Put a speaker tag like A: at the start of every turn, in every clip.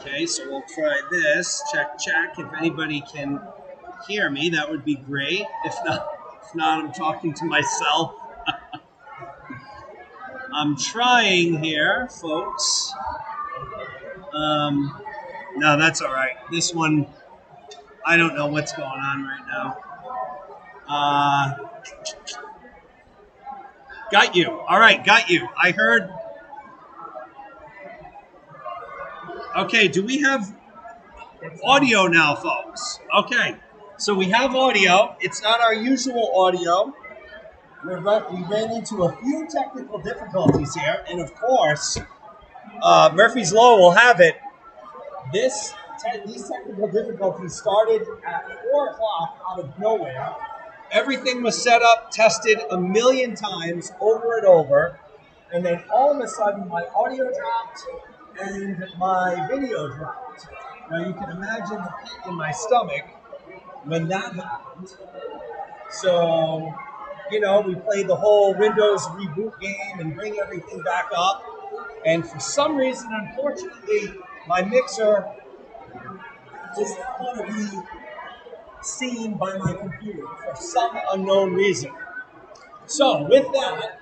A: Okay, so we'll try this. Check, check. If anybody can hear me, that would be great. If not, I'm talking to myself. I'm trying here, folks. No, that's all right. This one, I don't know what's going on right now. Got you. All right, got you. I heard. Okay, do we have audio now, folks? Okay, so we have audio. It's not our usual audio. We ran into a few technical difficulties here, and of course, Murphy's Law will have it. These technical difficulties started at 4 o'clock out of nowhere. Everything was set up, tested a million times over and over, and then all of a sudden my audio dropped and my video dropped. Now you can imagine the pit in my stomach when that happened. So, we played the whole Windows reboot game and bring everything back up. And for some reason, unfortunately, my mixer does not want to be seen by my computer for some unknown reason. So with that,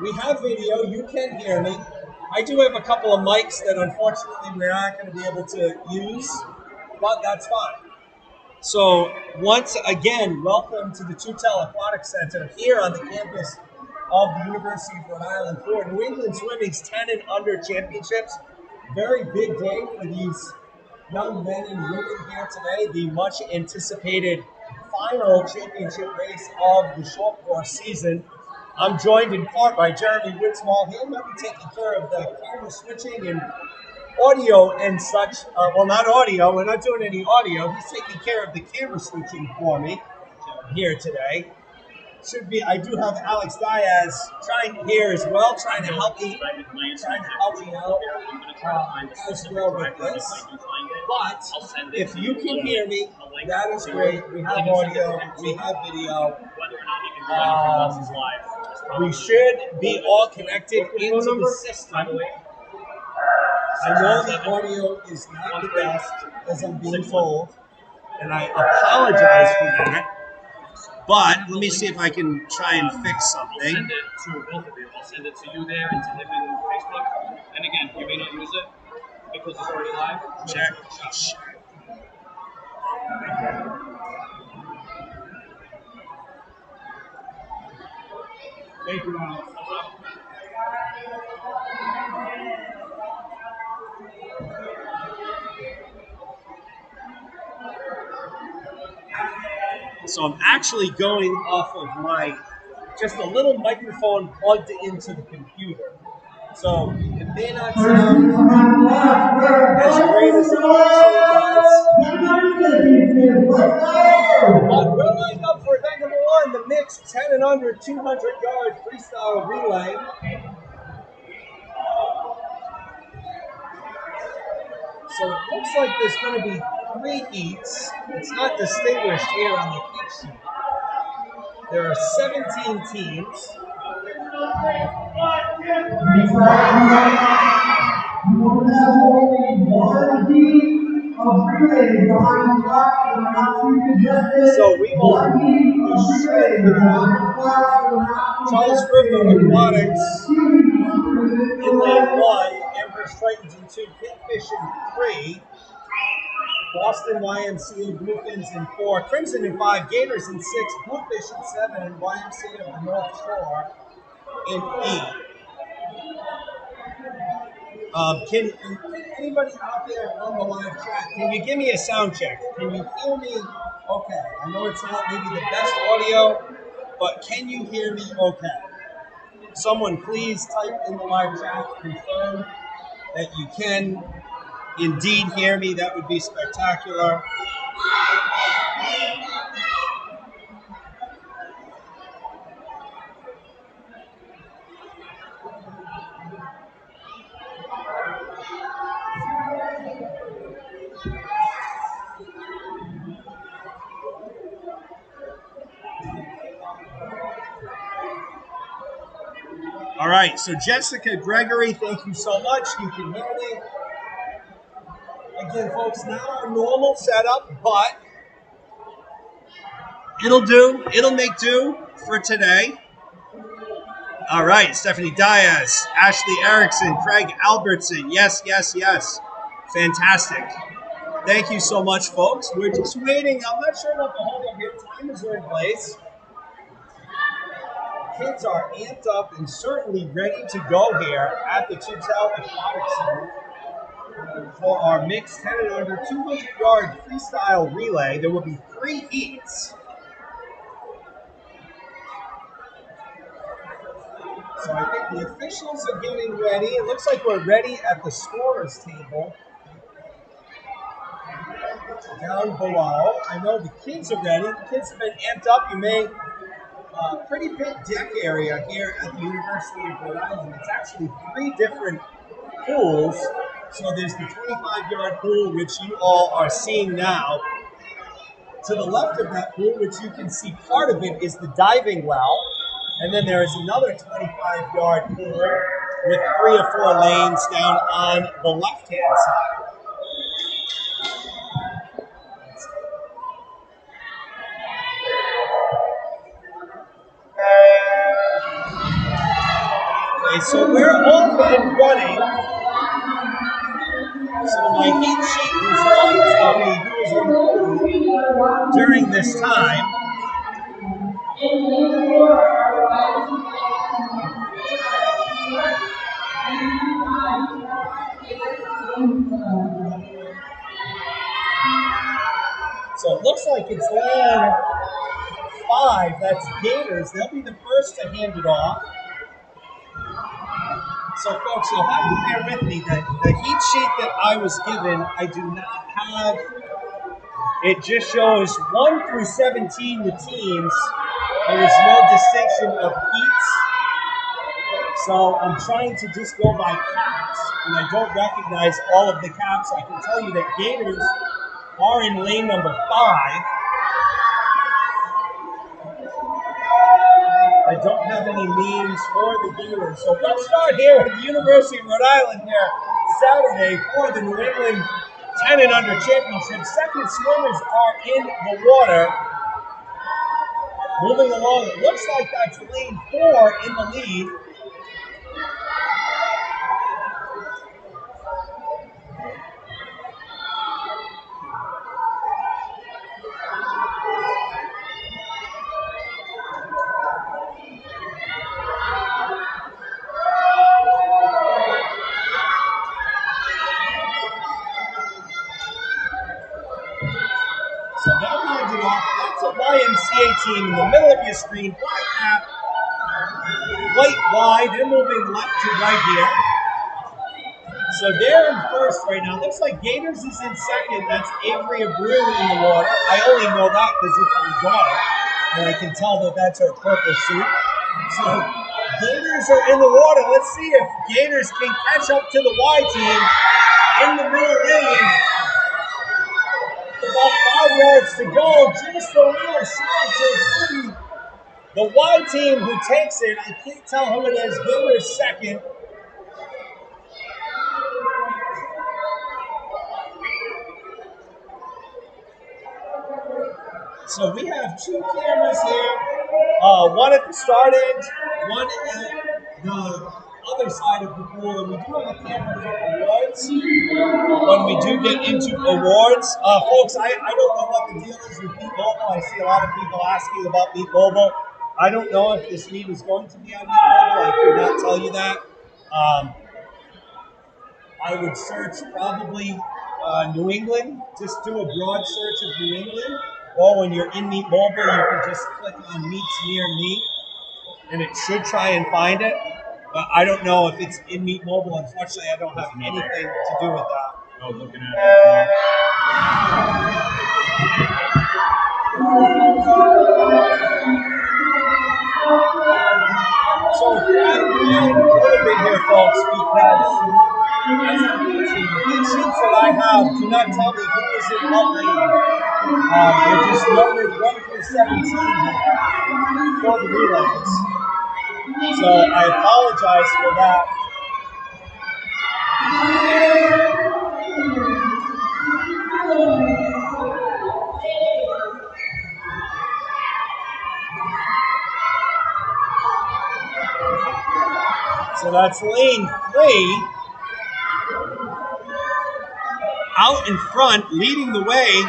A: we have video. You can hear me. I do have a couple of mics that unfortunately we're not going to be able to use, but that's fine. So once again, welcome to the Tutel Aquatic Center here on the campus of the University of Rhode Island for New England Swimming's 10 and Under Championships. Very big day for these young men and women here today. The much anticipated final championship race of the short course season. I'm joined in part by Jeremy Winsmall. He'll be taking care of the camera switching and audio and such. Well, not audio. We're not doing any audio. He's taking care of the camera switching for me here today. I do have Alex Diaz trying here as well, trying to help me out as well with this. But if you can hear me, that is great. We have audio, we have video. We should be all connected into the system. I know the audio is not the best, as I'm being told, and I apologize for that. But let me see if I can try and fix something.
B: I'll send it to both of you. I'll send it to you there and to him in Facebook. And again, you may not use it because it's already live.
A: Check.
B: Thank you, Ronald.
A: So I'm actually going off of just a little microphone plugged into the computer. So it may not sound as great as it actually does. But we're lined up for event number 1, the mixed 10 and under 200-yard freestyle relay. So it looks like there's going to be 3 heats. It's not distinguished here on the heat sheet. There are 17 teams. So we will Charles River Aquatics in lane 1, Empress Tritons in 2, Kingfish in 3, Boston YMCA Bluefins in 4, Crimson in 5, Gators in 6, Bluefish in 7, and YMCA of the North Shore in 8. Can anybody out there on the live chat, can you give me a sound check? Can you hear me okay? I know it's not maybe the best audio, but can you hear me okay? Someone please type in the live chat, confirm that you can indeed hear me. That would be spectacular. All right, so Jessica Gregory, thank you so much. You can hear me. Again, folks, not our normal setup, but it'll do. It'll make do for today. All right, Stephanie Diaz, Ashley Erickson, Craig Albertson. Yes, yes, yes. Fantastic. Thank you so much, folks. We're just waiting. I'm not sure what the hold up here. Timers are in place. Kids are amped up and certainly ready to go here at the Chipsell Aquatic Center for our mixed 10 and under 200-yard freestyle relay. There will be 3 heats. So I think the officials are getting ready. It looks like we're ready at the scorer's table down below. I know the kids are ready. The kids have been amped up. You may pretty big deck area here at the University of Rhode Island. It's actually 3 different pools. So there's the 25-yard pool, which you all are seeing now. To the left of that pool, which you can see part of it, is the diving well. And then there is another 25-yard pool with 3 or 4 lanes down on the left-hand side. Okay, so we're off and running. So my heat sheet does not tell me who's in pool during this time. So it looks like it's lane 5. That's Gators. They'll be the first to hand it off. So, folks, you'll have to bear with me. The heat sheet that I was given, I do not have. It just shows 1 through 17 the teams. There is no distinction of heats. So I'm trying to just go by caps, and I don't recognize all of the caps. I can tell you that Gators are in lane number 5. I don't have any names for the Gators. So let's start here at the University of Rhode Island here Saturday for the New England 10 and under championship. Second swimmers are in the water. Moving along, it looks like that's lane 4 in the lead. So they'll hand it off. That's a YMCA team in the middle of your screen. Black cap, white Y. They're moving left to right here. So they're in first right now. Looks like Gators is in second. That's Avery Abreu in the water. I only know that because it's my daughter, and I can tell that that's her purple suit. So Gators are in the water. Let's see if Gators can catch up to the Y team in the middle lane. About 5 yards to go, just a little short, so it's going to be the Y team who takes it. I can't tell who it is. Gators second. So we have 2 cameras here, one at the start edge, one at the other side of the pool, and we do have a camera for awards when we do get into awards. Folks, I don't know what the deal is with Meet Mobile. I see a lot of people asking about Meet Mobile. I don't know if this meet is going to be on Meet Mobile. I could not tell you that. I would search probably New England. Just do a broad search of New England. Or when you're in Meet Mobile, you can just click on Meets Near Me, and it should try and find it. But I don't know if it's in Meet Mobile. Unfortunately, I don't have anything to do with that.
B: Oh, looking at it.
A: So I'm a little bit here, folks, because as I mentioned, the heat sheets that I have do not tell me who is in what lane. They're just numbered 1 through 17 for the relays. So I apologize for that. that's lane 3. Out in front, leading the way.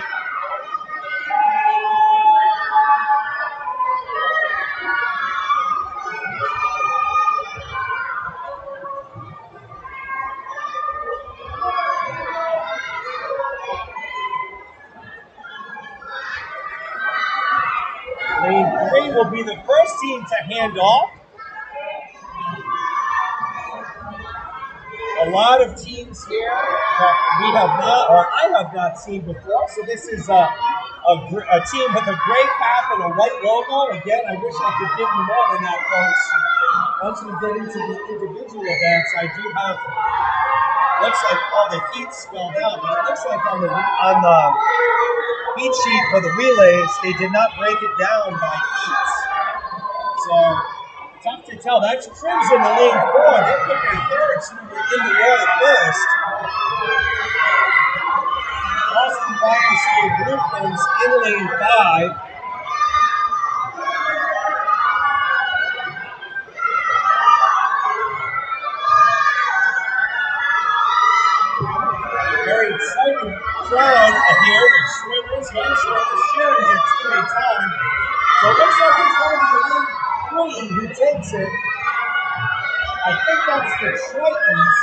A: Lane 3 will be the first team to hand off. A lot of teams here that we have not, or I have not seen before. So this is a team with a gray cap and a white logo. Again, I wish I could give you more than that, folks. Once we get into the individual events, I do have, looks like all the heats spelled out, but it looks like on the heat sheet for the relays, they did not break it down by heats. So, tough to tell. That's Crimson in lane 4. They put their third snooker in the water first. Boston YMCA Blueprints in lane 5. Very exciting crowd here with swimmers, young swimmers cheering their teammates on. So it looks like it's going to be lane 3 who takes it. I think that's the Tritons.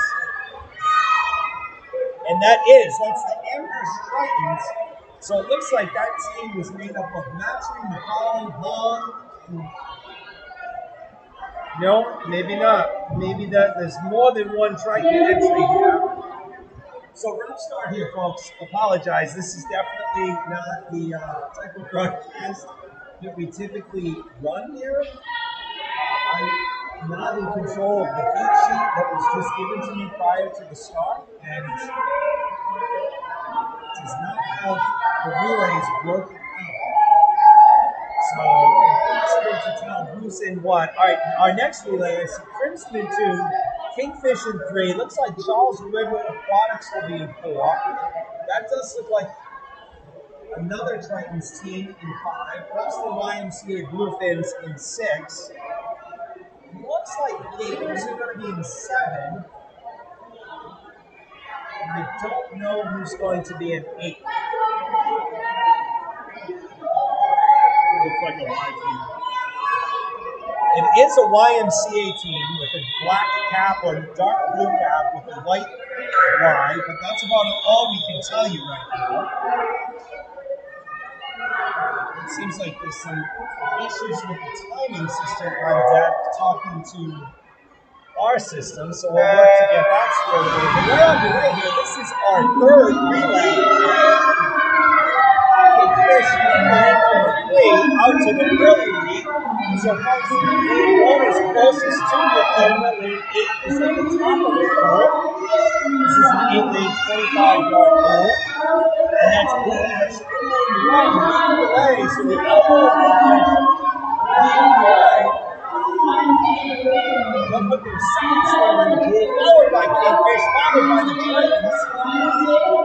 A: And that's the Amherst Tritons. So it looks like that team was made up of Matry, McCollum, Hall. No, maybe not. Maybe that there's more than one Triton entry here. So rough start here, folks. Apologize. This is definitely not the type of broadcast that we typically run here. I'm not in control of the heat sheet that was just given to me prior to the start, and it does not have the relays broken out. So it's good to tell who's in what. All right, our next relay is Crimson in 2, Kingfish in 3. Looks like Charles River Aquatics will be in 4. That does look like another Tritons team in 5. Boston YMCA Bluefins in 6. Looks like Gators are going to be in 7. And I don't know who's going to be in 8.
B: Looks like a Y team.
A: It is a YMCA team with a black cap or dark blue cap with a white Y, but that's about all we can tell you right now. It seems like there's some issues with the timing system on deck talking to our system, so we'll work to get that squared away. But we're underway here. This is our third relay. Fish in lane number 3 out to the early lead. So folks, lane 1 is closest to your owner. Lane 8 is at the top of the pool. This is an 8-lane 25-yard pool. And that's Bluefish in lane 1 leading the way. So the elbow of Bluefish leading the way. They'll put their second swimmer in the pool, followed by Kingfish, followed by the Tritons.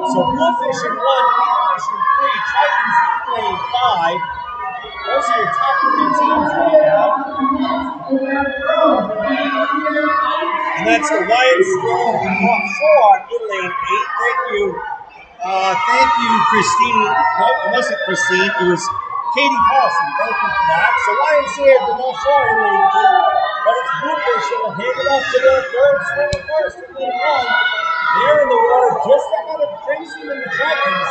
A: So Bluefish in 1, Kingfish in 3, Tritons in lane 5. Those are your top 3 teams right now. And that's the YMCA offshore in lane 8. Thank you. Thank you, Christine. No, it wasn't Christine. It was Katie Paulson. Thank you for that. So YMCA at the North Shore in lane 8. But it's Bluefish that will hand it off to their third swimmer first in lane 1. They're in the water just ahead of Crimson and the Tritons.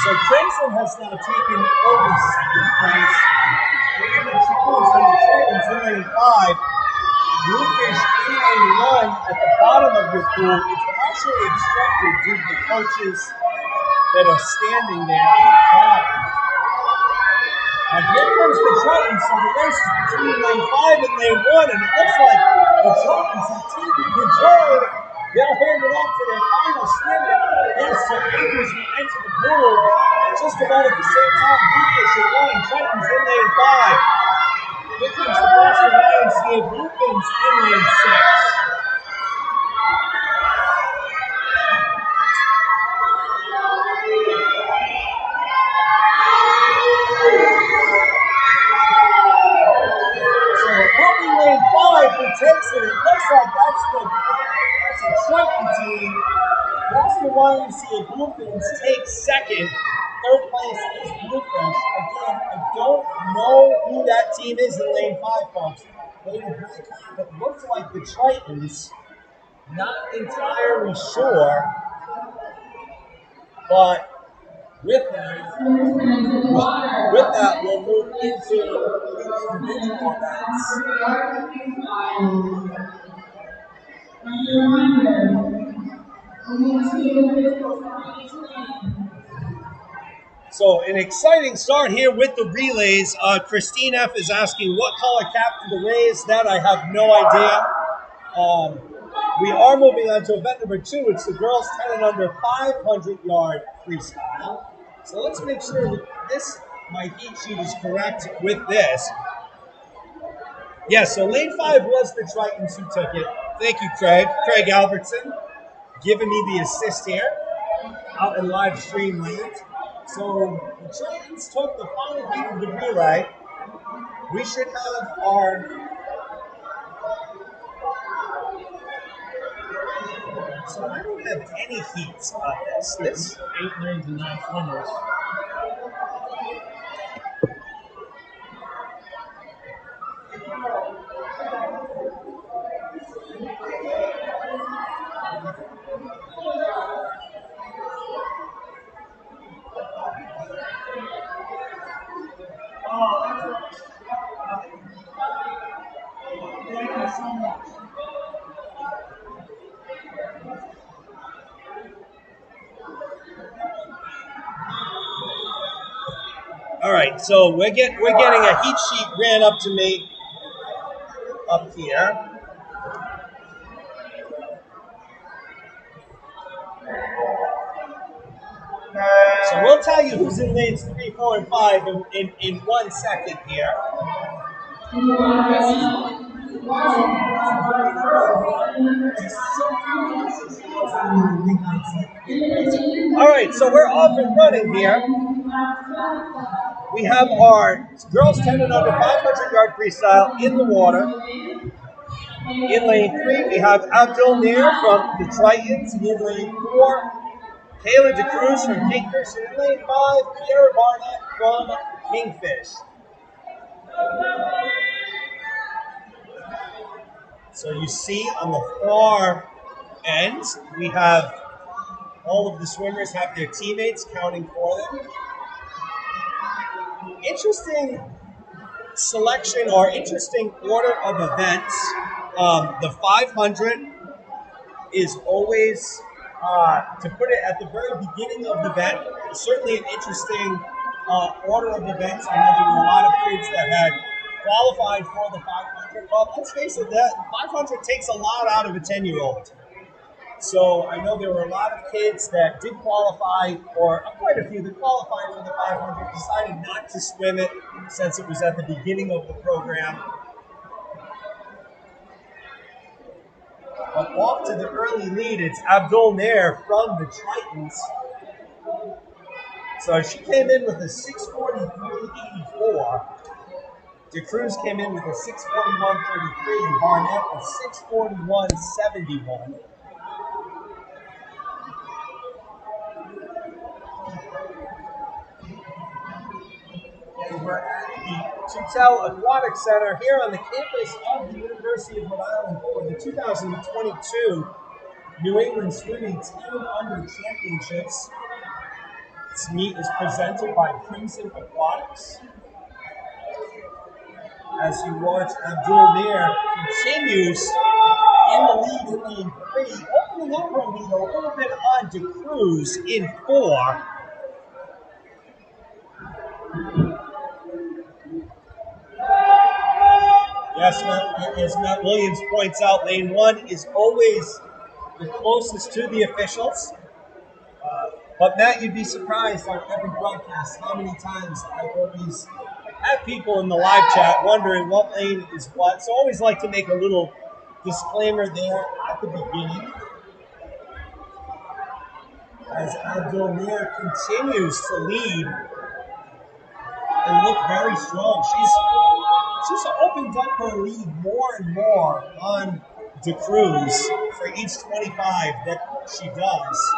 A: So Crimson has now taken over second place. They're the Tritons and the Tritons in lane 5. Bluefish in lane 1 at the bottom of your pool. It's partially obstructed due to the coaches that are standing there at the top. And here comes the Tritons, so the race is between lane 5 and lane 1, and it looks like the Tritons have taken control. They'll hand it off to their final swimmer. Yes, so Akers will enter the pool just about at the same time. Bluefish in 1, Tritons in lane 5. Here comes the Boston YMCA Bluefins in lane 6. Lane 5 who takes it. It looks like that's the Boston YMCA Bluefins take second. Third place is Bluefish. Again, I don't know who that team is in lane 5, folks. They were very kind, but looks like the Tritons. Not entirely sure, but with that, we'll move into the individual events. So an exciting start here with the relays. Christine F is asking what color cap do the Rays? That I have no idea. We are moving on to event number 2. It's the girls 10 and under 500-yard freestyle. So let's make sure that my heat sheet is correct with this. Yes, so lane 5 was the Tritons who took it. Thank you, Craig. Craig Albertson giving me the assist here out in live stream land. So the Tritons took the final heat of the relay. We should have our... So I don't have any heats on this.
B: 8 lanes and 9 swimmers.
A: Thank you so much. All right, so we're getting a heat sheet ran up to me up here. So we'll tell you who's in lanes 3, 4, and 5 in 1 second here. All right, so we're off and running here. We have our girls 10 and under 500-yard freestyle in the water. In lane 3, we have Abdul Nair from the Tritons. In lane 4, Kayla DeCruz from Kingfish. And in lane 5, Pierre Barnett from Kingfish. So you see on the far end, we have all of the swimmers have their teammates counting for them. Interesting selection or interesting order of events. The 500 is always, to put it at the very beginning of the event, certainly an interesting order of events. I know there were a lot of kids that had qualified for the 500. Well, let's face it, that 500 takes a lot out of a 10-year-old. So I know there were a lot of kids that did qualify, or quite a few that qualified for the 500, decided not to swim it since it was at the beginning of the program. But off to the early lead, it's Abdul Nair from the Tritons. So she came in with a 6:43.84. DeCruz came in with a 6:41.33, and Barnett a 6:41.71. And we're at the Tutel Aquatic Center here on the campus of the University of Rhode Island for the 2022 New England Swimming 10 Under Championships. This meet is presented by Crimson Aquatics. As you watch, Abdul Nair continues in the lead in lane 3, opening up her lead a little bit on DeCruz in 4. Yes, as Matt Williams points out, lane 1 is always the closest to the officials. But Matt, you'd be surprised on every broadcast how many times I always have people in the live chat wondering what lane is what. So I always like to make a little disclaimer there at the beginning. As Abdul Nair continues to lead and look very strong. She's opened up her lead more and more on DeCruz for each 25 that she does.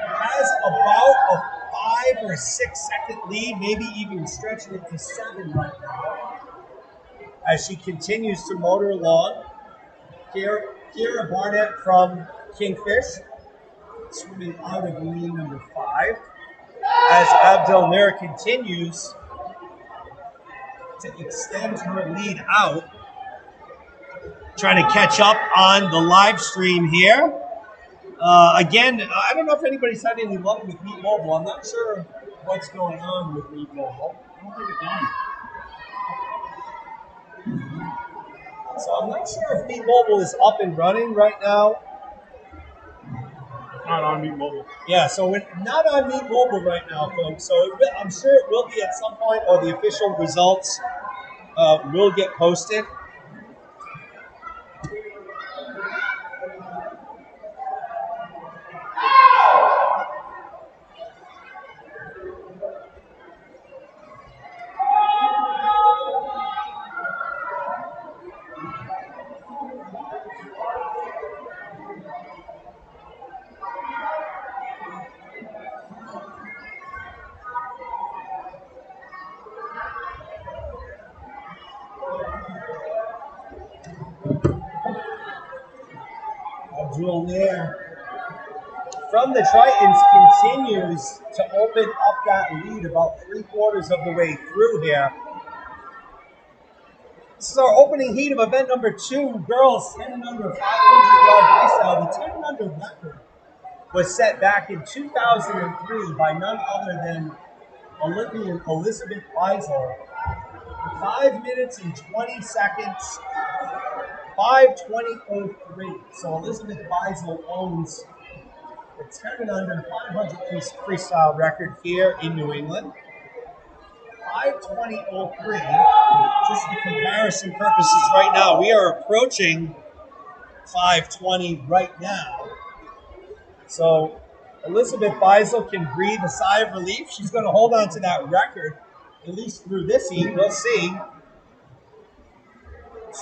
A: Has about a 5 or 6 second lead, maybe even stretching it to 7 right now, as she continues to motor along. Kira Barnett from Kingfish, swimming out of lane number 5, as Abdel Nair continues to extend her lead out, trying to catch up on the live stream here. Again, I don't know if anybody's had any luck with Meet Mobile. I'm not sure what's going on with Meet Mobile.
B: I don't think it's on.
A: So I'm not sure if Meet Mobile is up and running right now.
B: Not on Meet Mobile.
A: Yeah, so we're not on Meet Mobile right now, folks. So I'm sure it will be at some point, or the official results will get posted. Abdul Nair from the Tritons continues to open up that lead about 3/4 of the way through here. This is our opening heat of event number 2, girls 10 and under 500-yard freestyle. The 10 and under record was set back in 2003 by none other than Olympian Elizabeth Beisel. 5 minutes and 20 seconds, 5:20.03. So Elizabeth Beisel owns the 10 and under 500 freestyle record here in New England. 5:20.03. Just for comparison purposes right now, we are approaching 5:20 right now. So Elizabeth Beisel can breathe a sigh of relief. She's going to hold on to that record, at least through this heat. We'll see.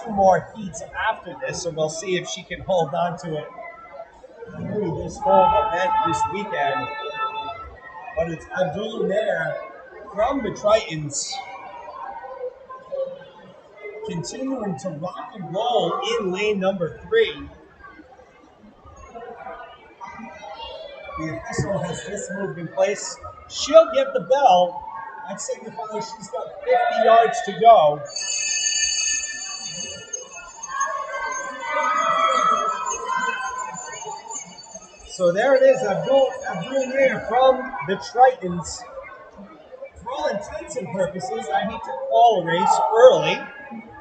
A: 2 more heats after this, so we'll see if she can hold on to it through this whole event this weekend. But it's Abdul Nair from the Tritons continuing to rock and roll in lane number 3. The official has just moved in place. She'll get the bell. That signifies she's got 50 yards to go. So there it is, Abdul Nair from the Tritons. For all intents and purposes, I hate to call a race early,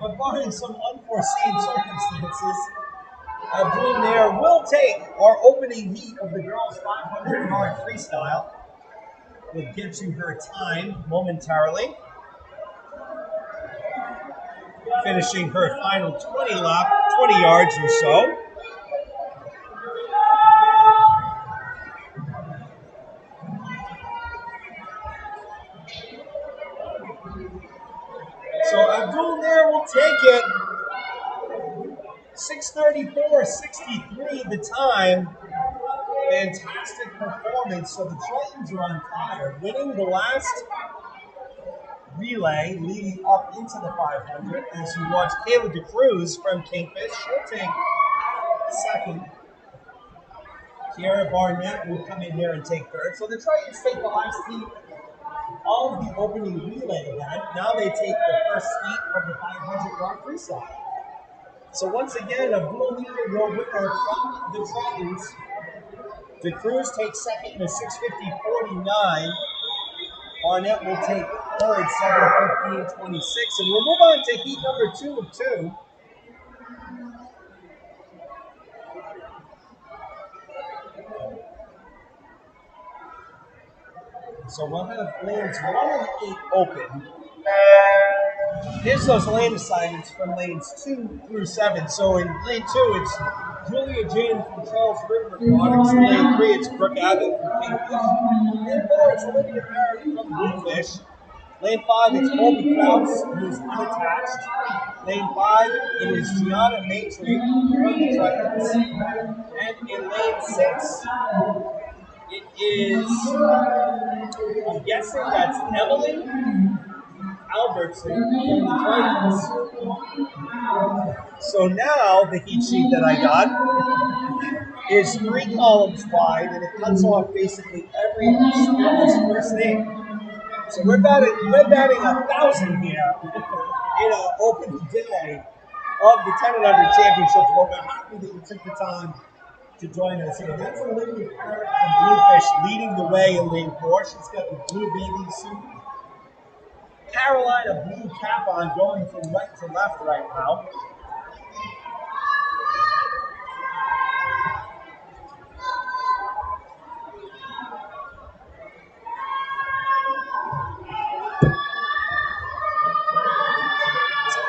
A: but barring some unforeseen circumstances, Abdul Nair will take our opening heat of the girls' 500-yard freestyle. We'll get you her time momentarily. Finishing her final 20 yards or so. So Abdul Nair will take it. 6:34.63 the time. Fantastic performance. So the Tritons are on fire, winning the last relay leading up into the 500. As you watch Kayla DeCruz from Kingfish, she'll take second. Kiara Barnett will come in here and take third. So the Tritons take the last heat of the opening relay event. Now they take the first heat of the 500-yard freestyle. So once again, Abdul Nair, your winner from the Tritons. DeCruz takes second in a 6:50.49. Barnett will take third, 7:15.26. And we'll move on to heat number 2 of 2. So we'll have lanes 1 and 8 open. Here's those lane assignments from lanes 2 through 7. So in lane 2, it's Julia Jane from Charles River Aquatics. In lane 3, it's Brooke Abbott from Kingfish. In lane 4, it's Olivia Barrett from Bluefish. Lane 5, it's Colby Krause, who's unattached. Lane 5, it is Gianna Maitre from the Tritons. And in lane 6, it is, I'm guessing that's Emily Albertson from the Tritons. So now the heat sheet that I got is 3 columns wide, and it cuts off basically every sprinter's first name. So we're batting 1,000 here in an open day of the 10&U Championship. We're happy that you took the time to join us here. That's Olivia Parrott from Bluefish leading the way in lane 4. She's got the blue bathing suit, Carolina blue cap on, going from right to left right now.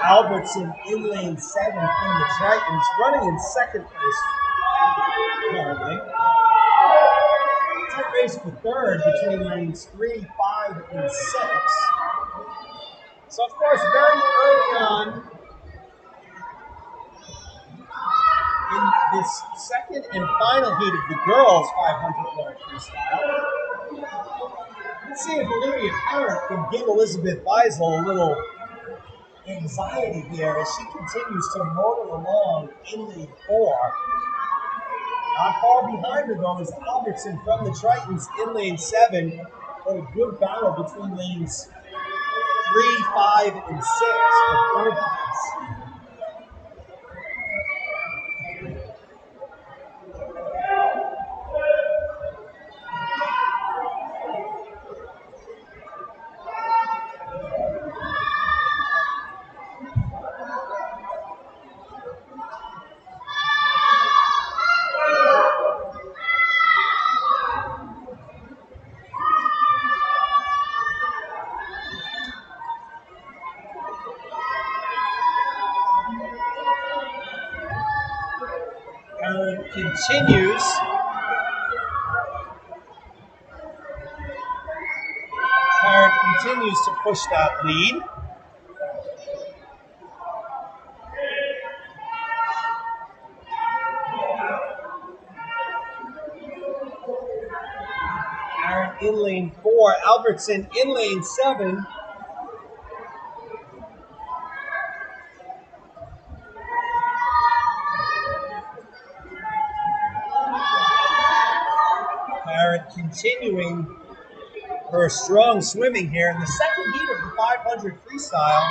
A: Albertson in lane 7 from the Tritons, running in second place currently. Tight race for third between lanes 3, 5, and 6. So, of course, very early on in this second and final heat of the girls' 500-yard freestyle. Let's see if Olivia Parrott can give Elizabeth Beisel a little anxiety here as she continues to motor along in lane 4. Not far behind her, though, is Albertson from the Tritons in lane 7. But a good battle between lanes 3, 5, and 6 for third place. Continues. Parrott continues to push that lead. Parrott in lane 4, Albertson in lane 7. Parrott continuing her strong swimming here in the second heat of the 500 freestyle.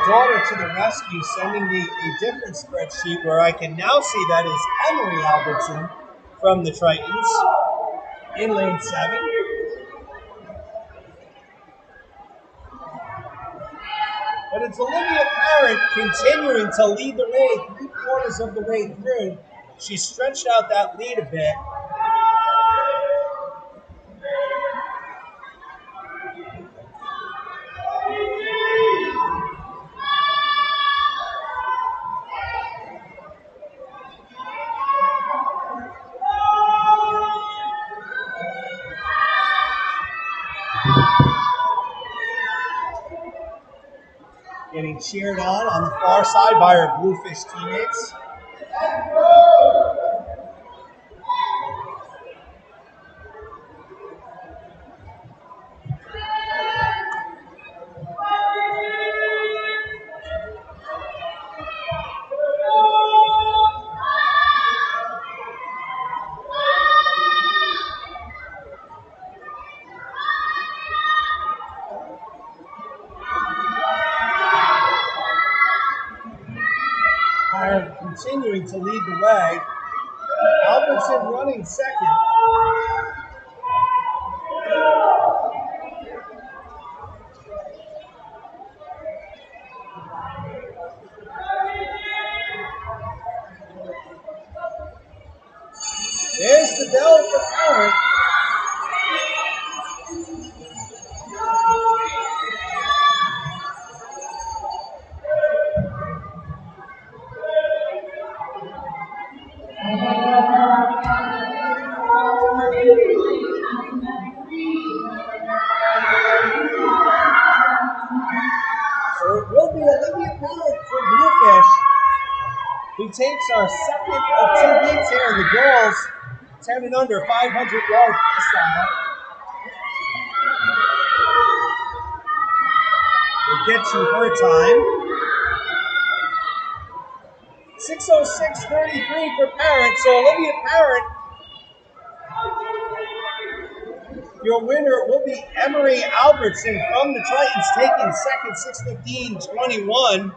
A: Daughter to the rescue, sending me a different spreadsheet where I can now see that is Emery Albertson from the Tritons in lane 7. But it's Olivia Parrott continuing to lead the way 3/4 of the way through. She stretched out that lead a bit. Getting cheered on the far side by her Bluefish teammates. Continuing to lead the way. Albertson running second. the bell for parent. So it will be Olivia Parent for Bluefish, who takes our second of 2 beats here in the girls 10 and under 500-yard freestyle. We'll get to her time. 6:06.33 for Parent. So Olivia Parent, your winner will be Emery Albertson from the Titans, taking second, 6:15.21.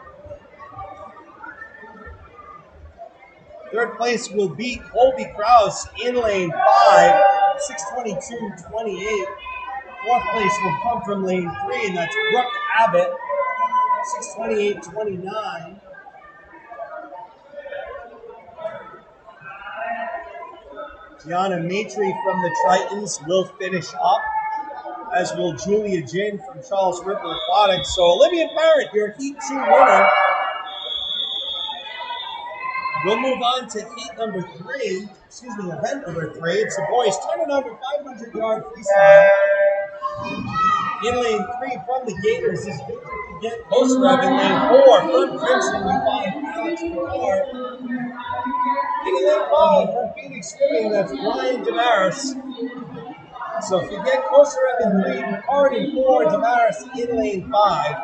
A: Third place will be Colby Krause in lane 5, 6:22.28. Fourth place will come from lane 3, and that's Brooke Abbott, 6:28.29. Gianna Maitre from the Tritons will finish up, as will Julia Jin from Charles River Aquatics. So Olivia Parent, your Heat 2 winner. We'll move on to heat number 3, event number 3. It's the boys 10 and under 500-yard freestyle. In lane 3 from the Gators is Victor Forget Kosarev. In lane 4 from Crimson, we find Alex Picard. In lane 5 from Phoenix Swimming, that's Brian Damaris. So Forget Kosarev in the lead, Picard in 4, Damaris in lane 5.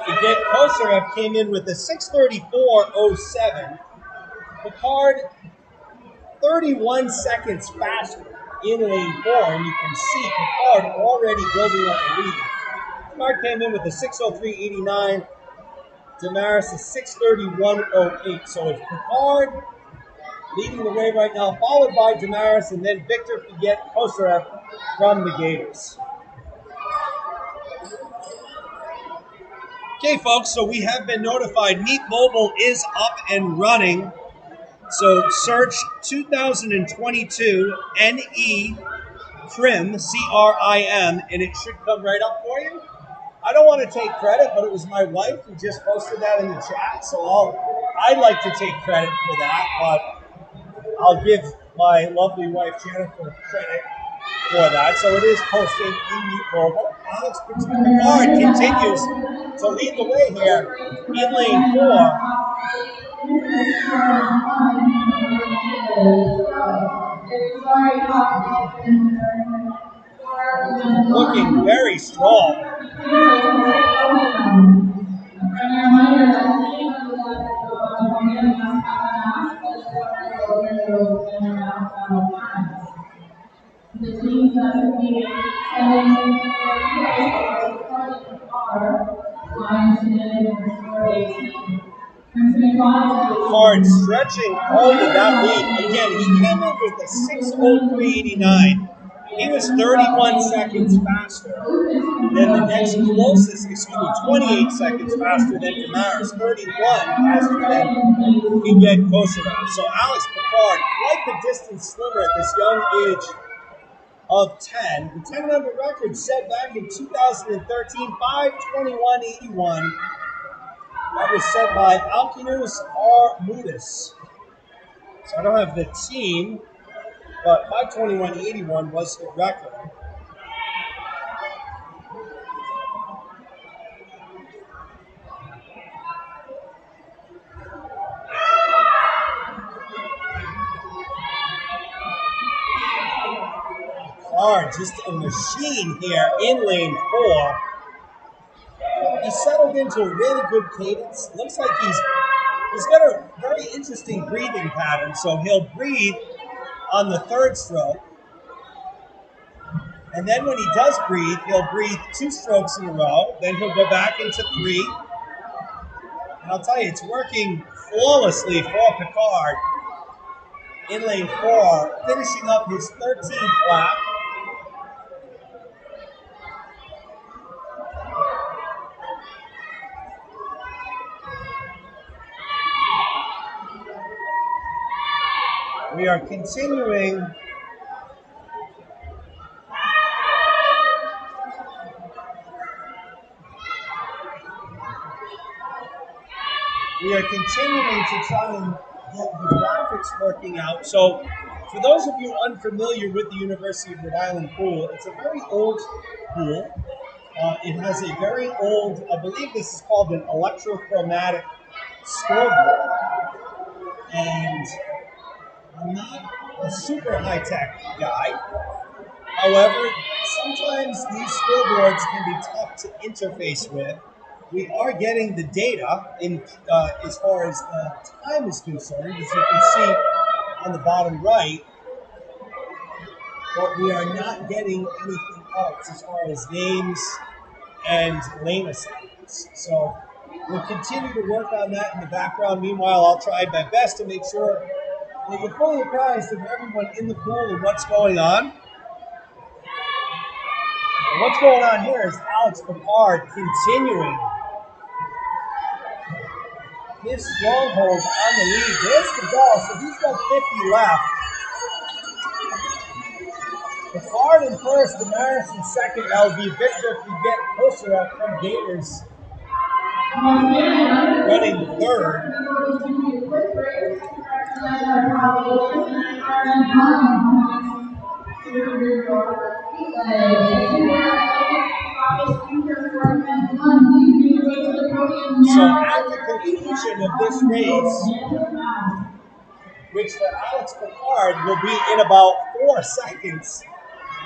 A: Forget Kosarev came in with a 6:34.07. Picard 31 seconds faster in lane 4, and you can see Picard already building up a lead. Picard came in with a 6:03.89. Damaris is 6:31.08. So it's Picard leading the way right now, followed by Damaris, and then Victor Forget Kosarev from the Gators. Okay, folks, so we have been notified Meet Mobile is up and running. So search 2022 NE CRIM, CRIM, and it should come right up for you. I don't want to take credit, but it was my wife who just posted that in the chat, so I'd like to take credit for that, but I'll give my lovely wife Jennifer credit for that. So it is posted in Meet Mobile. Alex Picard continues to lead the way here in lane 4. Looking very strong. Hard stretching all of that lead. Again, he came in with a 6:03.89. He was 31 seconds faster than the next closest, 28 seconds faster than Damaris, 31 faster than Forget Kosarev. So Alex Picard, quite the distance slimmer at this young age of 10. The 10 and under record set back in 2013, 5:21.81. That was set by Alkinus R. Mudis. So I don't have the team, but 5:21.81 was the record. Just a machine here in lane 4. He's settled into a really good cadence. Looks like he's got a very interesting breathing pattern. So he'll breathe on the third stroke. And then when he does breathe, he'll breathe 2 strokes in a row. Then he'll go back into 3. And I'll tell you, it's working flawlessly for Picard in lane 4, finishing up his 13th lap. We are continuing to try and get the graphics working out. So, for those of you unfamiliar with the University of Rhode Island pool, it's a very old pool. It has a very old, I believe this is called an electrochromatic scoreboard. And I'm not a super high-tech guy. However, sometimes these scoreboards can be tough to interface with. We are getting the data in as far as time is concerned, as you can see on the bottom right, but we are not getting anything else as far as names and lane assignments. So we'll continue to work on that in the background. Meanwhile, I'll try my best to make sure that you're fully apprised of everyone in the pool and what's going on. And what's going on here is Alex Picard continuing his stronghold on the lead. There's the ball, so he's got 50 left. Picard in first, Damaris in second. That would be Victor if we get closer up from Gators running third. So at the conclusion of this race, which for Alex Picard will be in about 4 seconds.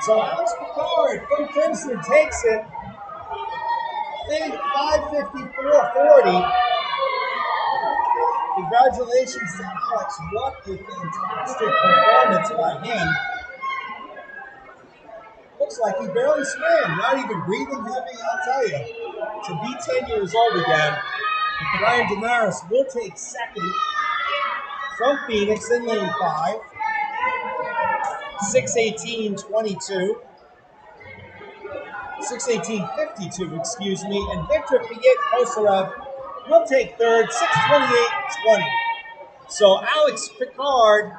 A: So Alex Picard from Crimson takes it, 5:54.40. Congratulations to Alex. What a fantastic performance by him. Looks like he barely swam, not even breathing heavy, I'll tell you. To be 10 years old again, Brian Damaris will take second from Phoenix in lane 5. 6:18.22. 6:18.52, excuse me. And Victor Piet-Kosarev will take third, 6:28.20. So Alex Picard,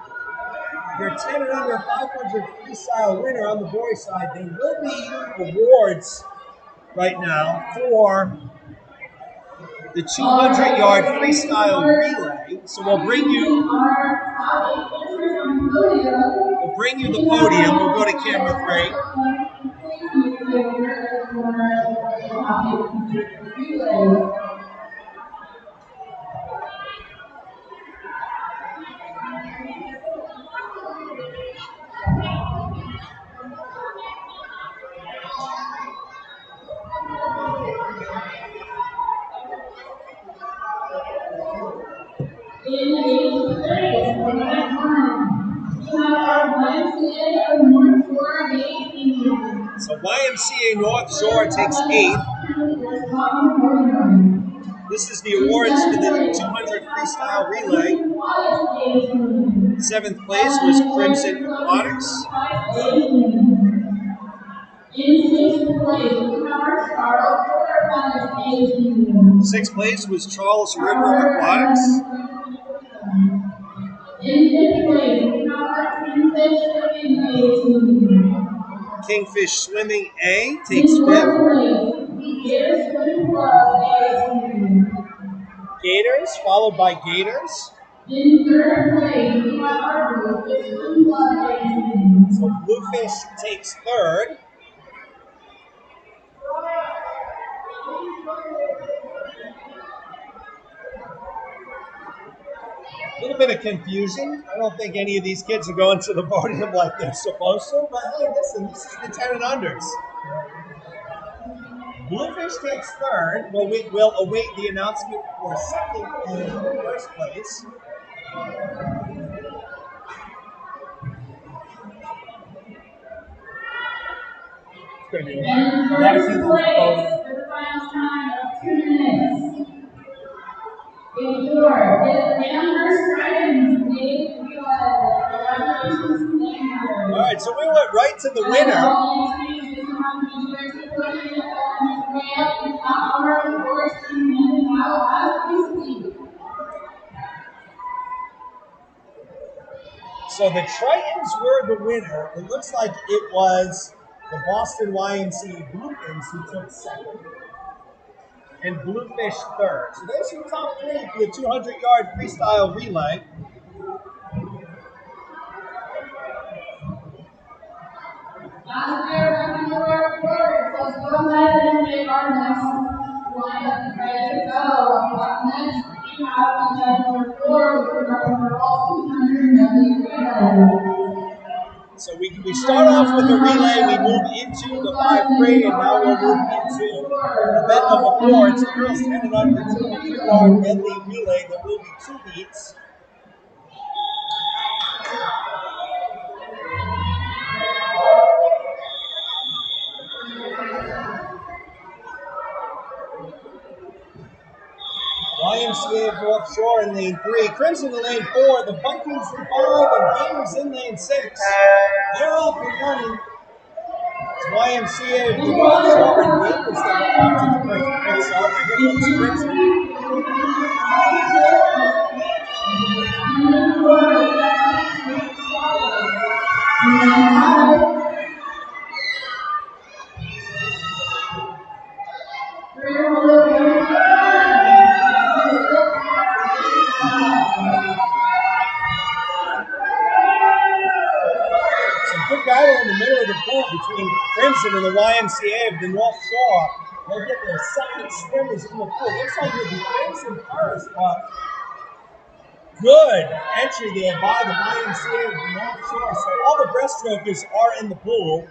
A: your 10 and under 500 freestyle winner on the boys' side. There will be awards right now for the 200-yard freestyle relay. So we'll bring you the podium. We'll go to camera 3. So YMCA North Shore takes 8th. This is the awards for the 200 freestyle relay. 7th place was Crimson Aquatics. 6th place was Charles River Aquatics. Kingfish Swimming A takes 5th. Gators, followed by Gators. So Bluefish takes 3rd. A little bit of confusion. I don't think any of these kids are going to the podium like they're supposed to, but hey, listen, this is the 10 and unders. Bluefish takes third. We'll await the announcement for second and first place. It's going to be a lot of people on the phone. All right, so we went right to the winner. So the Tritons were the winner. It looks like it was the Boston YMCA Bluefins who took second and Bluefish third. So there's your top three for the 200-yard freestyle relay. So we start off with the relay, we move into the 5-free, and now we'll move into event number 4. It's a girls 10 and under 200-yard medley relay. There will be 2 heats. YMCA of North Shore in lane 3, Crimson in lane 4, the Vikings in 5, and Gators in lane 6. They're off and running. It's YMCA of the North Shore and Gators that are off to the first pick, so here comes Crimson. Good battle in the middle of the pool between Crimson and the YMCA of the North Shore. They'll get their second swimmers in the pool. Looks like it'll be Crimson first, but good entry there by the YMCA of the North Shore. So all the breaststrokers are in the pool.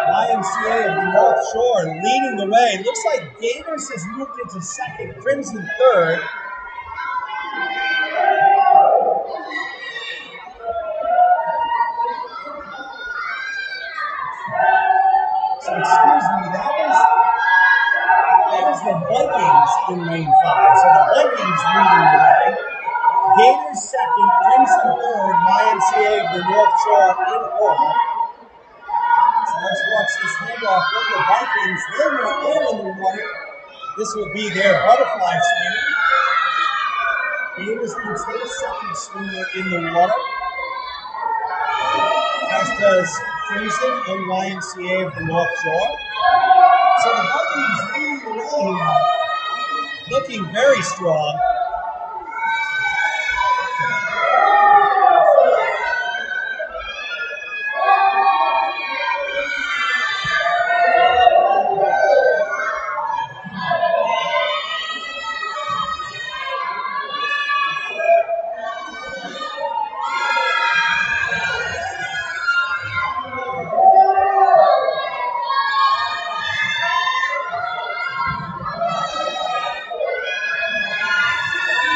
A: YMCA of the North Shore leading the way. Looks like Gators has moved into second, Crimson third. So excuse me, that was the Vikings in lane 5. So the Vikings leading the way. Gators second, Crimson third, YMCA of the North Shore in 4th. So let's watch this handoff from the Vikings. They're in the water. This will be their butterfly swing. Gators leads their second swimmer in the water, as does Crimson and YMCA of the North Shore. So the Vikings leading the way here, looking very strong.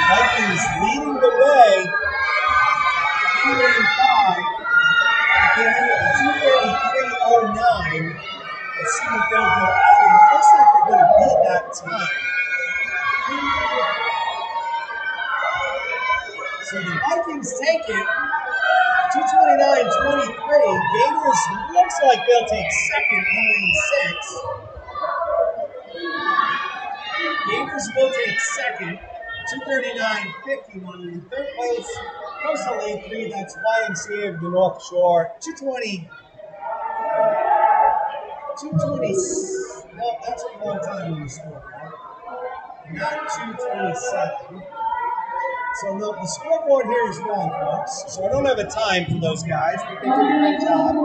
A: Vikings leading the way in lane 5. They came in at 2:33.09. Let's see what they'll go out. It looks like they're going to beat that time. So the Vikings take it. 2:29.23. Gators looks like they'll take second in lane 6. Gators will take second. 2:39.51 in third place. Goes to lane 3. That's YMCA of the North Shore. 2:20. Well, that's a long time on the scoreboard. Not 2:27. So the scoreboard here is wrong, folks. So I don't have a time for those guys, but they did a great job.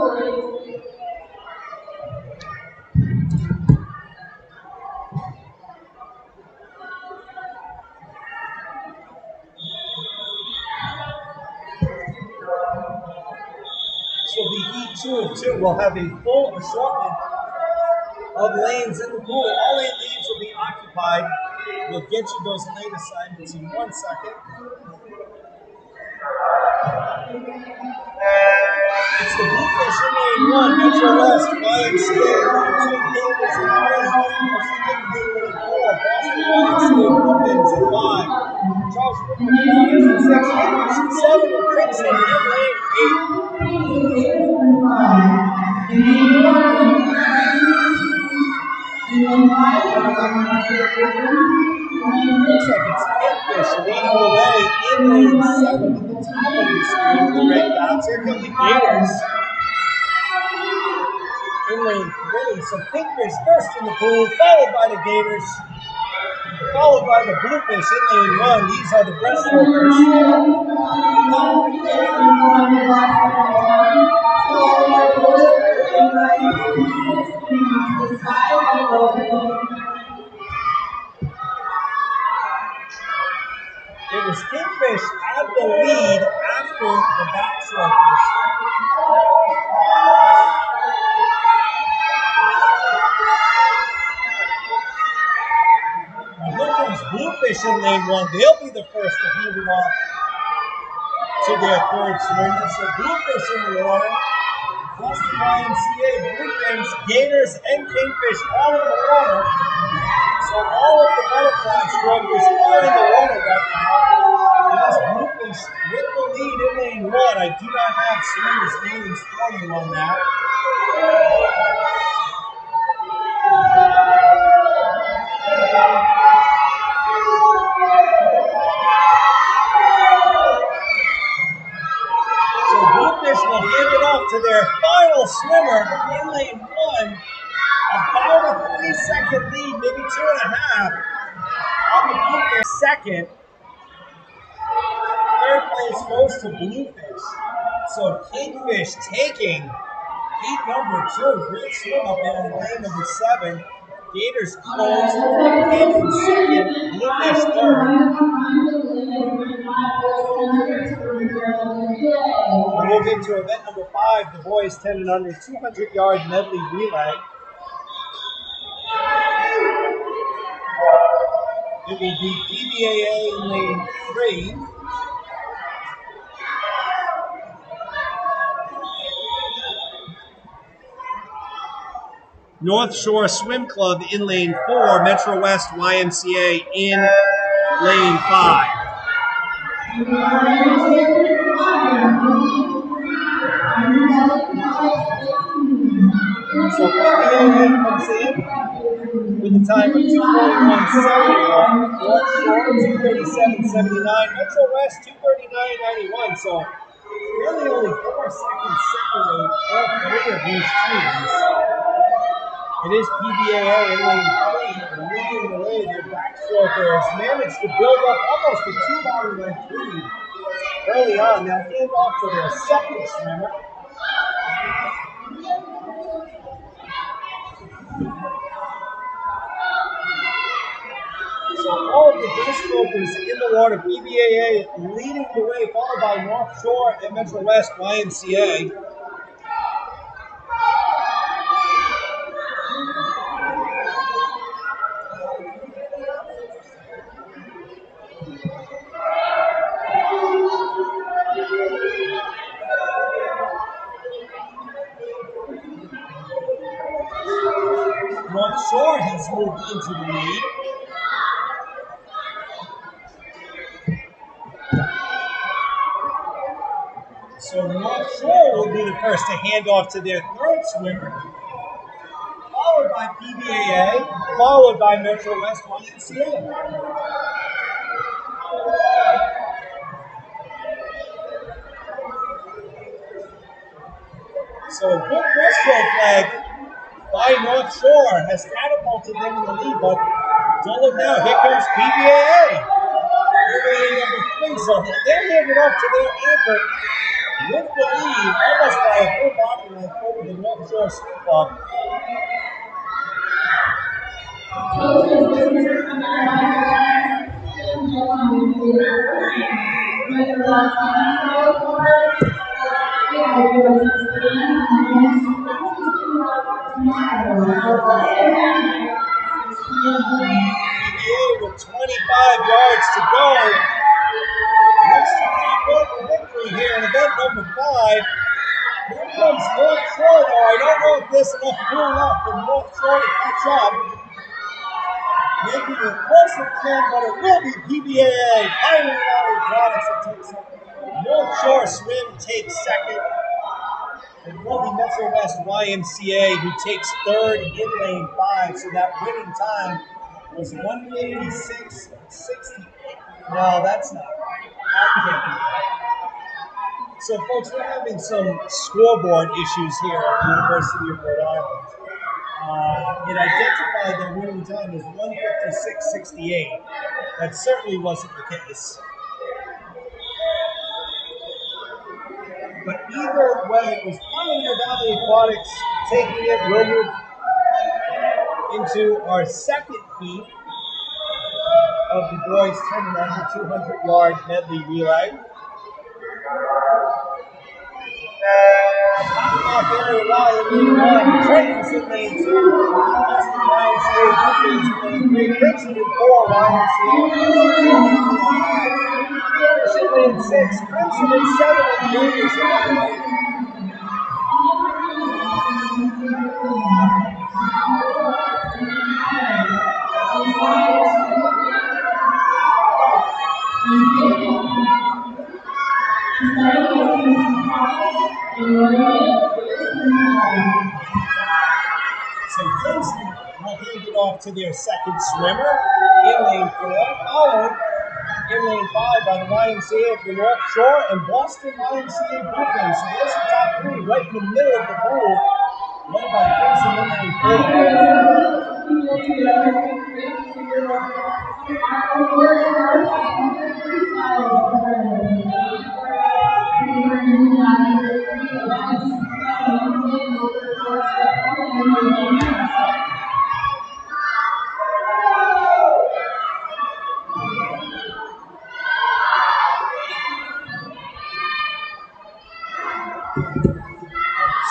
A: This will be heat 2 of 2. We'll have a full assortment of lanes in the pool. All 8 lanes will be occupied. We'll get you those lane assignments in 1 second. It's the Bluefish in lane 1, Metro West, YMCA, lane 2, Gators in 3, lane 4, Boston YMCA, Bluefins in 5, Charles River Waters in 6, English in 7, and Princeton in lane 8. Looks like it's Kingfish leading the way in lane 7 at the top of the screen for the red dots. Here come the Gators in lane 3. So Kingfish first in the pool, followed by the Gators, followed by the Bluefish in lane 1. These are the Breaststrokers. It was Kingfish at the lead after the Backstrokers. Here comes Bluefish in lane 1. They'll be the first to move it off to their third swimmer. So Bluefish in the water, Boston YMCA, Bluefins, Gators, and Kingfish all in the water. So all of the butterfly strokers are in the water right now. And this Bluefish with the lead in lane 1. I do not have swimmers' names for you on that. So Bluefish will hand it off to their final swimmer in lane 1. About a 3-second lead, maybe 2.5. On the Bluefish second. Third place goes to Bluefish. So Kingfish taking heat number 2. Great swim up there in lane number 7. Gators close in second. Bluefish third. We'll move into event number 5, the boys 10 and under 200-yard medley relay. It will be PBAA in lane 3. North Shore Swim Club in lane 4. Metro West YMCA in lane 5. So PBAA comes in with a time of 2:41.71. North Shore 2:37.79. Metro West 2:39.91. So really only 4 seconds separate all 3 of these teams. It is PBAA in lane 3, leading the way. Their backstrokers managed to build up almost a 2-hour length lead early on. Now hand off to their second swimmer. So all of the breaststrokers in the water, PBAA leading the way, followed by North Shore and Metro West YMCA. North Shore has moved into the lead. So North Shore will be the first to hand off to their third swimmer, followed by PBAA, followed by Metro West YMCA. So a good breaststroke flag by North Shore has catapulted them in the lead, but don't look now, here comes PBAA. Lane number 3, so they're handed off to their anchor with the lead, almost by a full body length over the North Shore Swim Club. with 25 yards to go. Looks to keep up the victory here in event number 5. Here comes North Shore, though. I don't know if there's enough cool left for North Shore to catch up. Making it close at the end, but it will be PBA. Pioneer Valley Products that takes it. North Shore Swim takes second. It will be Metro West YMCA who takes third in lane 5. So that winning time was 156.68. No, that's not right. That can't be right. So, folks, we're having some scoreboard issues here at the University of Rhode Island. It identified their winning time as 156.68. That certainly wasn't the case. But either way, it was Pioneer Valley Aquatics taking it. We'll move into our second heat of the boys' 200-yard medley relay. Creighton's in lane 2. Boston YMCA Brookings in lane 3. Crimson in 4. YMCA. Irish in lane 6. Crimson in 7. And the Irish in lane 8. So Crimson will hand it off to their second swimmer in lane 4, followed in lane 5 by the YMCA of the North Shore and Boston YMCA Brooklyn. So there's the top 3 right in the middle of the pool, led by Crimson in lane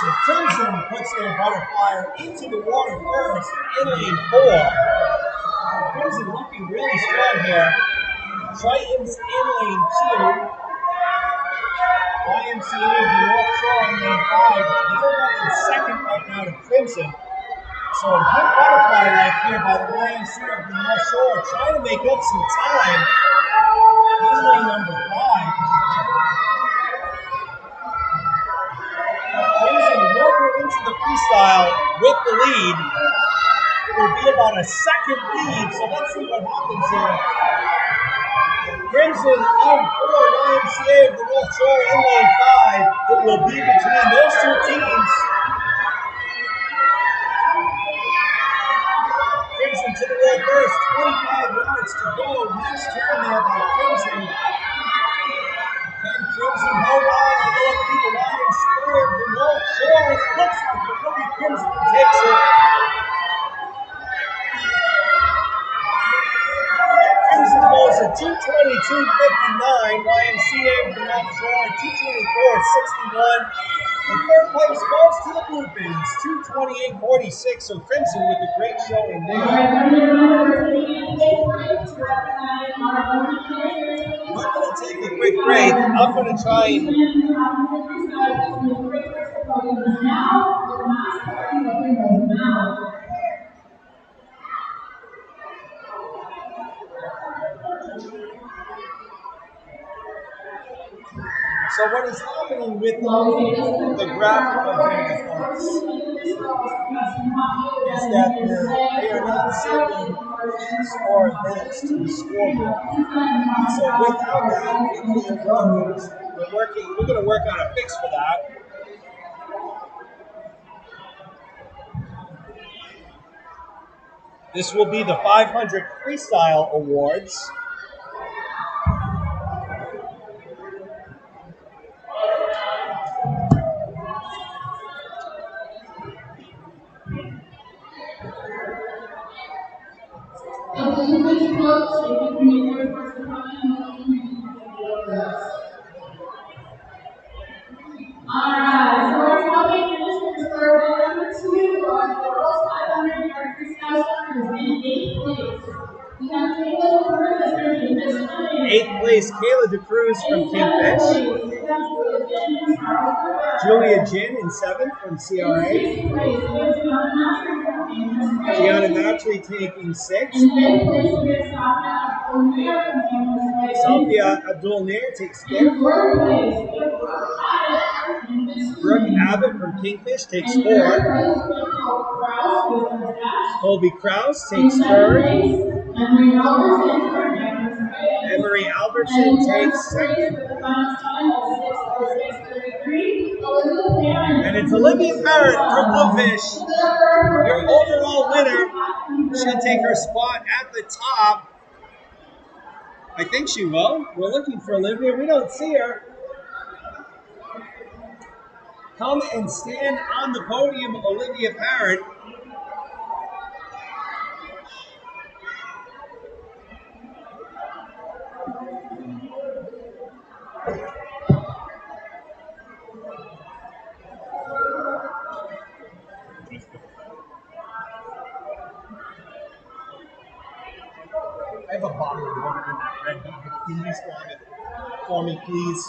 A: So Crimson puts their butterfly into the water first in lane 4. Crimson looking really strong here. Tritons in lane 2. YMCA of the North Shore in lane 5. They're running second right now to Crimson. So a good butterfly right here by the YMCA of the North Shore, trying to make up some time in lane number 5. Crimson will go into the freestyle with the lead. It will be about a second lead, so let's see what happens here. Crimson in 4, YMCA of the North Shore in lane 5. It will be between those two teams. Crimson to the road first, 25 yards to go. Nice turn there by Crimson. Can Crimson hold on and go up to the YMCA of the North Shore? It looks like it will be Crimson who takes it. Crimson goes at 2:22.59, YMCA of the North Shore at 2:24.61. And third place goes to the Bluepins, 2:28.46. So Crimson with a great showing there. We're going to take a quick break. I'm going to try and... So what is happening with the graphic of data points is that they are not sending score events to the scoreboard. So without that, we're going to work on a fix for that. This will be the 500 Freestyle Awards.
C: Alright, so we're talking in this number 2.
A: 8th place, Kayla DeCruz from Kingfish. Julia Jin in 7th from CRA. Gianna Matchley taking 6th. Sophia Abdul Nair takes 5th. Brooke Abbott from Kingfish takes 4th. Colby Krause takes 3rd. Emery Albertson takes 2nd. And it's Olivia Parrott from Bluefish, your overall winner. She'll take her spot at the top. I think she will. We're looking for Olivia. We don't see her. Come and stand on the podium, Olivia Parrott. I have a bottle of water in that red bottle. Can you just grab it for me, please?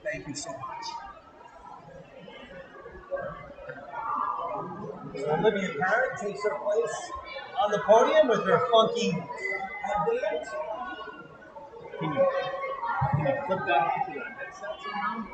A: Thank you so much. So Olivia Parrott takes her place on the podium with her funky headband. Can you flip that onto the headset somehow?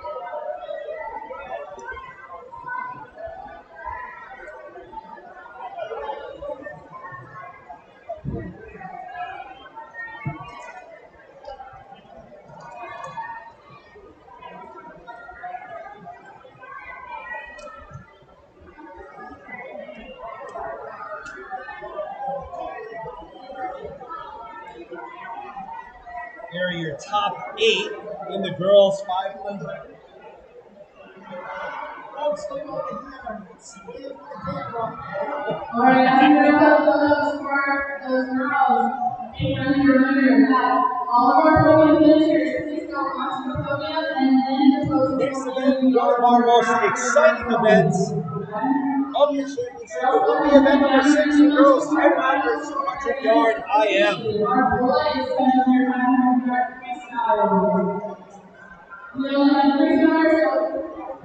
A: Here are your top 8 in the girls 500.
C: All right, I'm going to put those for those girls. And remember that all of our podium finishers, please go onto the podium and then the podium.
A: Next event, one of our most exciting events of the championship, will be event number 6 in girls 10-yard 200-yard IM.
C: Our boys spend their 500-yard freestyle. We only have 3 stars, so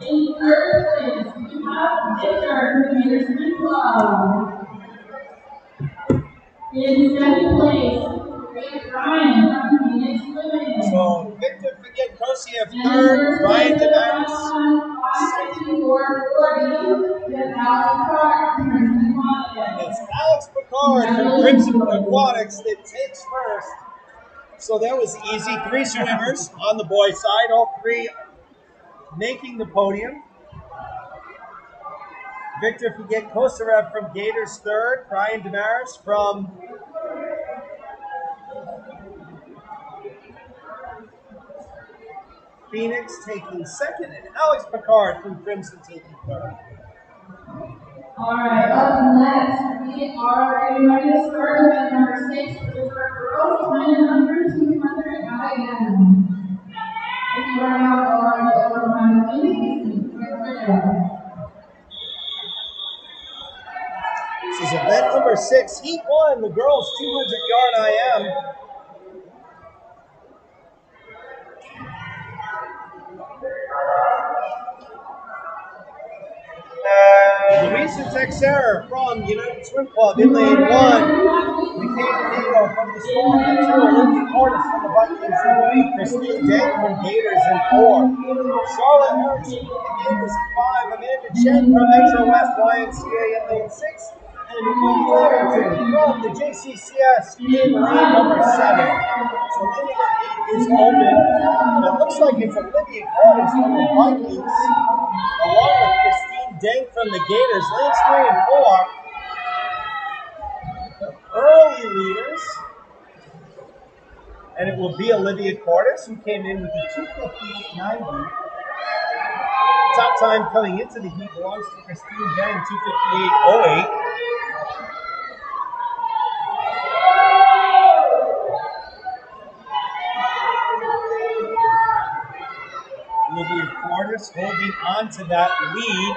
C: in third place, we have Victor from Peterson Club. In second place, we have Ryan from Phoenix Women.
A: So, Victor Figueroa, 3rd, Ryan Damaris, 2nd. It's Alex Picard from Crimson Aquatics that takes 1st. So that was easy. 3 swimmers on the boys' side, all 3 making the podium. Victor Figueroa from Gators 3rd, Ryan Damaris from Phoenix taking 2nd, and Alex Picard from Crimson taking 3rd.
C: All right, up next, we are getting ready to start event number 6, which is our girls 10-under 200 IM. If you are now already over 100,
A: This is event number 6, Heat 1, the girls 200-yard IM. Louisa Texera from United Swim Club in lane 1. Michaela Nato from the Storm in 2. Olivia Cordes from the Vikings in 3. Christine Dent from Gators in 4. Charlotte Erickson from the Gators in 5. Amanda Chen from Metro West YMCA in lane 6. And Lee Larrington from the JCCS in lane number 7. So lane number 8 is open. And it looks like it's Olivia Cordes from the Vikings, along with Christine Dent from the Gators, lanes 3 and 4. Early leaders. And it will be Olivia Cordes, who came in with the 2:58.90. Top time coming into the heat belongs to Christine Dent, 2:58.08. Olivia Cordes holding on to that lead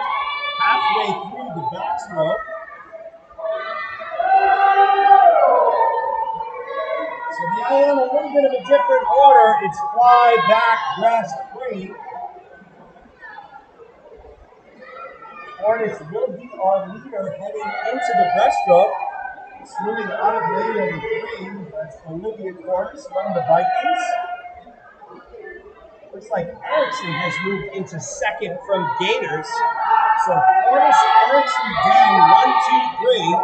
A: halfway through the backstroke. So the IM a little bit of a different order. It's fly, back, breast, free. Fortis will be our leader heading into the breaststroke. It's moving out of lane number 3. That's Olivia Fortis from the Vikings. Looks like Erickson has moved into second from Gators. So Fortis, Erickson down 1, 2, 3.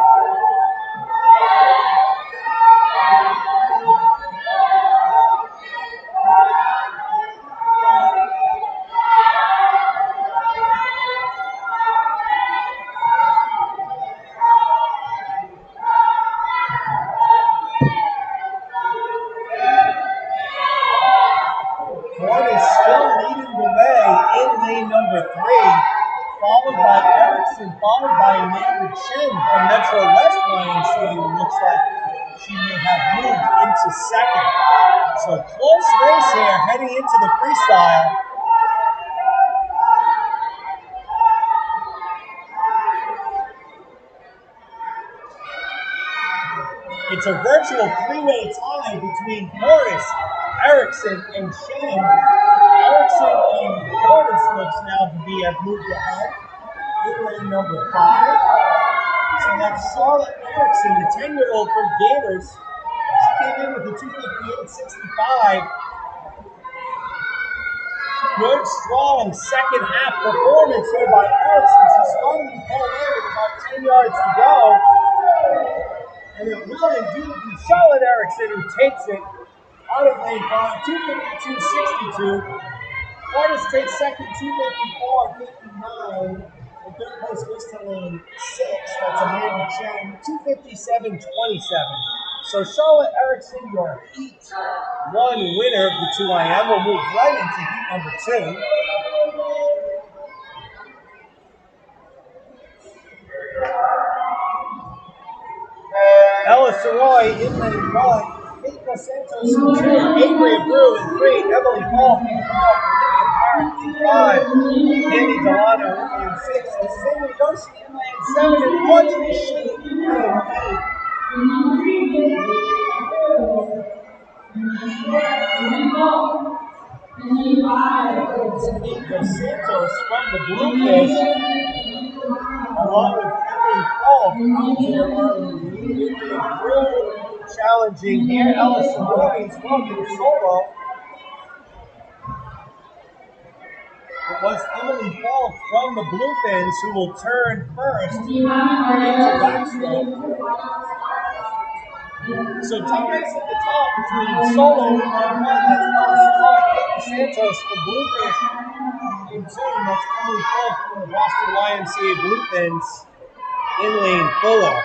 A: Fortis still leading the way in lane number 3, followed by Erickson, followed by Amanda Chen from Metro West YMCA, who looks like she may have moved into second. So close race here heading into the freestyle. It's a virtual 3-way tie between Fortis, Erickson, and Shane. Erickson and Fortis looks now to have moved ahead in lane number 5. So that's Charlotte Erickson, the 10-year-old from Gators. She came in with a 258.65. Good, strong second half performance here by Erickson. She's starting to pull in with about 10 yards to go. And it will indeed be Charlotte Erickson who takes it out of lane 5, 252.62. Fortis takes second, 254.59. And third place goes to lane 6. That's Amanda Chen, 257.27. So Charlotte Erickson, your Heat 1 winner of the 2IM, will move right into Heat number 2. Ella Saroy in lane 1, Nico Santos in 2, Avery Abreu in 3, Emily Falk in 4, Parrott in 5, Andy Delano in lane 6, and Sammy Doshi in lane 7, and Audrey Shea in lane 8. Nico Santos from the Bluefish, along with Emily Falk, challenging here. Ella Saroy is welcome solo. It was Emily Falk from the Bluefins who will turn first into Backstroke. So two races at the top between Solo and lane 1, that's Ella Saroy, Nico Santos from Bluefish in 2, that's Emily Falk from the Boston YMCA Bluefins in lane 4.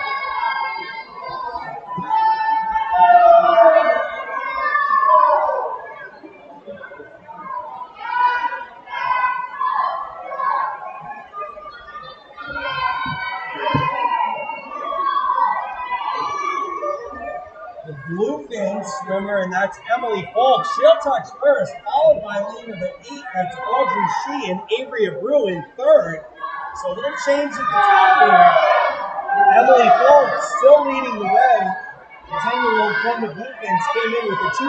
A: The Bluefins swimmer, and that's Emily Falk. She'll touch first, followed by lane number 8, that's Audrey Shea and Avery Abreu in 3rd. So a little change at the top here. Emily Falk still leading the way. The 10-year-old from the Bluefins came in with a 255.14.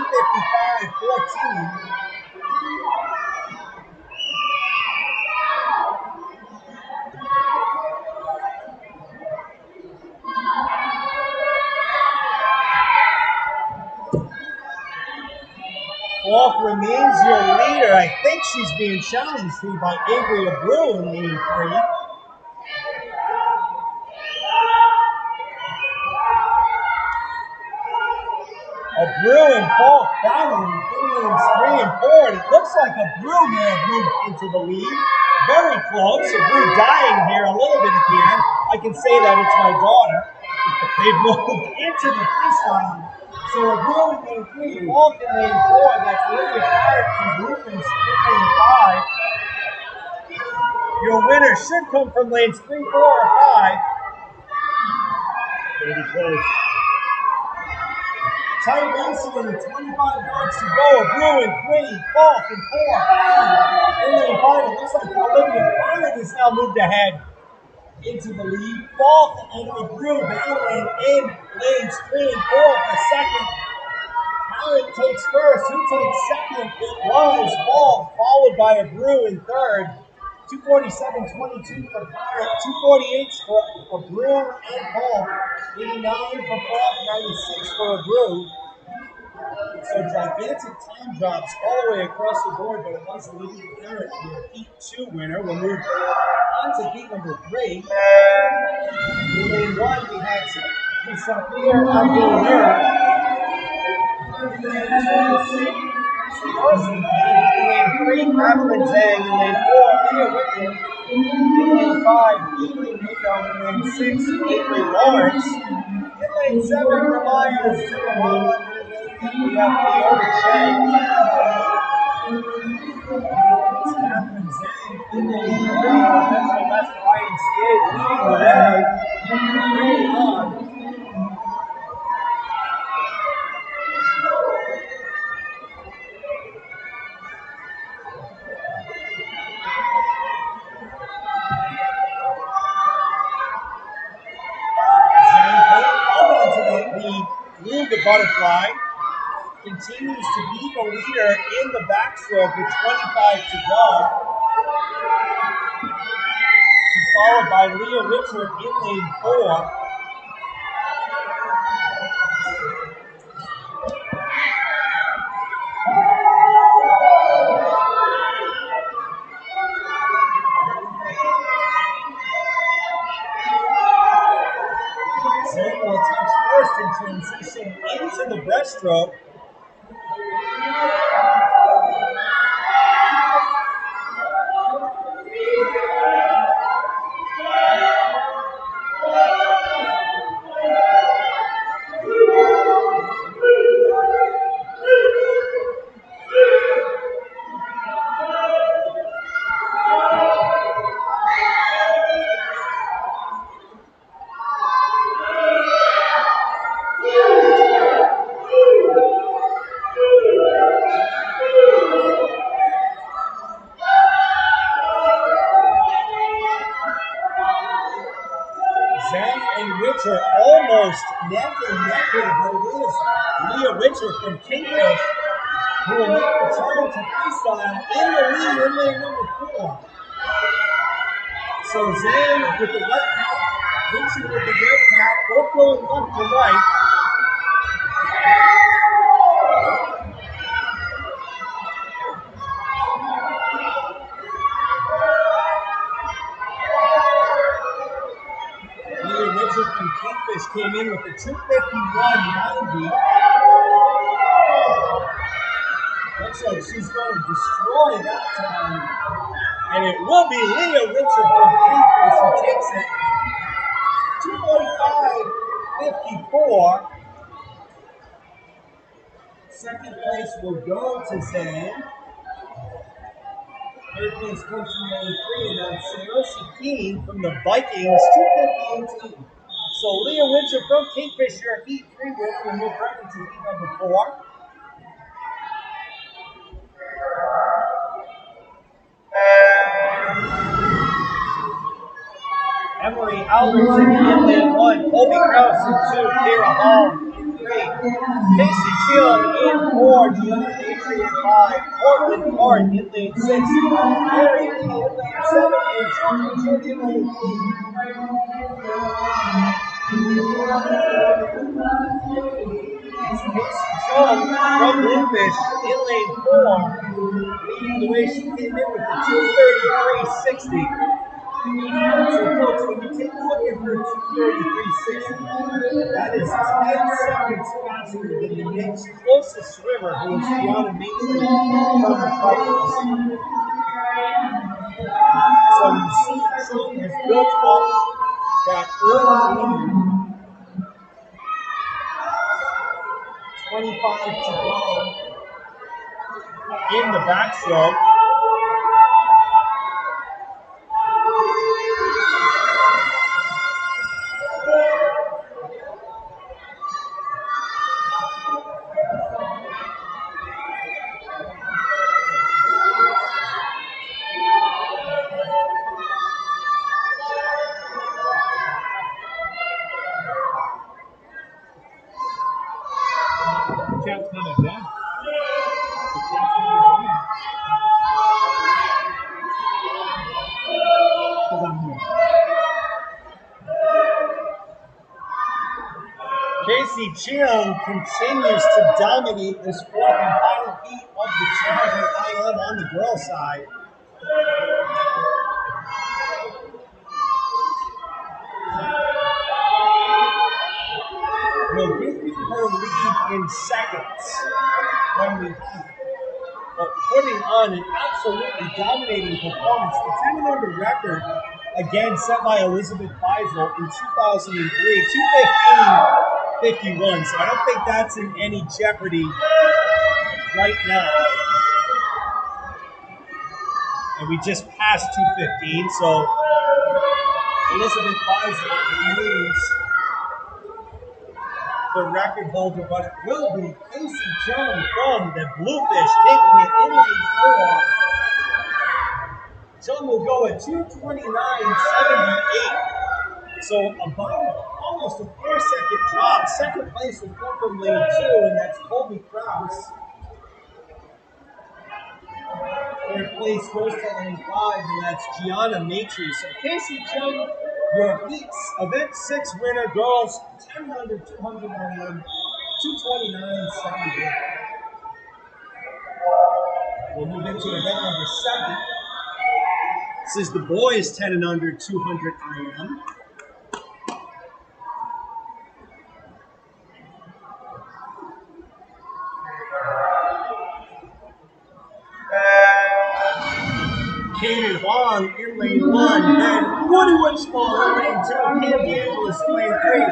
A: Falk remains your leader. I think she's being challenged here by Avery Abreu in lane 3. Abreu and Falk battling in lanes 3 and 4, and it looks like Abreu may have moved into the lead. Very close. Abreu dying here a little bit at the end. I can say that it's my daughter. They've moved into the freestyle. So Abreu in lane 3, Falk in lane 4. That's Olivia Parrott and Bluefins in lane 5. Your winner should come from lanes 3, 4, or 5. Pretty close. Tight racing with 25 yards to go. Abreu in 3, Falk in 4, 5. In lane 5, it looks like Olivia Parrott has now moved ahead into the lead. Falk and Abreu battling in lanes 3 and 4 for second. Aaron takes first. Who takes second? It was Paul, followed by a Brew in third. 247.22 for Parrott, 248 for a Brew and Paul, 89 for Paul, 96 for a Brew. So gigantic time drops all the way across the board, but it was Olivia Parrott, your Heat 2 winner. We'll move on to Heat number 3. In lane 1, we had Sophia Abdul-Nur. In lane 3, Catherine Zhang. In lane 4, Leah Whitman. In lane 5, Avery Mako. In lane 6, Avery Lawrence. In lane 7, Ramaya Zimmerman. We have Fiona Chen. It's Catherine Zhang. In lane 3, Metro West Ryan Skate leading the way. Early on. The butterfly continues to be the leader in the backstroke with 25 to go. She's followed by Leah Richard in lane 4. Zane will touch first in transition into the breaststroke. Zhang and Richard almost neck and neck, but it is Leah Richard from Kingfish who will make the turn to freestyle in the lead in lane number 4. So Zhang with the left hat, Richard with the right hat, both going left to right. Leah Richard from Kingfish came in with the 251.90. Looks like she's going to destroy that time. And it will be Leah Richard from Kingfish who takes it 245.54. Second place will go to Zhang. Third place comes from lane 3, and that's Sarah Shakeen from the Vikings, 250.18. So Leah Richard from Kingfish, your Heat 3 win. We'll move right into Heat number 4. Emery Albertson in lane 1, Colby Krause in 2, Kira Hall in 3, Casey Cheatham in 4, Gianna Datre in 5, Portland Hart in lane 6, Mary Lee in lane 7, and Jordan in lane 8. Casey Chung from Bluefish in lane 4, leading the way. She came in with the 233.60. So folks, when you take a look at her 233.60, that is 10 seconds faster than the next closest swimmer, who is Gianna Maitland from the Vikings. So you see Chung has built up that early lead. 25 to go in the backstroke.
B: cat's kind of dead. The cat's kind of dead. Because I'm here.
A: Casey Cheung continues to dominate this fourth and final heat of the 200 IM on the girls' side. We'll give you her lead in seconds when we have it. But putting on an absolutely dominating performance, the 10 and under record, again set by Elizabeth Feisel in 2003, 2:15:51. So I don't think that's in any jeopardy right now. And we just passed 2:15, so Elizabeth Feisel remains the record holder, but it will be Casey Chung from the Bluefish taking it in lane 4. Chung will go at 2:29.78. So about almost a 4-second drop. Second place will come from lane 2, and that's Colby Krause. Third place goes to lane 5, and that's Gianna Matry. So Casey Chung, your heats, event 6 winner, girls 10 under 200 IM, 2:29.78. We'll move into event number 7. This is the boys 10 and under 200 IM. Kaden Wong in lane 1, then Woody Woodsmall in lane 2, Candy Angeles in lane 3,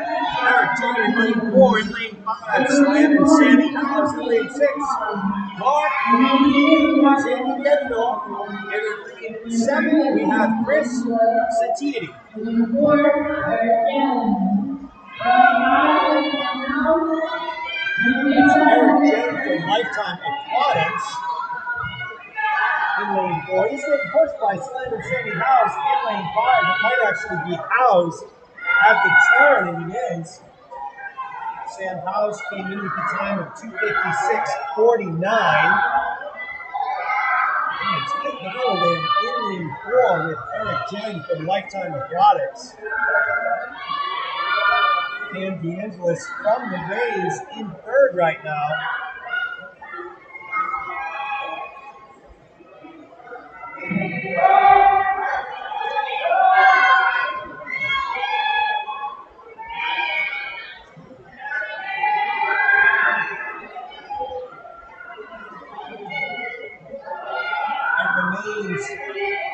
A: Eric Jen in lane 4, in lane 5, Slam and Sandy House in lane 6, Mark, Sandy Kendall, and in lane 7 we have Chris Satiety.
C: Lane 4, Eric Jen.
A: That's Eric Jen from Lifetime Aquatics. In lane 4, he's getting pushed by Slam and Sandy House in lane 5. It might actually be House at the turn, and it is. Sam House came in with the time of 2:56.49. And it's tight battle there in lane 4 with Eric Jen from Lifetime Aquatics. Cam DeAngelis from the Rays in third right now.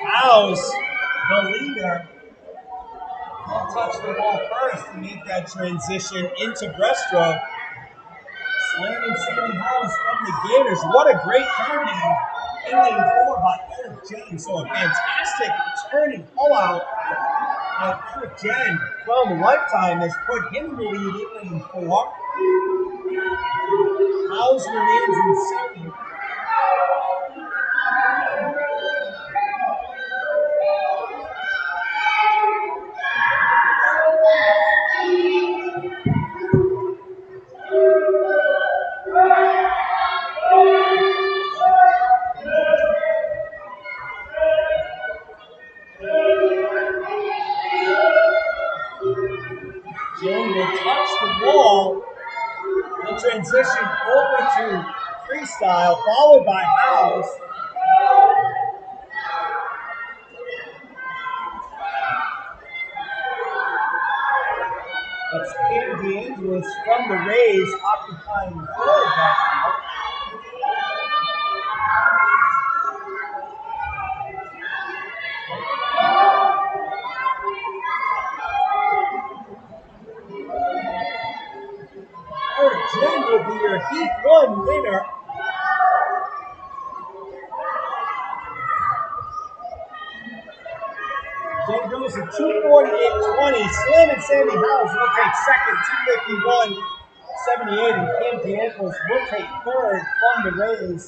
A: House, the leader, will touch the ball first to make that transition into breaststroke. Slam and Sandy House from the Gators. What a great turn now in lane 4 by Eric Jen. So a fantastic turning pullout by Eric Jen from Lifetime has put him in the lead in lane 4. House remains in second. Jen will touch the ball. He'll transition over to Freestyle, followed by House. That's Cam DeAngelis from the Rays occupying third right now. Eric Jen will be your Heat 1 winner. Jen goes at 2:48.20. Slam and Sandy House will take second, 2:51.78. And Cam DeAngelis will take third from the Rays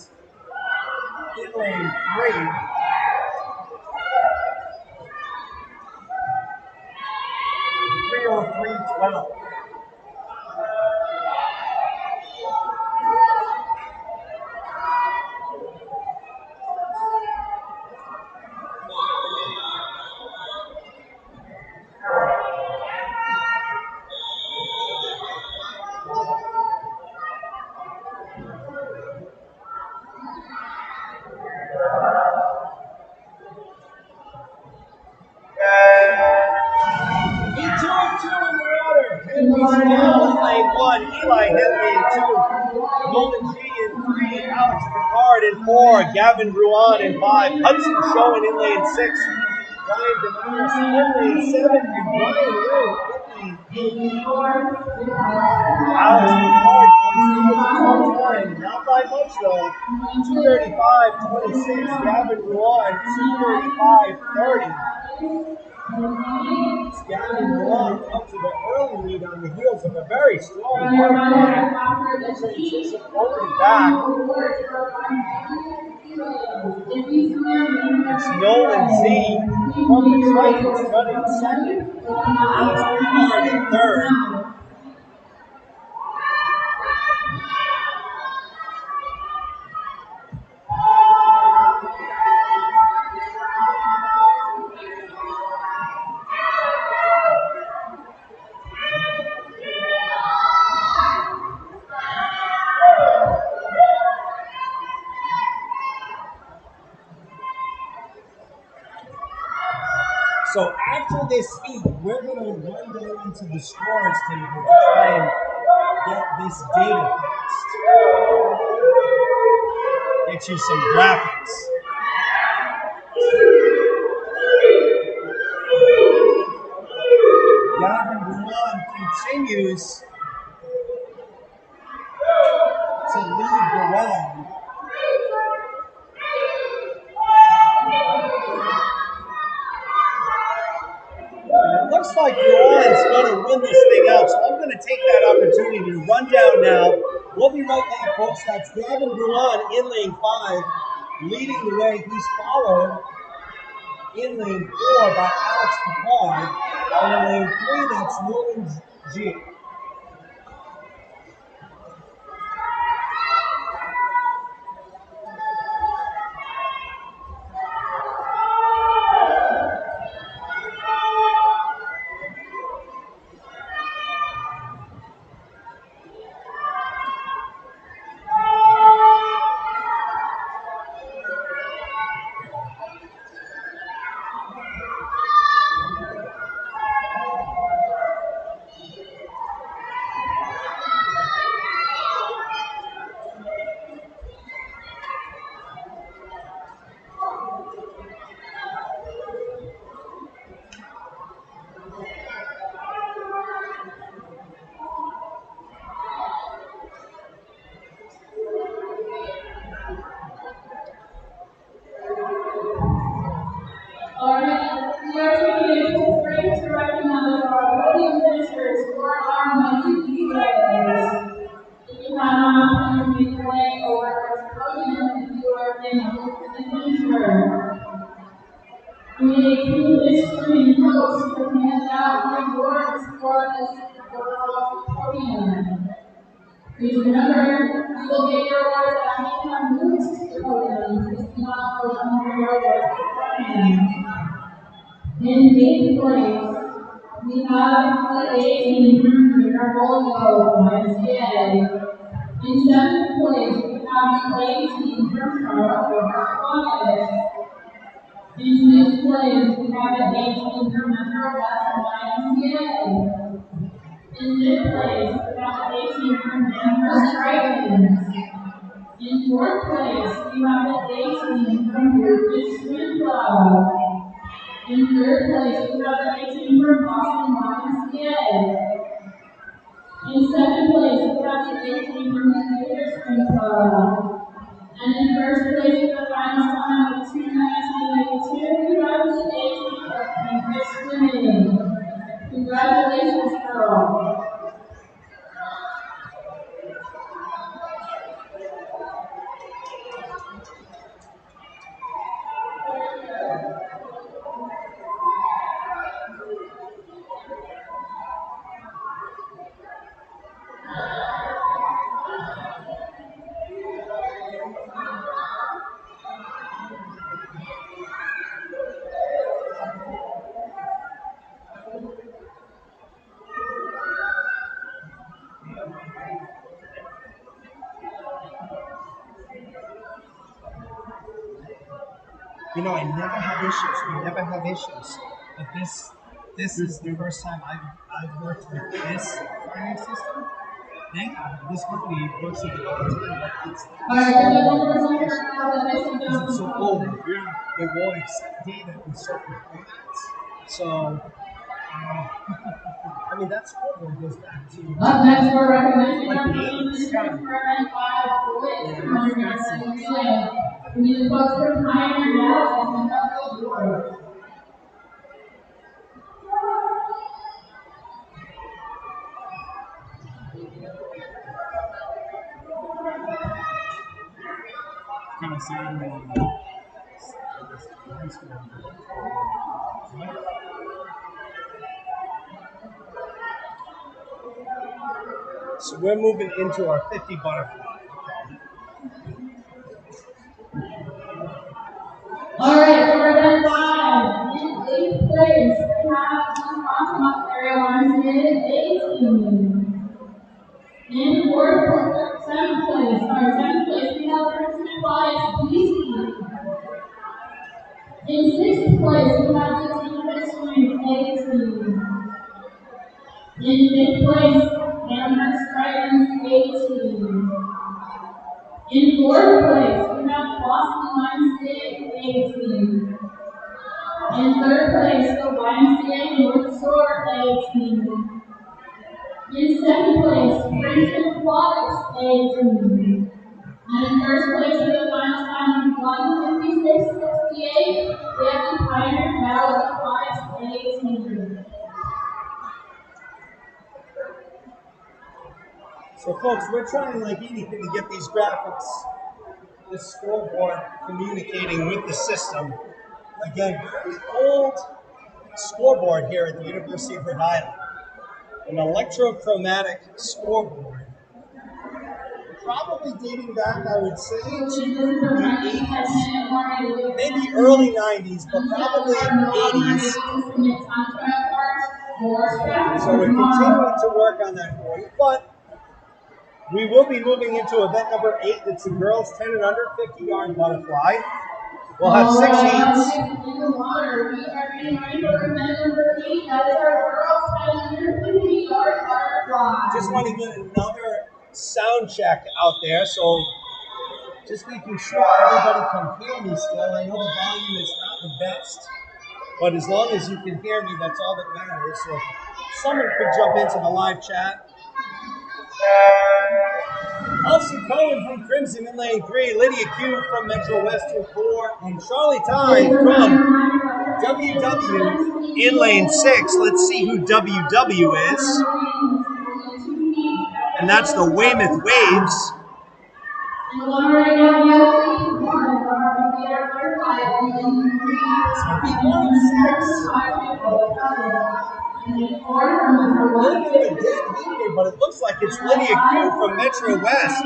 A: in lane 3. Still in lane 1, Eli Henley in 2, Nolan G in 3, Alex Picard in 4, Gavin Ruan in 5, Hudson Schoen in lane 6, Ryan Damaris in lane 7, and Ryan Wu in lane 8. Alex Picard comes in with the top time, not by much though, 2:35.26, Gavin Ruan, 2:35.30. Gavin Ruan up to the early lead on the heels of a very strong hard run. Transition over and back. It's Nolan Z from the Titans running second. Alex Picard in third. So after this heat, we're going to run down into the scores table to try and get this data fixed. Get you some graphics. Gavin Ruan continues to lead the way. It looks like Ruan's going to win this thing out, so I'm going to take that opportunity to run down now. We'll be right back, folks. That's Gavin Ruan in lane 5, leading the way. He's followed in lane 4 by Alex Picard, and in lane 3, that's Nolan G.
C: Please remember, you will get your awards at any time moves to the podium. Please do not hold on to your awards beforehand. In 8th place, we have the A-team from Volvo, MCA. In 7th place, we have the A-team from Charlotte. In 6th place, we have the A-team from Metro West YMCA. In 5th place, we have the A-team from Denver Strikers. In 4th place, we have the A-team from Rufus Swim Club. In 3rd place, we have the A-team from Boston YMCA. In 2nd place, we have the A-team from the Theater Swim Club. And in 1st place, with the final time of 2:19.82, we have the A-team of Campus Swimming. Congratulations, girls.
A: You know, I never have issues. We never have issues. But this is the first time I've worked with this finance system. Thank you. This company works with it all the time, but it's so old. They won't accept data in certain formats. So, I mean, that scoreboard goes back to
C: up next for recognition
A: like the
C: number
A: 80s.
C: Experiment 5 Bullets 100 yards relay. We need to folks for Pioneer Dallas and Medley Relay.
A: Kind of sad when so we're moving into our 50 butterfly.
C: All right, for event 5, in 8th place, we have the Crosswalk area line A-team. In 7th place, we have Princeton Bias B-team. In 6th place, we have the Team Swing A-team. In 5th place, Amherst Dragons A-team. In 4th place, we have Boston YMCA A-team. In 3rd place, the YMCA North Shore A-team. In 2nd place, Princeton Aquatics A-team. And in 1st place for the final time, 156.68, we have the Pioneer Valley Aquatics A-team.
A: So folks, we're trying like anything to get these graphics, this scoreboard communicating with the system. Again, very old scoreboard here at the University of Rhode Island. An electrochromatic scoreboard. Probably dating back, I would say, to the 80s. Maybe early 90s, but probably 80s. So we're continuing to work on that for you. But we will be moving into event number 8. It's the girls 10 and under 50-yard butterfly. We'll have 6 heats. Just want to get another sound check out there, so just making sure everybody can hear me still. I know the volume is not the best, but as long as you can hear me, that's all that matters. So someone could jump into the live chat. Elsie Cohen from Crimson in lane 3, Lydia Q from Metro West in 4, and Charlie Ty from WW in lane 6. Let's see who WW is. And that's the Weymouth Waves. But it looks like it's Lydia Q from Metro West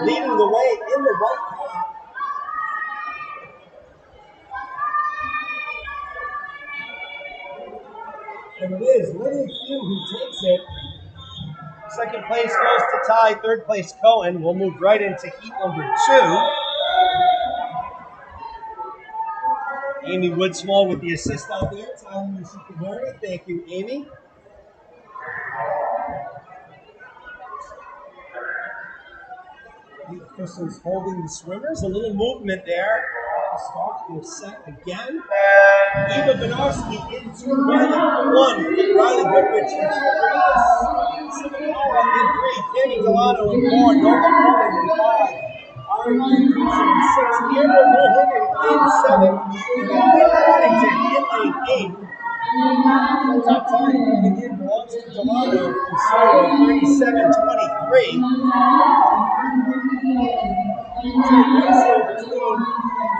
A: leading the way in the white cap. And it is Lydia Q who takes it. Second place goes to Ty, third place Cohen. We'll move right into heat number 2. Amy Woodsmall with the assist out there, telling me she can hear me. Thank you, Amy. Crystal's holding the swimmers. A little movement there. Start will set again. Eva Benarski into Riley 1. Riley Goodrich in 3. Simona in 3. Tammy Delano in 4. Nova Coleman in 5. Ari Peterson in 6. Amber Mulligan in 7. Leah Paddington in lane 8. Top time coming in belongs to Delano from Soto 37-23. Ratio between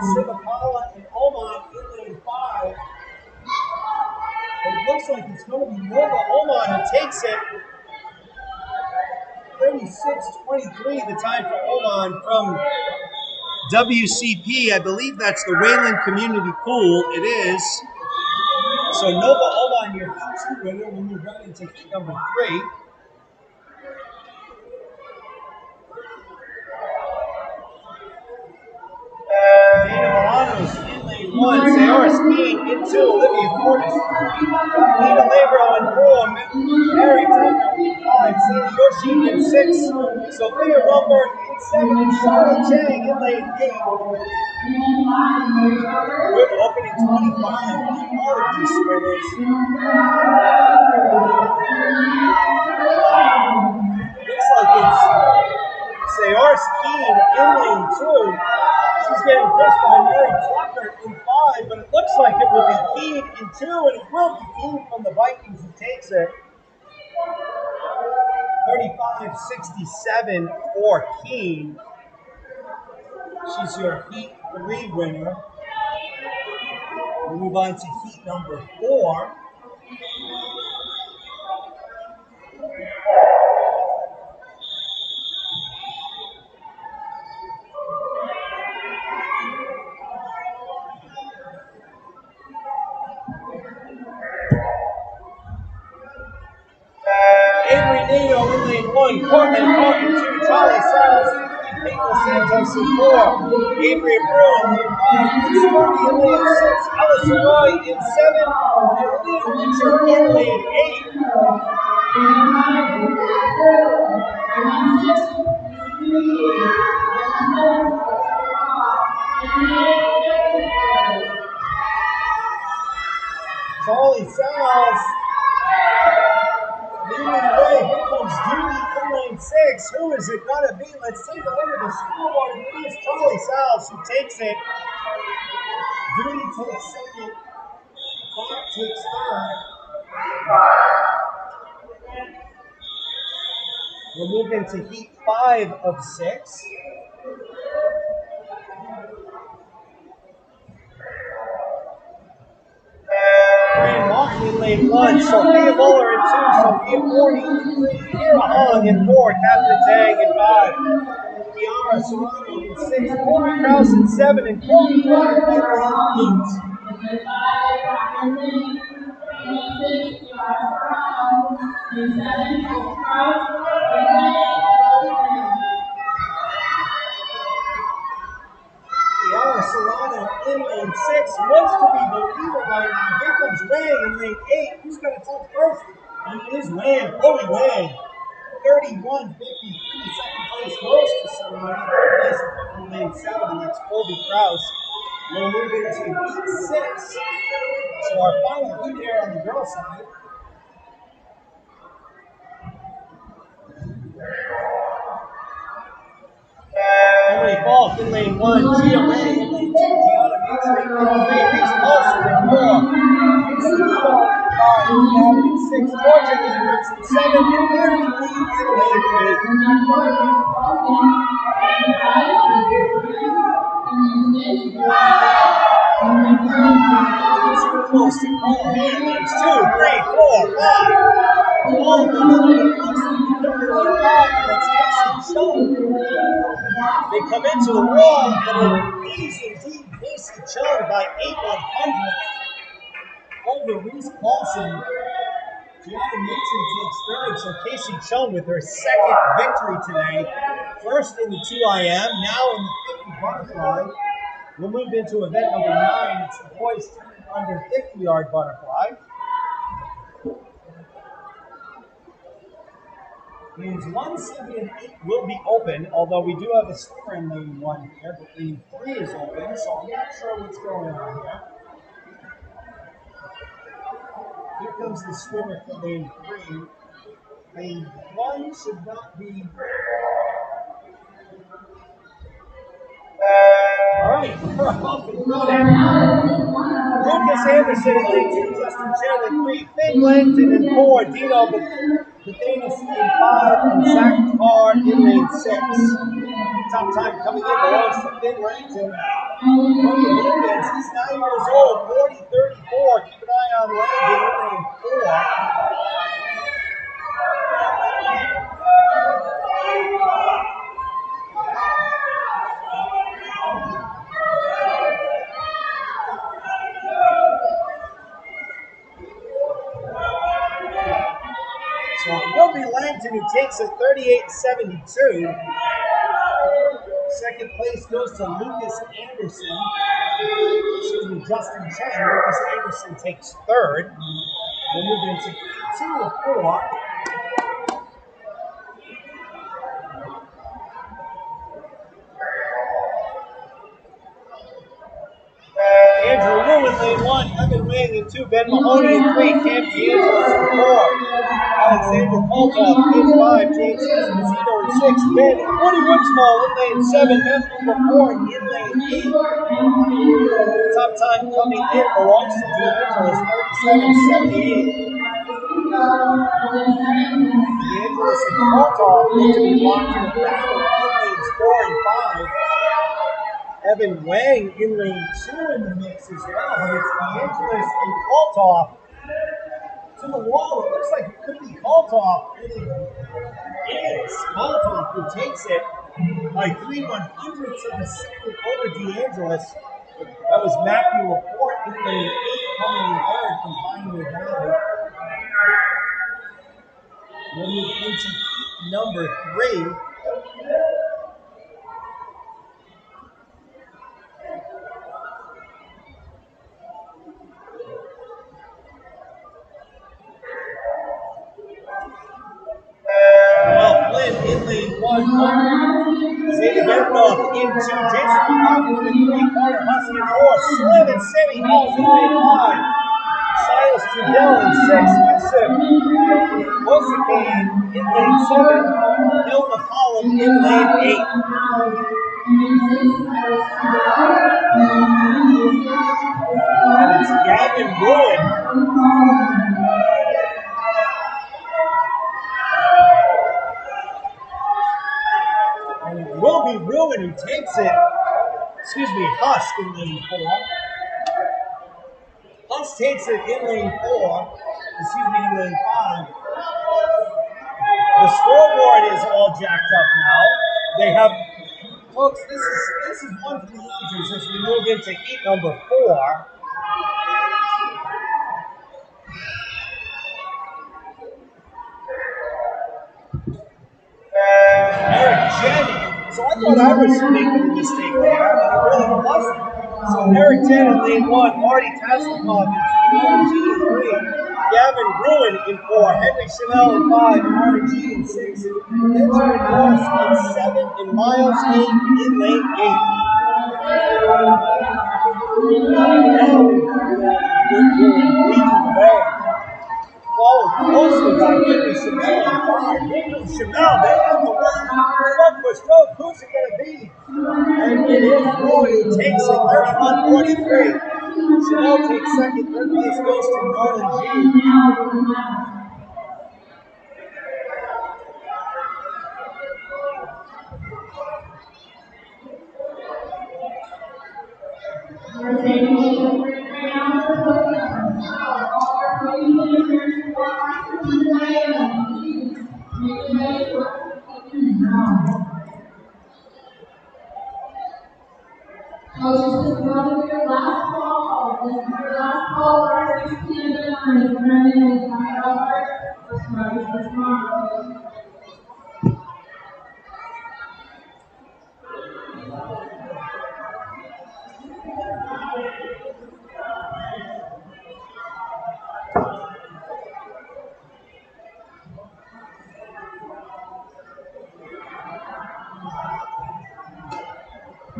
A: Sivapala and Oman in lane 5. But it looks like it's going to be Nova Oman who takes it. 36-23 the time for Oman from WCP. I believe that's the Wayland Community Pool. It is. So Nova Oman, your heat 2 winner, when you run into heat number 3. Dana Milano's in lane 1, Sayora Skeen in 2, Olivia Cordes, Nina Labro in 4, Mary Turner 6, Sophia Rumberg in 7, Charlotte Chang in lane 8. Good opening 25 on all of these swimmers. Looks like it's Sayars Keene in lane 2. She's getting pushed by Mary Tucker in 5, but it looks like it will be Keene in 2, and it will be Keene from the Vikings who takes it. 35-67 for Keene. She's your Heat 3 winner. We'll move on to Heat number 4. Avery Nato in lane 1, Courtney Martin 2, Charlie Silas in 3, Peyton Santos in 4, Adrian Brew in lane 5, Stormy in lane 6, Allison Roy in 7, and Leah Richard in lane 8. Charlie Silas leading the way. Here comes Judy in lane 6. Who is it going to be? Let's take a look at the scoreboard. It is Charlie Silas who takes it. Judy takes second. Clark takes third. We'll move into Heat 5 of 6. Fran Martin in lane 1, Sophia Muller in 2, Sophia Forney in 3, Kira Hong in 4, Catherine Tang in 5, Kiara Serrano in 6, Corey Krause in 7, and Colby Clark in 8. Kiara Serrano in lane 6 wants to be the leader right now. Here comes Wang in lane 8. Who's going to touch first? It is Wang, Chloe Wang. 31-53. Second place goes to Serrano. Third place in lane 7, and that's Colby Krause. We'll move into Heat 6. So our final heat here on the girls' side. Emily Falk in lane 1, Gia Ray in lane 2, Gianna Mitri in 3, Reese Paulson in 4, Casey Neal in 5, Gavin in 6, Fortune Edwards in 7, and Mary Lee in lane 8. Super close to call here, lanes 2, 3, 4, 5. All of those lanes close to number 5, that's Casey Chung. They come into the wall, and it is indeed Casey Chung by 8/100 over Reese Paulson. Gianna Mason takes third, so Casey Chung with her second victory today. First in the 2IM, now in the 50 butterfly. We'll move into event number 9. It's the boys under 50-yard butterfly. Lanes 1, 7, and 8 will be open, although we do have a swimmer in lane 1 here, but lane 3 is open, so I'm not sure what's going on here. Here comes the swimmer for lane 3. Lane 1 should not be... Alright, we're off and running. Lucas Anderson in lane 2, Justin Chen in 3, Finn Langton in 4, Dino Bethany in 5, and Zach Carr in lane 6. Top time coming in belongs to Finn Langton. From the Blues, he's 9 years old, 40-34. Keep an eye on Langton in lane 4. So it will be Langton who takes it 38-72. Second place goes to Lucas Anderson. Excuse me, Justin Chen. Lucas Anderson takes third. We'll move into 2 of 4. lane 1, Evan Wing in 2, Ben Mahoney in 3, Cam DeAngelis in 4, Alexander Koltov in 5, James Esposito in 6, Ben Woody Woodsmall in lane 7, Matthew Laporte in lane 8. Top time coming in belongs to DeAngelis, 37.78. DeAngelis and Koltov look to be locked in a battle in lanes 4 and 5. Evan Wang in lane 2 in the mix as well, but it's DeAngelis and Koltov to the wall. It looks like it could be Koltov, and it is Koltov who takes it by 3/100ths of a second over DeAngelis. That was Matthew Laporte in lane 8 coming in third from Pioneer Valley. We'll move into number 3. Well, Flynn in lane 1. Zeta Benkoff in 2. Jason McLaughlin in 3. Carter Husky in 4. Slim and Sammy Halls in lane 5. Silas Trudell in 6. Yusuf Mosicane in lane 7. Bill McCollum in lane 8. And it's Gavin Ruin. And it will be Ruin who takes it. Excuse me, Husk in lane 4. Husk takes it in lane 4. Excuse me, in lane 5. The scoreboard is all jacked up now. They have, folks, this is one for the ages as we move into heat number 4. Eric Jennings. So I thought I was making a mistake there, but it really wasn't. So Eric Jen in lane 1, Marty Tasnikov in 2, Gavin Ruin in 4, Henry Chanel in 5, Aaron G in 6, Benjamin Morris in 7, and Miles 8 in lane 8. Now Ruin leading the way. Followed closely by Henry Chanel in 5. Henry Chanel, they have the win. Stroke for stroke, who's it going to be? And it is Ruin who takes it 31-43. Chanel takes second, third place goes to Nolan G.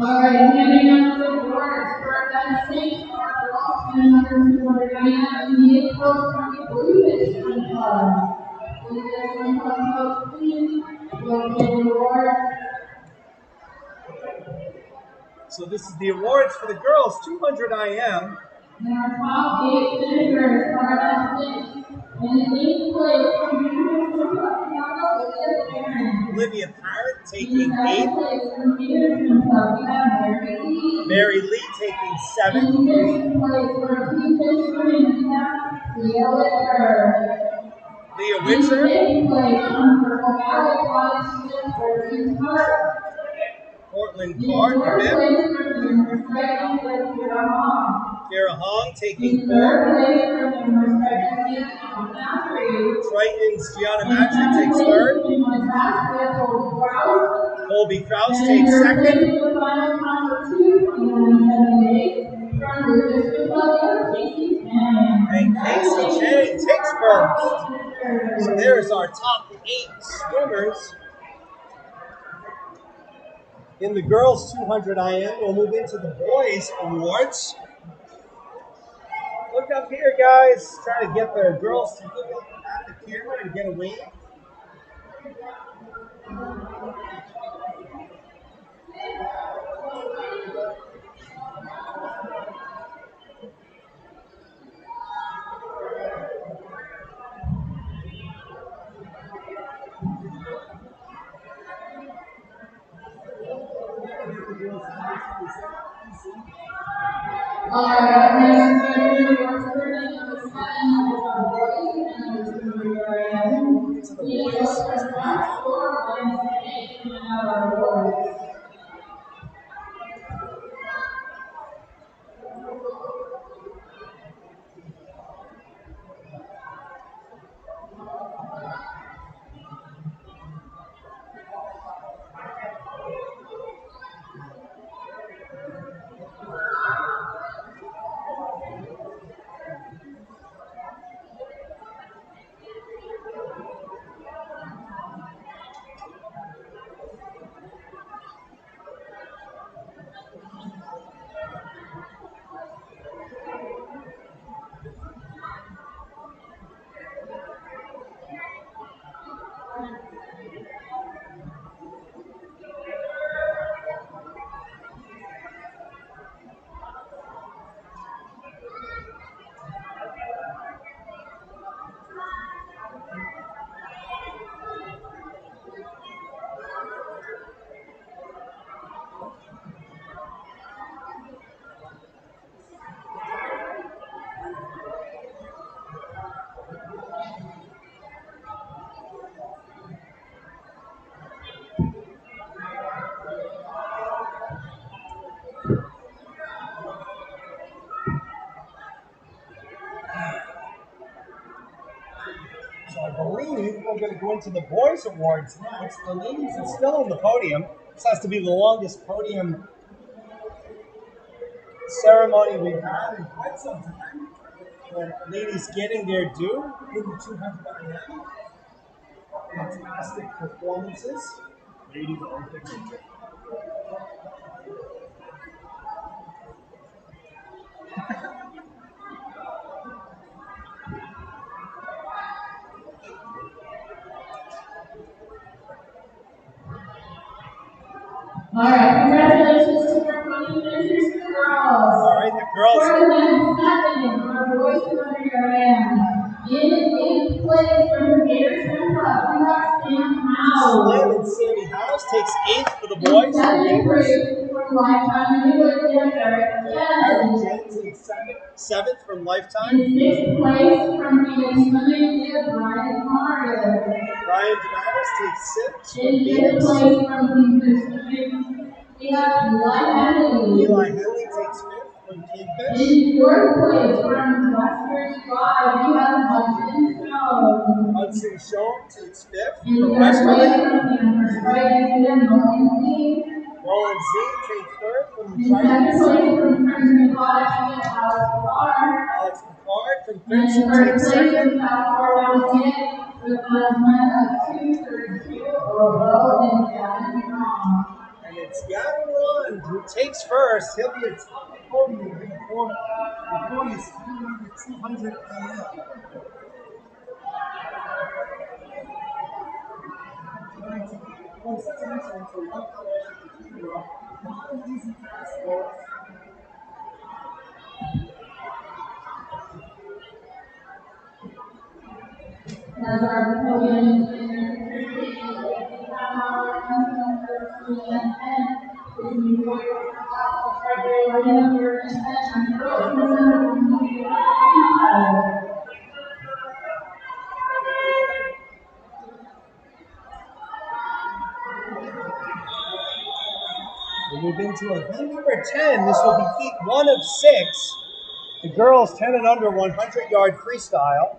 C: Alright, handing out the awards for that state for the lost 200 Diana and the April Blues Club. Blues Club, please. We'll give the award.
A: So this is the awards for the girls 200 IM.
C: And our top 8 finishers are at 6. And in 8th place,
A: Olivia Parrott taking 8th. Mary Lee taking 7th. Leah Witcher. Portland Clark, 5th. Kara Hong taking 4th. Triton's Gianna Matry takes 3rd. Colby Krause takes 2nd. And Casey Chang takes 1st. So there's our top 8 swimmers in the girls 200 IM. We'll move into the boys awards. Look up here, guys. Trying to get the girls to look up at the camera and get a wave.
C: Alright, next number 7 boys,
A: So I believe we're going to go into the boys' awards next. The ladies are still on the podium. This has to be the longest podium ceremony we've had in quite some time. The ladies getting their due in the 200 IM. Fantastic performances. Ladies all different.
C: Alright, congratulations to our money winners, girls.
A: Alright, the girls.
C: For the men's 7, our boys 200 IM. In 8th place from Bears and Club, we got Sam Howe.
A: Slim and Sammy House takes 8th for the boys.
C: 7th place from Lifetime, we got Eric
A: Aaron Jen takes 7th from Lifetime.
C: In 6th place from Phoenix, we got Brian Morris.
A: Brian Damaris takes 6th from
C: In 5th
A: Phoenix.
C: place from Kingfish, we got Eli Henley.
A: Eli Henley takes 5th from Kingfish.
C: In 4th place from Western Squad, we have Hudson Stone.
A: Hudson Show takes 5th
C: In
A: from
C: 3rd
A: Western.
C: place from Amherst Friday, we have Nolan Lee.
A: Roland Z takes 3rd from
C: In 2nd
A: Triton.
C: place from Crimson Cottage, we have Alex Barr.
A: Alex Picard from
C: And in
A: Crimson
C: 3rd
A: takes
C: place
A: 2nd.
C: from South Florida, with an announcement of 232 overall and Gavin Ron.
A: And it's Gavin Rond who takes first. He'll be at top of the podium before he's through the 200 IM.
C: As our podium is in
A: We move into event number 10. This will be heat 1 of 6. The girls 10 and under 100-yard freestyle.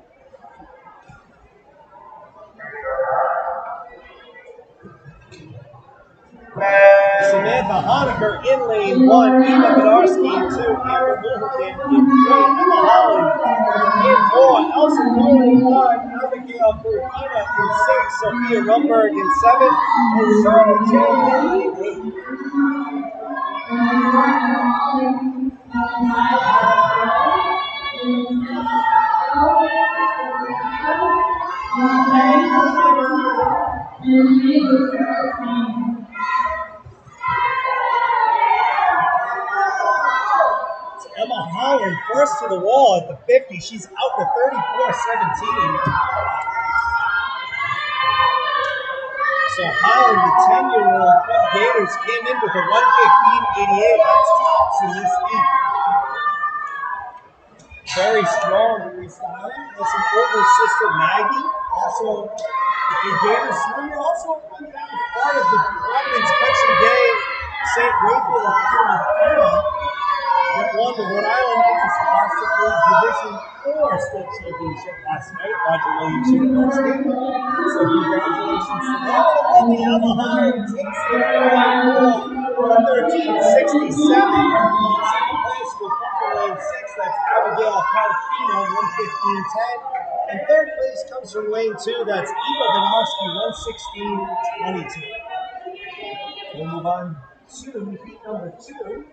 A: Samantha Honaker in lane 1, Eva Bedarski in 2, Amber Mulligan in 3, Emma Holland in 4, Elsa Cole in 5, Abigail Burkina in 6, Sophia Rumberg in 7, and Charlotte Taylor in lane 8. Emma Holland first to the wall at the 50. She's out to 34-17. So Holland, the 10-year-old from Gators, came in with a 1:15.88. That's tops in this heat. Very strong freestyle. That's an older sister, Maggie. Also, the Gators swimmer. Also, part of the Providence Country Day St. Raphael that won the Rhode Island Interscholastic League Division IV state championship last night, Roger Williams University. So congratulations to them. And the Emma Holland takes the 1:13.67. Second place will come from lane 6. That's Abigail Carfino, 1:15.10. And third place comes from lane 2. That's Eva Benowski, 1:16.22. We'll move on to heat number 2.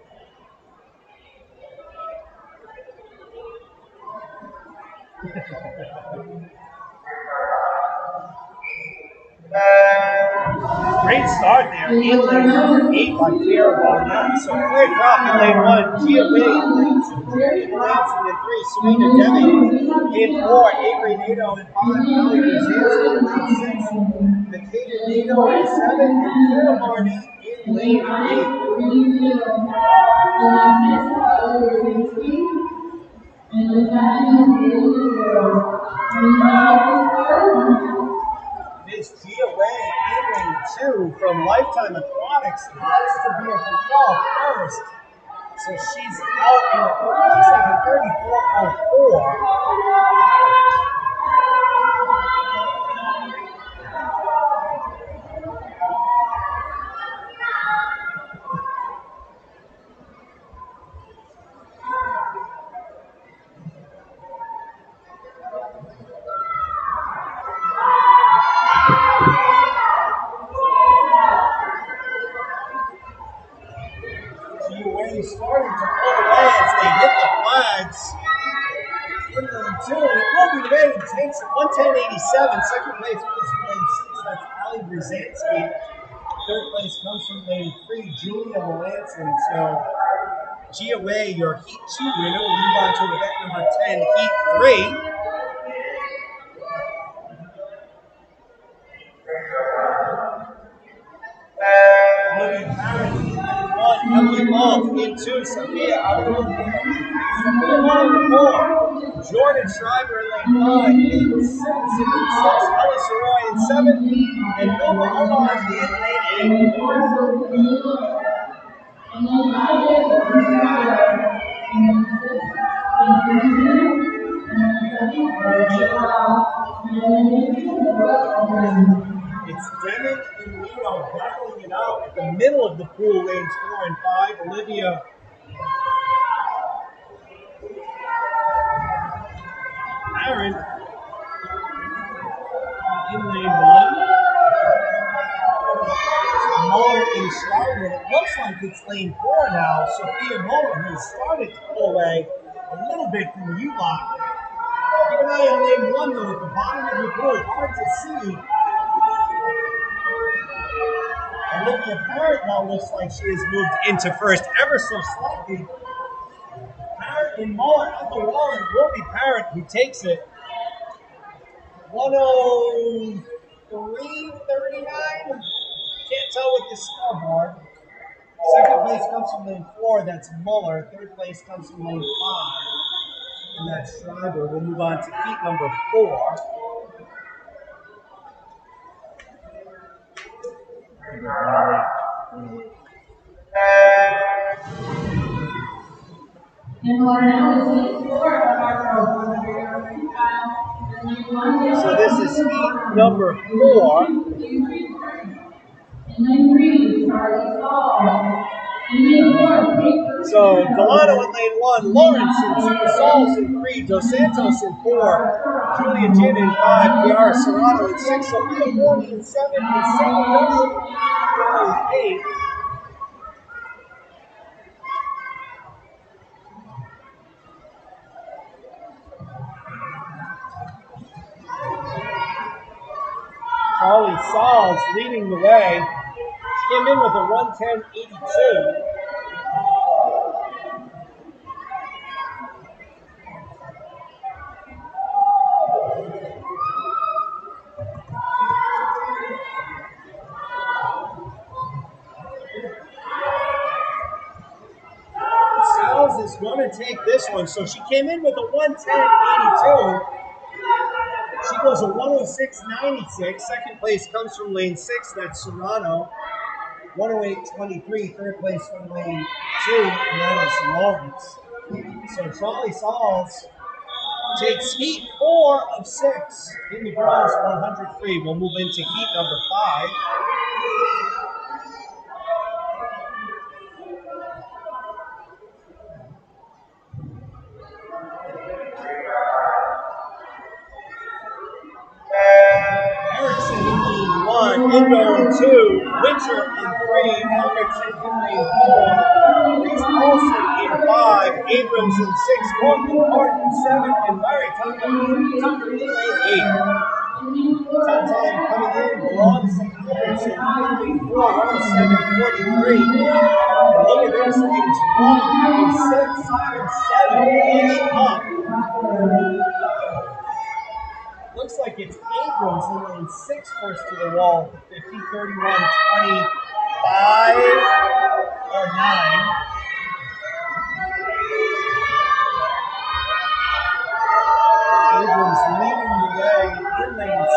A: Great start there. In lane 8 by Pierre Barnett. So great drop in lane 1. Gia Wade in lane 2. Julia Melanson in 3. Serena Deming in 4. Avery Nato in 5. Allie Brzezinski in lane 6. Makeda Nato in 7. And Kara Barnett in lane 8. Miss Gia Way in lane 2 from Lifetime Aquatics has to be at the wall first. So she's out in looks like a 34.04. Starting to pull away as they hit the flags. In lane 2, and it will be made. It takes it 1:10.87. Second place comes from lane 6. That's Allie Brzezinski. Third place comes from lane 3, Julia Melanson. So, Gia Way, your heat 2 winner. We'll move on to event number 10, heat 3. Olivia Parent in lane 1, Emily Ball in 2, Sophia Abu, Sophia Ball in 4, Jordan Schreiber in lane 5, Caitlin Simmons in lane 6, Ellie Saroy in 7, and Nova Omar in lane 8. It's Demick and Lino battling it out at the middle of the pool, lanes 4 and 5. Olivia Aaron in lane 1. Muller and Schreiber. It looks like it's lane 4 now. Sophia Muller has started to pull away a little bit from the U-Lock. Keep an eye on lane 1 though at the bottom of the pool. Hard to see. Olivia Parrott now looks like she has moved into first ever so slightly. Parrott and Muller at the wall, and it will be Parrott who takes it. 1:03.39. Can't tell with the scoreboard. Second place comes from lane 4, that's Muller. Third place comes from lane 5, and that's Schreiber. We'll move on to heat number 4. So this is heat number 4. So Delano in lane 1, Lawrence in 2, Sauls in 3, Dos Santos in 4, Julia Jin in 5, Kiara Serrano in 6, Sophia Forney in 7, and Sarah Dustin in 8. Charlie Sauls leading the way. Came in with a 1:10.82. Sauls is going to take this one. So she came in with a 1:10.82. She goes a 1:06.96. Second place comes from lane 6. That's Serrano. 1:08.23. Third place from lane 2. And that is Lawrence. So Charlie Sauls takes heat 4 of 6 in the girls 100 free. We'll move into heat number 5. Erickson in lane 1, Indo in 2, Winter in 3, Hendrickson in lane 4, Reese Olsen in 5, Abrams in 6, Morgan Martin in 7, and Larry Tucker in lane 8. Time coming in, Bronson Albertson in lane 4, 1:07.43. And look at this, lanes 1 and 6 and 7 each up. Looks like it's Abrams in lane 6 first to the wall. 50-31-25 or 9. Abrams leading the way in lane 6.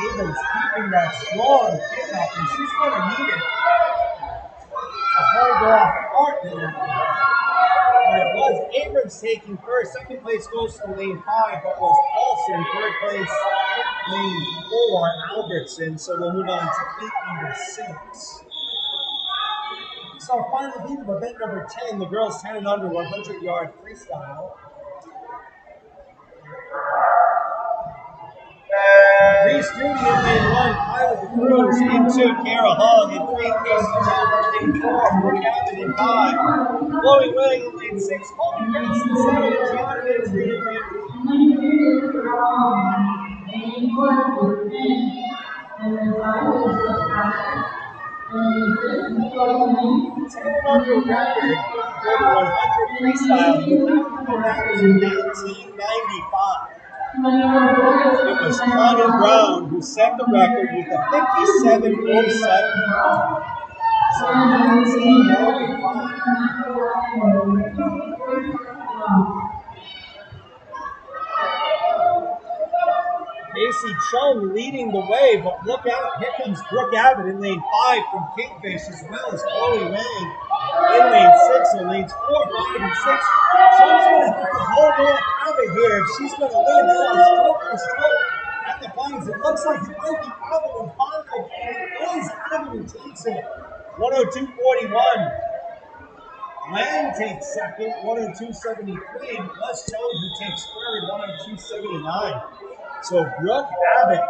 A: Abrams keeping that strong pickup, and she's going to need it to hold off Martin. But it was Abrams taking first. Second place goes to lane 5, but was Paulson. Third place, lane 4, Albertson. So we'll move on to heat number 6. So our final heat of event number 10, the girls 10 and under 100-yard freestyle. Reese Judy in lane 1, Kyla Cruz in 2, Kara Hung in 3, Casey Chandler in 4, Brooke Abbott in 5, Chloe Willing in lane 6, Colby Grace in 7, and Gianna Vinci in lane 10 under record for the 100 freestyle. You have to go back to 1995. It was Connie Brown who set the record with a 57.07. So 1995. Macy Chung leading the way, but look out, here comes Brooke Abbott in lane 5 from Kingfish, as well as Chloe Wang in lane 6, and lanes 4, 5, and 6. Chung's going to have to hold off Abbott here if she's going to lead now stroke for stroke at the fines. It looks like it might be Abbott in final, and it is Abbott who takes it. 1:02.41. Lang takes second, 1:02.73, and Les Chung who takes third, 1:02.79. So Brooke Abbott,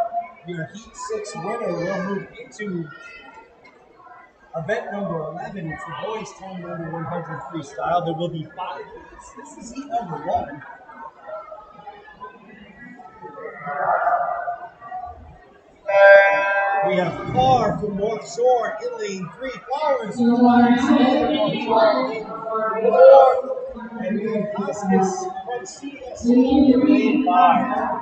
A: your Heat 6 winner, will move into event number 11. It's the boys 10 under 100 freestyle. There will be 5 heats. This is heat number 1. We have Carr from North Shore in lane 3, Flowers from North Shore in 4, and we have Costas from CS in lane 5.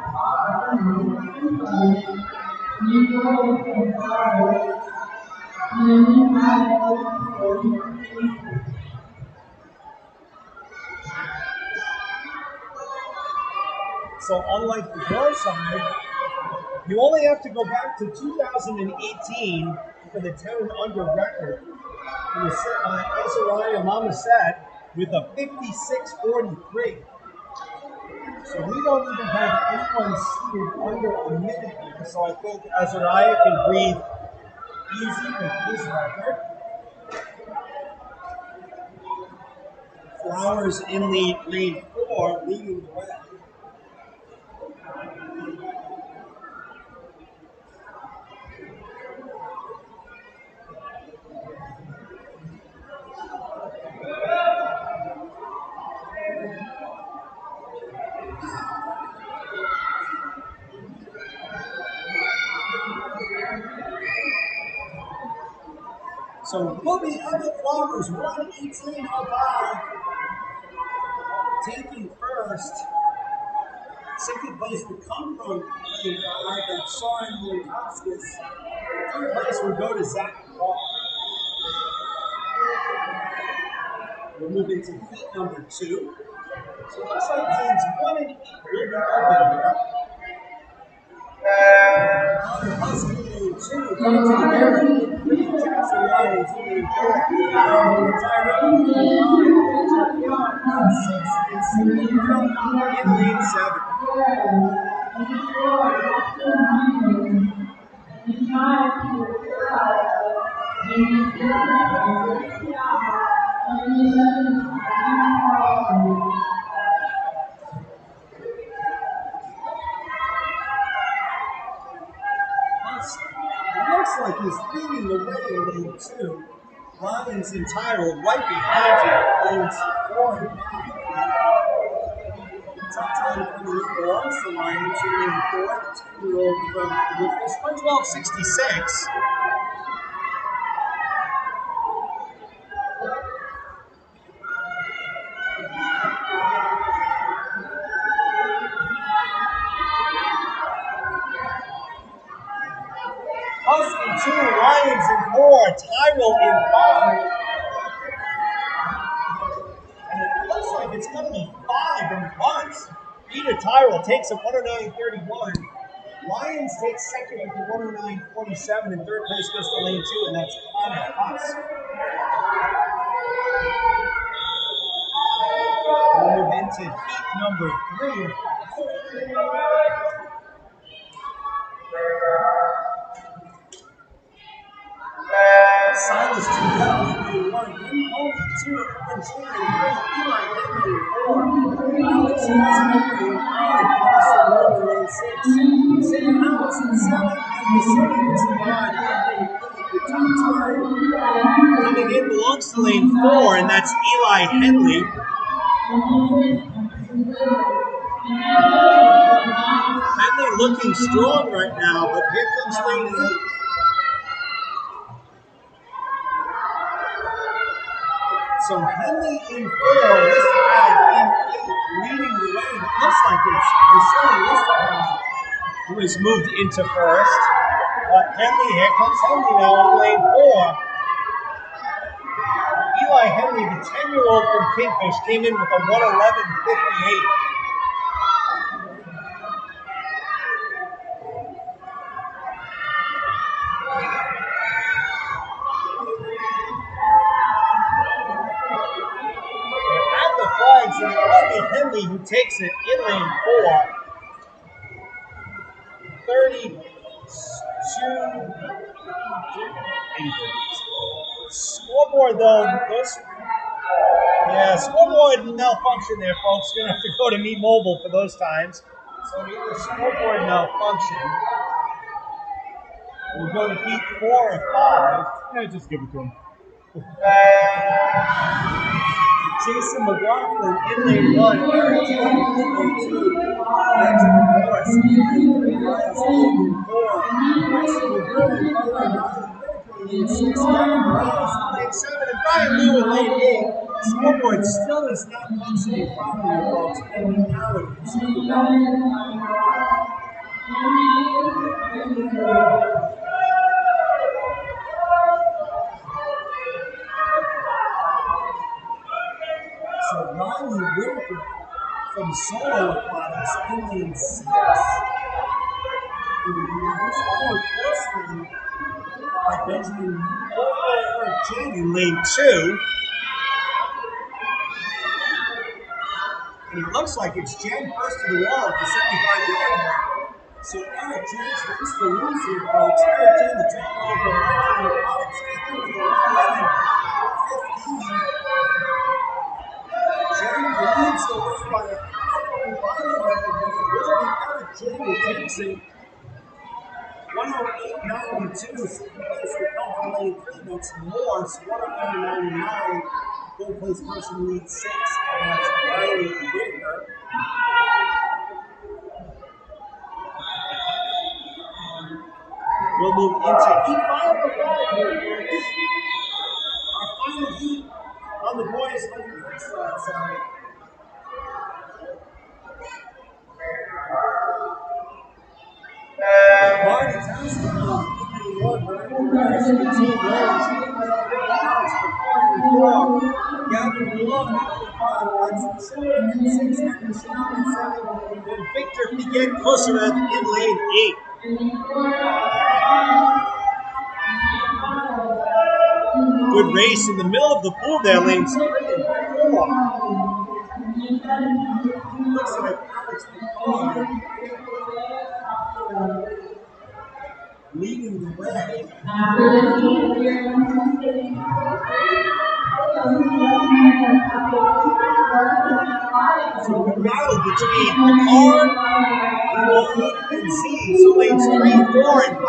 A: So unlike the girls' side, you only have to go back to 2018 for the 10 and under record. It was set by Azariah Mamasad with a 56.43. So we don't even have anyone seated under a minute here. So I think Azariah can breathe easy with his record. Flowers in the lane 4 leading the way. So Ruby Emmett Flowers, 1:18.05, taking first. Second place would come from lane 5, that's Soren Lukaskis. Third place would go to Zach Paul. We'll move into heat number 2. So it looks like lanes 1 and 8 will be open here. Husky lane 2, Quentin Garrett in 3, Jackson Lyons in lane 4, Tyrone in 6, and Sidney Brown in lane 7. It looks like he's leading the way in lane 2. Lyons and Tyrell right behind him, lanes 4 and 5. Top time coming in belongs to Lyons in lane 4, the 2-year-old from Memphis, 1:12.66. Husky 2, Lyons in 4, Tyrell in 5. And it looks like it's going to be 5 in punts. Peter Tyrell takes a 109.31. Lyons takes second with the 109.47, and third place goes to lane 2, and that's Connor Huss. We'll move into heat number 3. Silas Trudell in 1, Only 2, Urban Jr. in 3, Eli Henry in 4, Alex Henry in 5, Austin Miller in 6, Sam House in 7, and Mercedes in 5, the top time. Coming in belongs to lane 4, and that's Eli Henley. Henley looking strong right now, but here comes lane 8. So Henley in 4, Listerad in 8, leading the way. It looks like it's Vasily Listerad who has moved into first. But Henley, here comes Henley now on lane 4. Eli Henley, the 10-year-old from Kingfish, came in with a 1:11.58. And it will be Henley who takes it in lane 4. 32. Scoreboard though, scoreboard malfunction there, folks. Gonna have to go to Meet Mobile for those times. So either scoreboard malfunction. We'll go to heat 4 or 5.
B: Yeah, just give it to him.
A: Jason McLaughlin in lane 1, Eric Taylor in lane 2, Benjamin Morris in lane 3, Miles Lee in 4, Wesley McGrill in 5, Ryan Whitaker in lane 6, Kevin Morales in lane 7, and Brian Liu in lane 8. Scoreboard still is not functioning properly, folks, and now it is. So Riley Whitaker from Solo Aquatics in lane 6. He's followed closely by Benjamin Jen in lane 2. And it looks like it's Jen first to the wall at the 75-yard mark. So Eric Jen's race to lose here, folks. Eric Jen, the 10-year-old from Solo Aquatics, taken with a 1:11.15. Jen leads the race by a half a Eric Jen who takes it 1:08.92. Second place would come from lane 3. That's Morse, 1:09.99. Third place person leads 6, and that's Riley Whitaker. We'll move into heat 5 of 5 here, folks. the boys on the freestyle side. Marty Townsend won Burns, the team wins. Alex McCoy with 4. Gavin Malone with 5. Hudson Simmons with 6. Henry Snow with 7. And Victor Piquet Kosarev in lane 8. Good race in the middle of the pool there, lanes 3 and 4. Looks like Alex McCoy leading the way. So a battle between Picard, Wolf, and Z. So lanes 3, 4, and 5.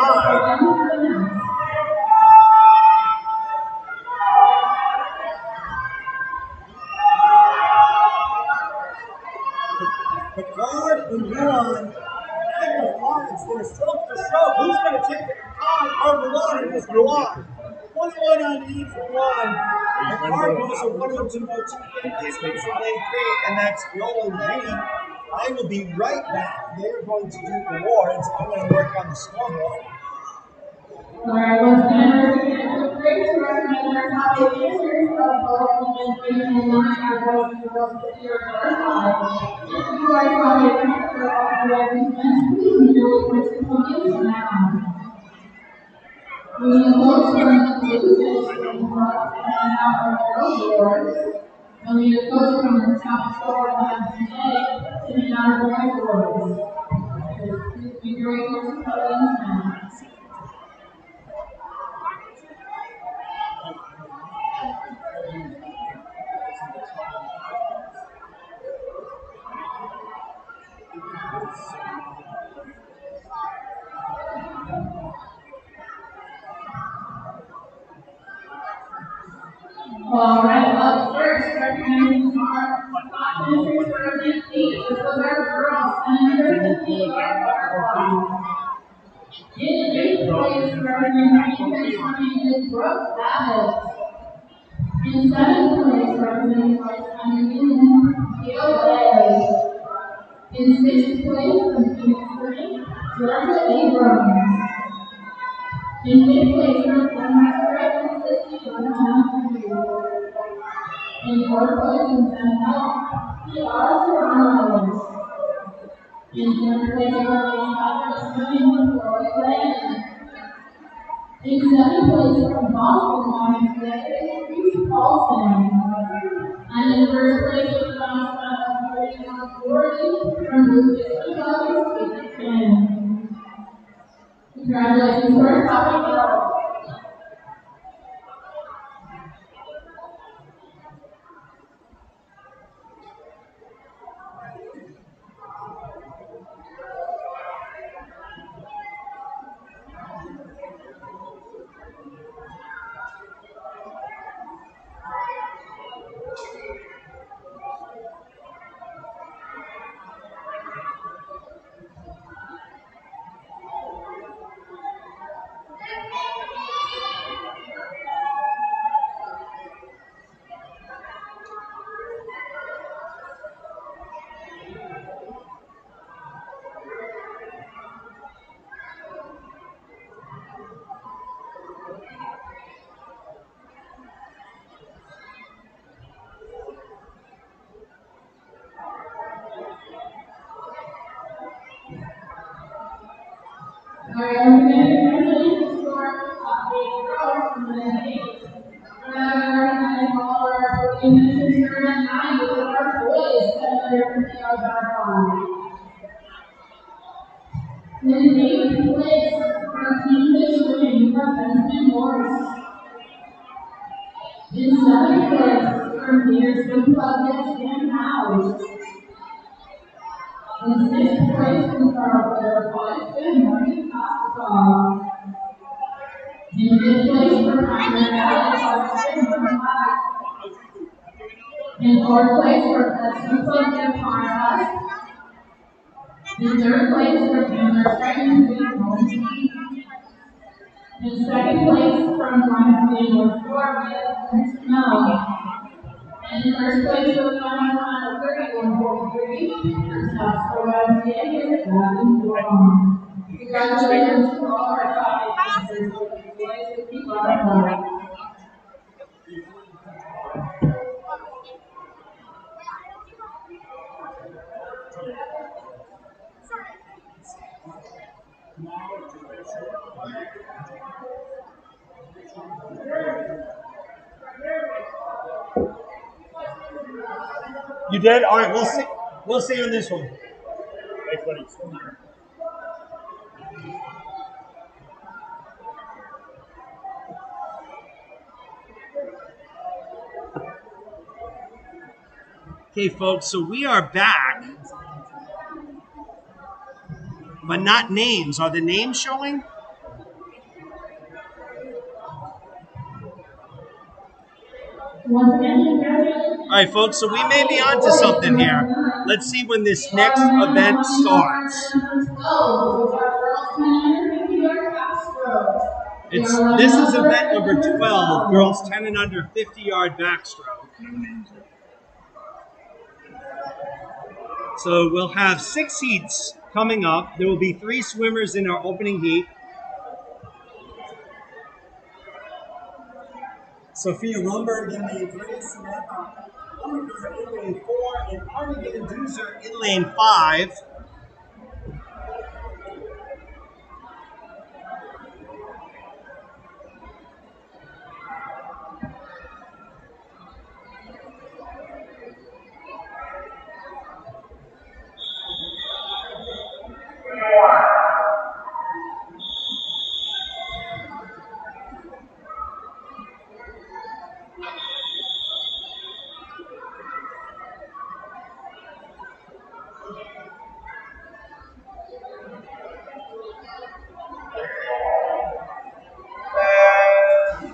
A: Picard and Yuan and Lawrence, they're stroke for stroke. Who's going to take Picard or Yuan? It is Yuan. 21 on each for one. Picard goes a 102.02. He's makes it lane 3, and that's Nolan G. I will be right back. They're going to do awards. I'm going to work on the scoreboard.
C: Alright, once again, we're great to recognize our top 8 users of both the men's and women's girls and girls with your side. If you are top 8 users of the women's please enjoy your podiums now. We will vote from the blue finish and out of the awards. And we will vote from the top 4 of the day sitting out of the white awards. Please enjoy your podiums now. All right, up first, recognizing our top finishers for event 8. This was our girls, and under 50 butterfly. In 8th place, representing Pennsylvania is Brooke Abbott. In 7th place, representing Pennsylvania, Gail Bay. In 6th place, from Phoenix Spring, Georgia Abrams. In 5th place, representing Mississippi, in 4th place in 10&U, Tiara Serrano. In 3rd place, representing Swimming, Chloe Lane. In 2nd place from Boston, Reese Paulson. And in 1st place, from Lucas Chicago, congratulations to our top 8 girls. In 7th place, from Peterson Club, Dan House. In 6th place, from Carlsbad, Boston, Marty Costa. In 5th place, from Pioneer Valley, Boston, in 4th place, from Hudson Club, Conrad. In 3rd place, from Amber Strickland, in 2nd place, from Lionsville, North Florida, Snow. first place for the time 31:43. Stop for YMCA is Gavin Wong. Congratulations to all our top achievers for the boys and keep on going.
A: You did? All right, we'll see. We'll see on this one. Okay, folks, so we are back. But not names. Are the names showing? All right, folks, so we may be onto something here. Let's see when this next event starts. This is event number 12, girls 10 and under 50-yard backstroke. So we'll have 6 heats coming up. There will be 3 swimmers in our opening heat. Sophia Rumberg in lane 3, Samantha Honecker in lane 4, and Armageddon Doozer in lane 5.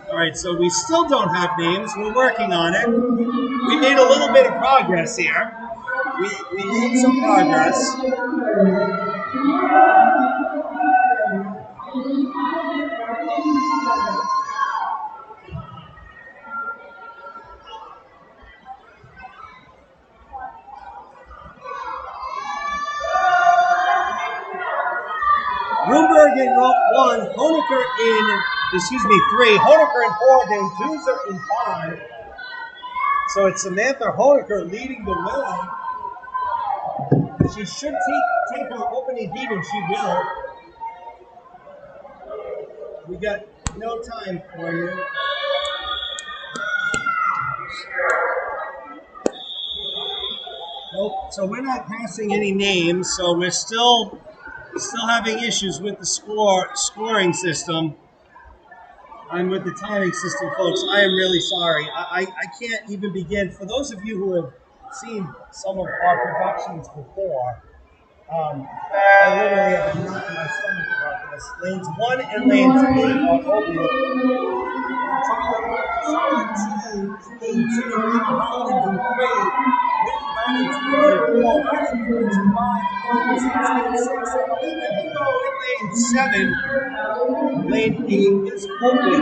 A: All right, so we still don't have names. We're working on it. We made a little bit of progress here. We made some progress. Rumberg in 1, Honecker in, 3, Honecker in 4, then Doozer in 5. So it's Samantha Honecker leading the way. She should take her opening heat, and she will. We got no time for you. Nope. So we're not passing any names, so we're still having issues with the scoring system. I'm with the timing system, folks. I am really sorry. I can't even begin. For those of you who have seen some of our productions before, I literally have a knot in my stomach about this. Lanes 1 and lane 3 are open. Charlotte 2, lane 2, Holland in 3, Whitney Burney 2, lane 4, Burney Burney 5, 6, and Olivia Hugo in lane 7. Lane 8 is open.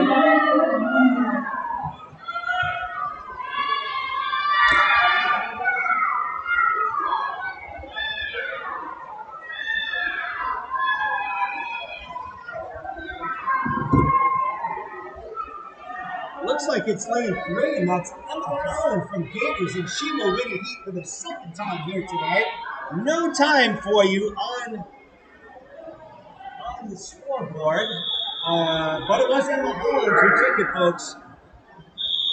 A: Looks like it's lane 3, and that's Emma Holland from Gators, and she will win a heat for the 2nd time here today. No time for you on the scoreboard, but it was Emma Holland who took it, folks.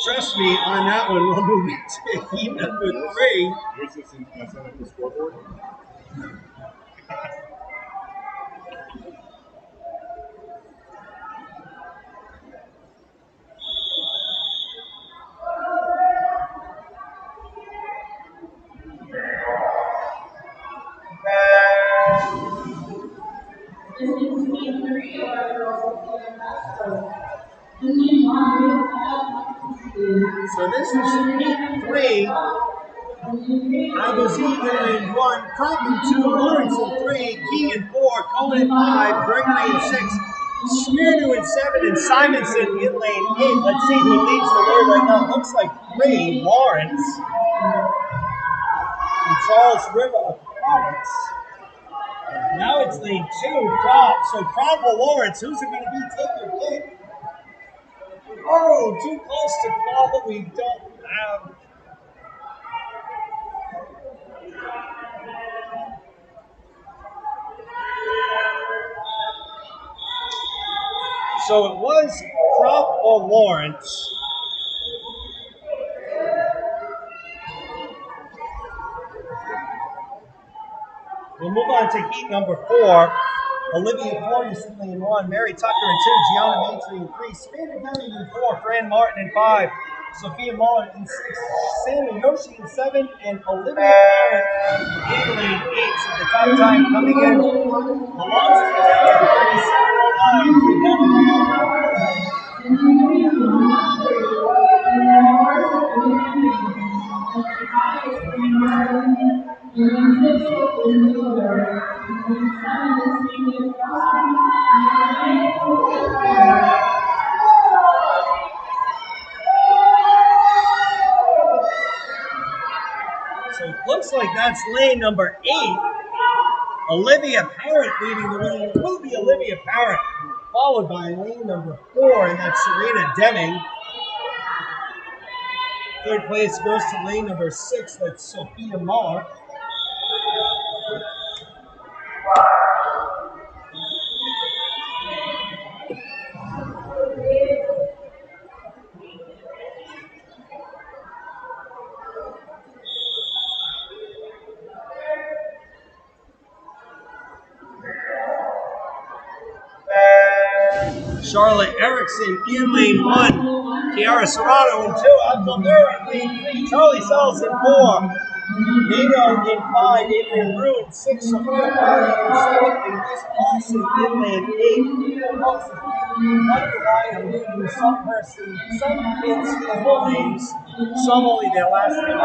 A: Trust me, on that one, we'll move into heat number 3.
D: Yours is that's not like the scoreboard?
A: So this is heat 3. Abuzi in lane 1, Cotton 2, Lawrence in 3, Keegan 4, Cohen 5, Gregory in 6, Smirnu in 7 and Simonson in lane 8. Let's see who leads the way right now. Looks like 3, Lawrence. And Charles River of Province. Now it's lane 2, Crop. So Crop or Lawrence, who's it going to be? Take your pick. Oh, too close to call. We don't have. So it was Crop or Lawrence. We'll move on to heat number 4. Olivia Portis in lane 1, Mary Tucker in 2, Gianna Maitri in 3, Samantha Deming in 4, Fran Martin in 5, Sophia Muller in 6, Sandra Yoshi in 7, and Olivia Barrett in lane 8. So the top time coming in belongs to the 37:09. So it looks like that's lane number 8. Olivia Parrott leading the way. It will be Olivia Parrott, followed by lane number 4, and that's Serena Deming. Third place goes to lane number 6, that's Sophia Muller. Charlotte Erickson in lane 1, Kiara Serrano in 2, Abdelmira in lane 3, Charlie Sells in 4, Nato in 5, Adrian Brew in 6, Sophia Parker in 7, and Liz Paulson in lane 8. Michael Ryan leading some kids in the lanes, some only their last name.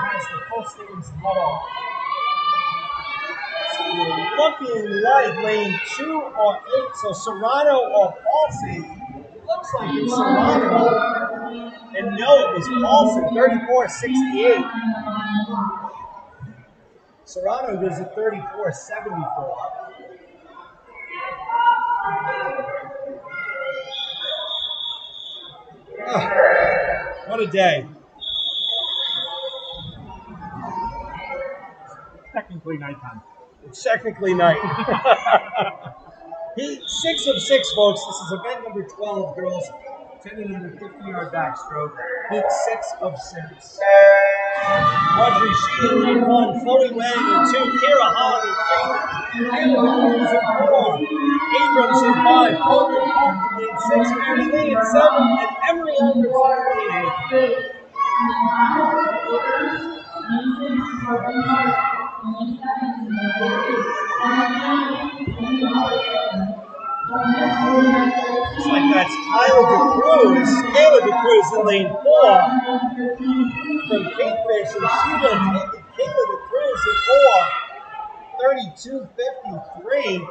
A: Has the first names cut off. Looking like lane 2 or 8, so Serrano or Paulson. It looks like it's Serrano. And no, it was Paulson, 34.68. Serrano goes at 34.74. Oh, what a day.
D: Technically nighttime.
A: It's technically night. Heat 6 of 6, folks. This is event number 12, girls. 10 and under 50-yard backstroke. Heat 6 of 6. Audrey Sheen in lane 1, Chloe Wang in 2, Kira Hahn in 3, Taylor Williams in 4, Abrams in 5, Colgan Park in 6, Mary Lee in 7, and Emery Alberts in 8. Looks like that's Kayla DeCruz in lane 4 from Kingfish, and she will take it. Kayla DeCruz in 4, 32.53.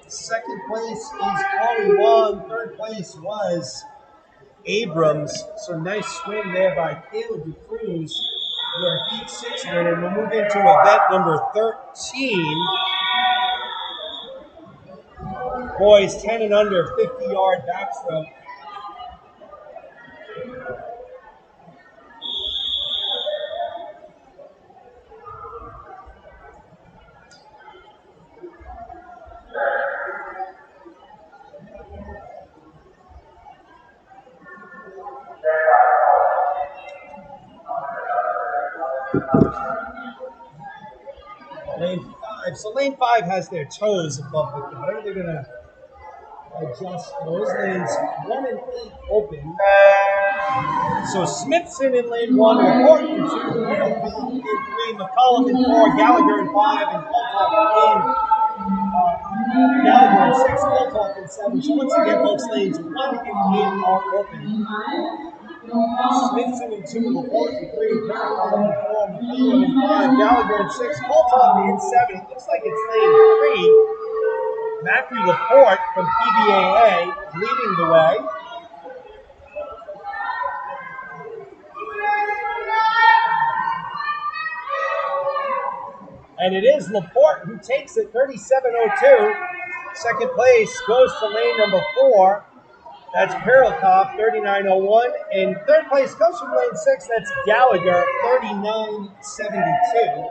A: Second place is Chloe Wong. Third place was Abrams. So nice swim there by Kayla DeCruz. Your Heat 6 win, and we'll move into event number 13. Boys 10 and under, 50-yard backstroke. Lane 5. So lane 5 has their toes above the ground. They're going to adjust those. Lanes 1 and 8 open. So Smithson in lane 1, Horton in 2, Middlefield in 3, McCollum in 4, Gallagher in 5, and Gallagher in 6, Coltalk in 7. So once again, folks, lanes 1 and 8 are open. Smithson in 2, Laporte in 3, Barrichello in 4, McClellan in 5, Gallagher in 6, Colton in 7. It looks like it's lane 3. Matthew Laporte from PBAA leading the way. And it is Laporte who takes it, 37.02. Second place goes to lane number 4. That's Perelkov, 39.01. And third place comes from lane 6. That's Gallagher, 39.72.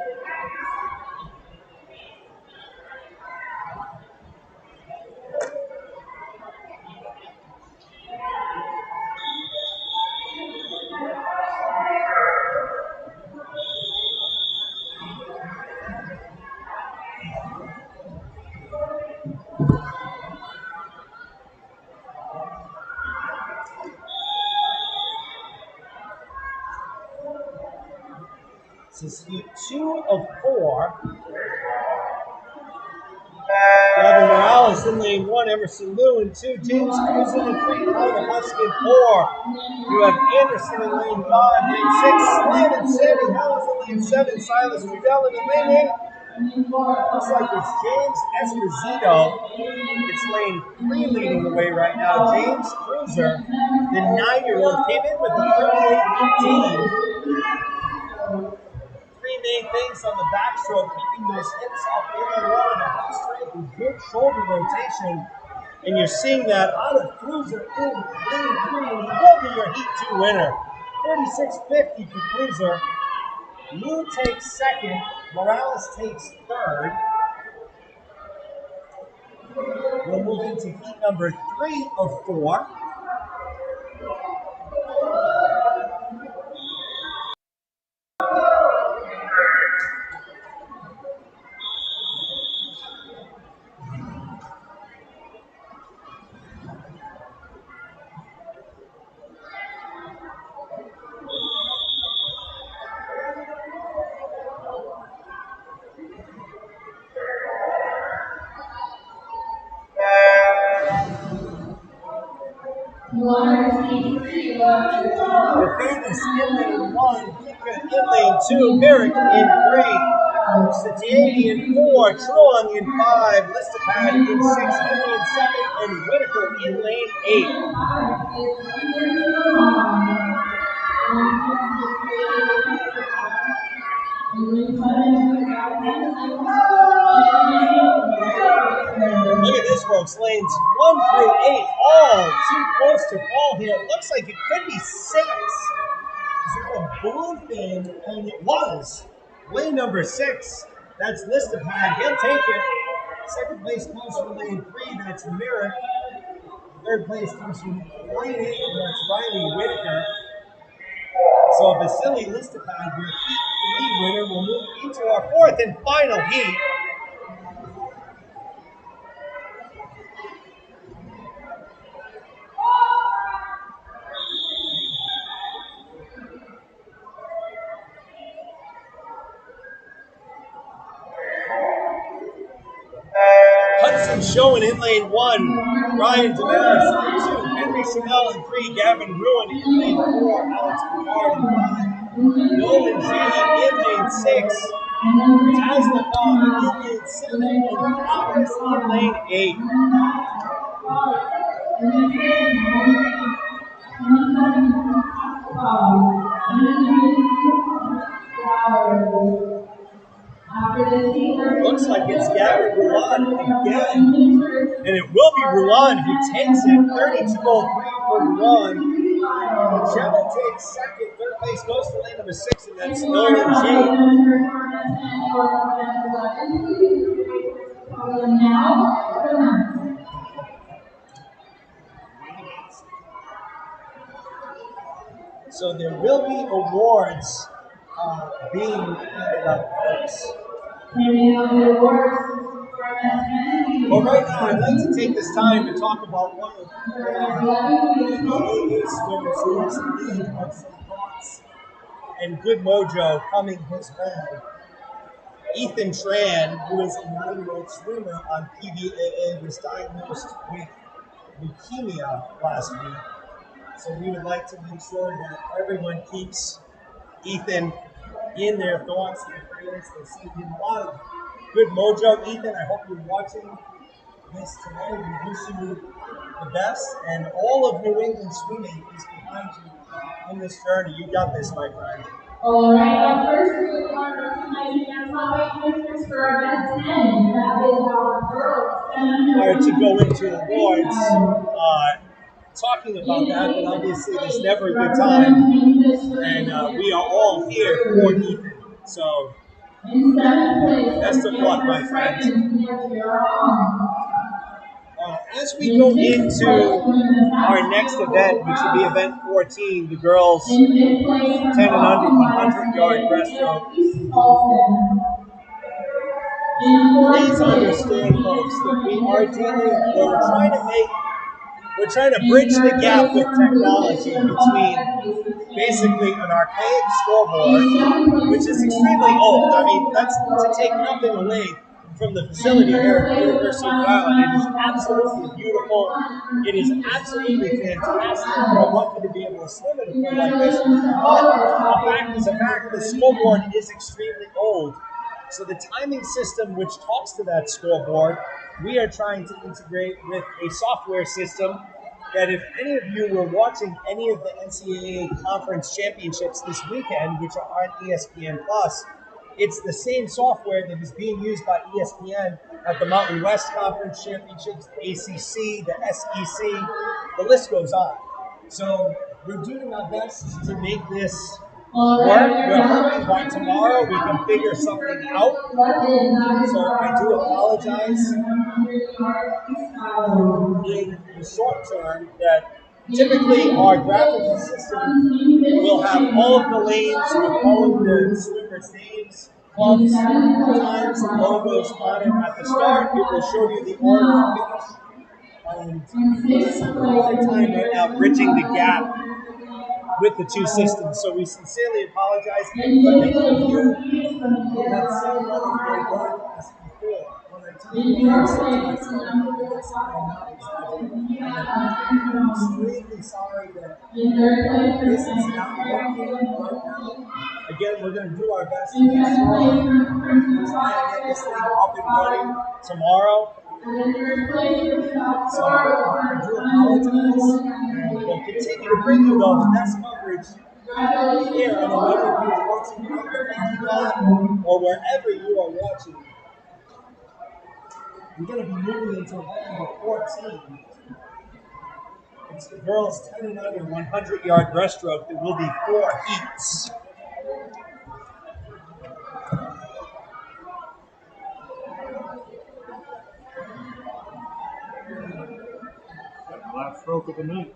A: This is heat 2 of 4. Gavin Morales in lane 1, Emerson Liu in 2, James Cruz in 3, Kyle Husky in 4. You have Anderson in lane 5, lane 6, Slavin Sandy Helens in lane 7, Silas Trudell in lane 8. Looks like it's James Esposito. It's lane 3 leading the way right now. James Cruiser, the 9-year-old, came in with a 38.18. Three main things on the backstroke, keeping those hips up in the water, the hip straight, and good shoulder rotation. And you're seeing that out of Cruiser in lane 3, and he will be your heat 2 winner. 36.50 for Cruiser. Liu takes second, Morales takes third. We'll move into heat number 3 of 4. Nathaniel in lane 1, Pika in lane 2, Merrick in 3, Satiani in 4, Truong in 5, Listapad in 6, Henry in 7, and Whitaker in lane 8. Look at this, folks. Lanes 1 through 8, all too close to call here. It looks like it could be 6. Is it a blue thing? And it was. Lane number 6. That's Listapad. He'll take it. Second place comes from lane 3. That's Merrick. Third place comes from lane 8. And that's Riley Whitaker. So Vasily Listapad, your heat 3 winner, will move into our 4th and final heat. Hudson Showing in lane 1, Ryan Damaris in 2, Henry Chanel in 3, Gavin Ruin in lane 4, Alex Picard in 5, Nolan Genie in lane 6, Tasnikov in lane 7, and Flowers in lane 8. Looks like it's Gavin Rouland again. And it will be Rouland who takes it. 32.03 for Rouland. Sheva takes second. Third place goes to lane number 6, and that's Nolan G. So there will be awards being handed out, folks. Well, right now, I'd like to take this time to talk about one of the AA swimmers who is in need of some thoughts and good mojo coming his way. Ethan Tran, who is a 9-year-old swimmer on PBAA, was diagnosed with leukemia last week. So we would like to make sure that everyone keeps Ethan in their thoughts and prayers. They sent him a lot of good mojo. Ethan, I hope you're watching this today. We wish you the best. And all of New England swimming is behind you in this journey. You got this, my friend.
C: All right, up first we are recognizing our top 8 winners for our best 10. That is our girls.
A: Or to go into awards, talking about that, but obviously there's never a good time. And we are all here for Ethan. So, best of luck, my friend. As we go into our next event, which will be event 14, the girls 10 and under 100-yard breaststroke. Please understand, folks, that we are we're trying to bridge the gap with technology between basically an archaic scoreboard, which is extremely old. I mean, that's to take nothing away from the facility here at the University of Rhode Island. It is absolutely beautiful. It is absolutely fantastic. I want you to be able to swim in a pool like this. But a fact is a fact, the scoreboard is extremely old. So the timing system which talks to that scoreboard, we are trying to integrate with a software system that if any of you were watching any of the NCAA conference championships this weekend, which are on ESPN+, it's the same software that is being used by ESPN at the Mountain West Conference Championships, the ACC, the SEC, the list goes on. So we're doing our best to make this work. We're hoping by tomorrow we can figure something out. So I do apologize in the short term that typically our graphical system will have all of the lanes with all of the swimmers' names, clubs, times, and logos on it at the start. It will show you the order of finish. We're just having a hard time right now bridging the gap with the two systems. So we sincerely apologize. But many of you have seen one of my broadcasts before. When I tell you I'm extremely sorry that this is not working right now. Again, we're going to do our best to make sure we try to get this thing up and running tomorrow. So I do apologize, and we'll continue to bring you the best coverage here. I don't know whether you are watching from the parking lot or wherever you are watching. We're going to be moving into event number 14. It's the girls 10 and under 100-yard breaststroke. There will be 4 heats.
D: Last stroke of the night.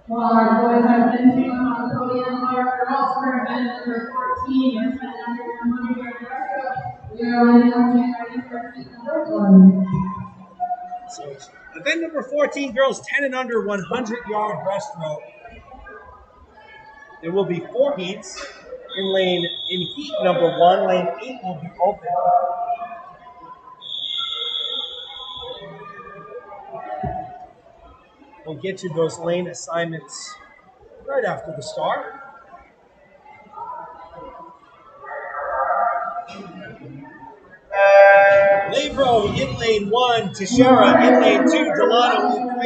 C: Well, our boys have been taking on the podium. Our girls for event number 14 and 10 under 100-yard breaststroke. We are ready for heat number 1.
A: So, event number 14, girls 10 and under 100-yard breaststroke. There will be 4 heats. In heat number 1, lane 8 will be open. We'll get you those lane assignments right after the start. Labro in lane 1, Teixeira in lane 2, Delano in 3,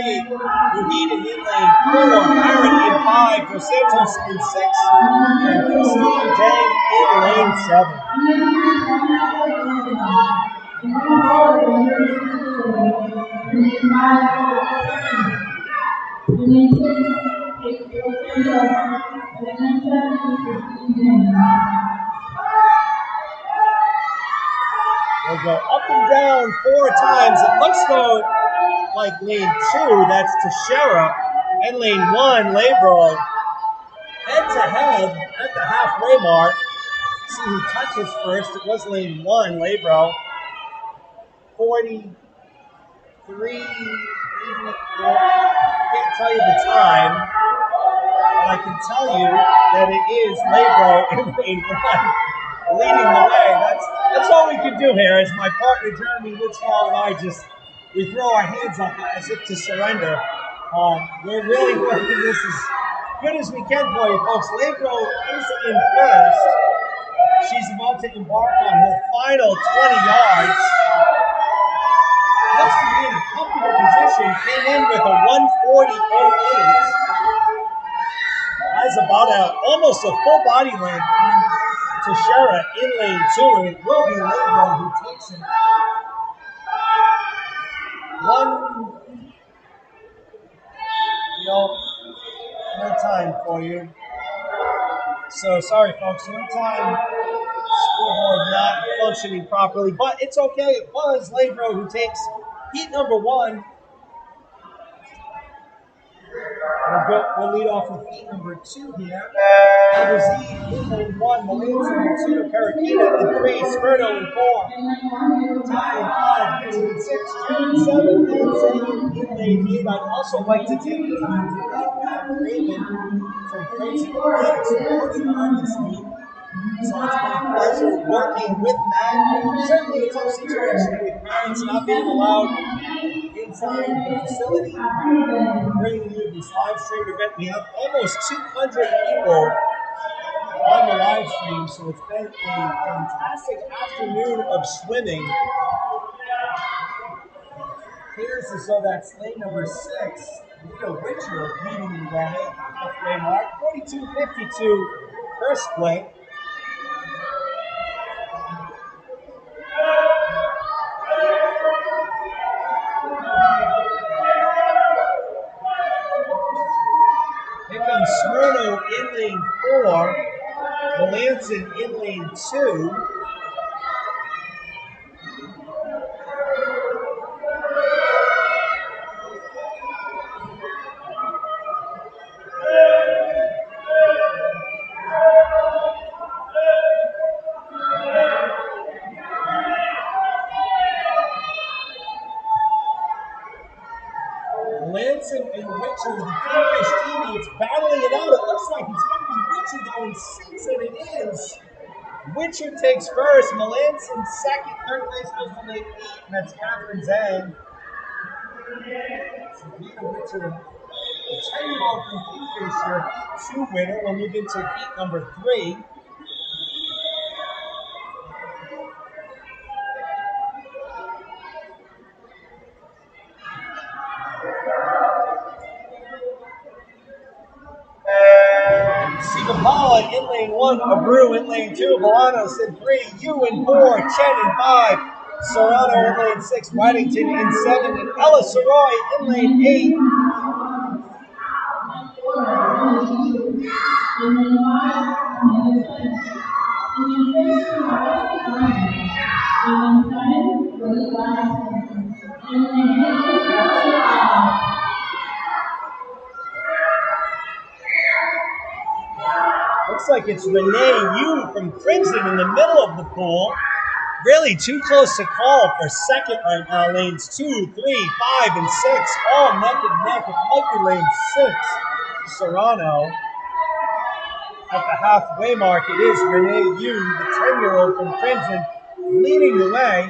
A: Muhid in lane 4, Aaron in 5, Dos Santos in 6, and Christine Dang in lane 7. We'll go up and down 4 times. It looks though like lane 2, that's Teixeira, and lane 1, Labro. Head to head at the halfway mark. See who touches first. It was lane 1, Labro. 43, can't tell you the time, but I can tell you that it is Labro in lane 1 leading the way. That's all we can do here, as my partner Jeremy Woodsfall and I we throw our hands up as if to surrender. We're really making this as good as we can for you, folks. Labro is in first. She's about to embark on her final 20 yards. Looks to be in a comfortable position. Came in with a 140.08. Has about almost a full body length to Shara in lane 2, and it will be Labro who takes it. No time for you. So sorry, folks. No time. Scoreboard not functioning properly, but it's okay. It was Labro who takes heat number 1. We'll lead off with heat number 2 here. Albazee in lane 1, Malinson in 2, Karakina in 3, Sperno in 4, Ty in 5, Gibson in 6, June in 7, and Zayn in lane 8. I'd also like to take the time to thank Matt Raven from Crazy Lights working on this meet. So it's been a pleasure working with Matt. Certainly a tough situation with parents not being allowed inside the facility. Bringing you this live stream event. We have almost 200 people on the live stream, so it's been a fantastic afternoon of swimming. Here's as though that's lane number 6. Lita Witcher leading the way, halfway mark, 42.52 per split. Here comes Smirno in lane 4, Melanson in lane 2. Melanson and Richard, the Kingfish teammates, battling it out. It looks like it's going to be Richard going 6, and it is. Richard takes first, Melanson second, third place goes to lane 8, and that's Catherine Zhang. So Lita Richard, the 10-year-old from Kingfish, your 2 winner. We'll move into heat number 3. Sigapala in lane 1, Abreu in lane 2, Bolanos in 3, Yu in 4, Chen in 5, Serrano in lane 6, Waddington in 7, and Ella Saroy in lane 8. Looks like it's Renee Yu from Crimson in the middle of the pool. Really too close to call for second right now. Lanes 2, 3, 5, and 6, all neck and neck. It might be lane 6. Serrano. At the halfway mark, it is Renee Yu, the 10-year-old from Crimson, leading the way.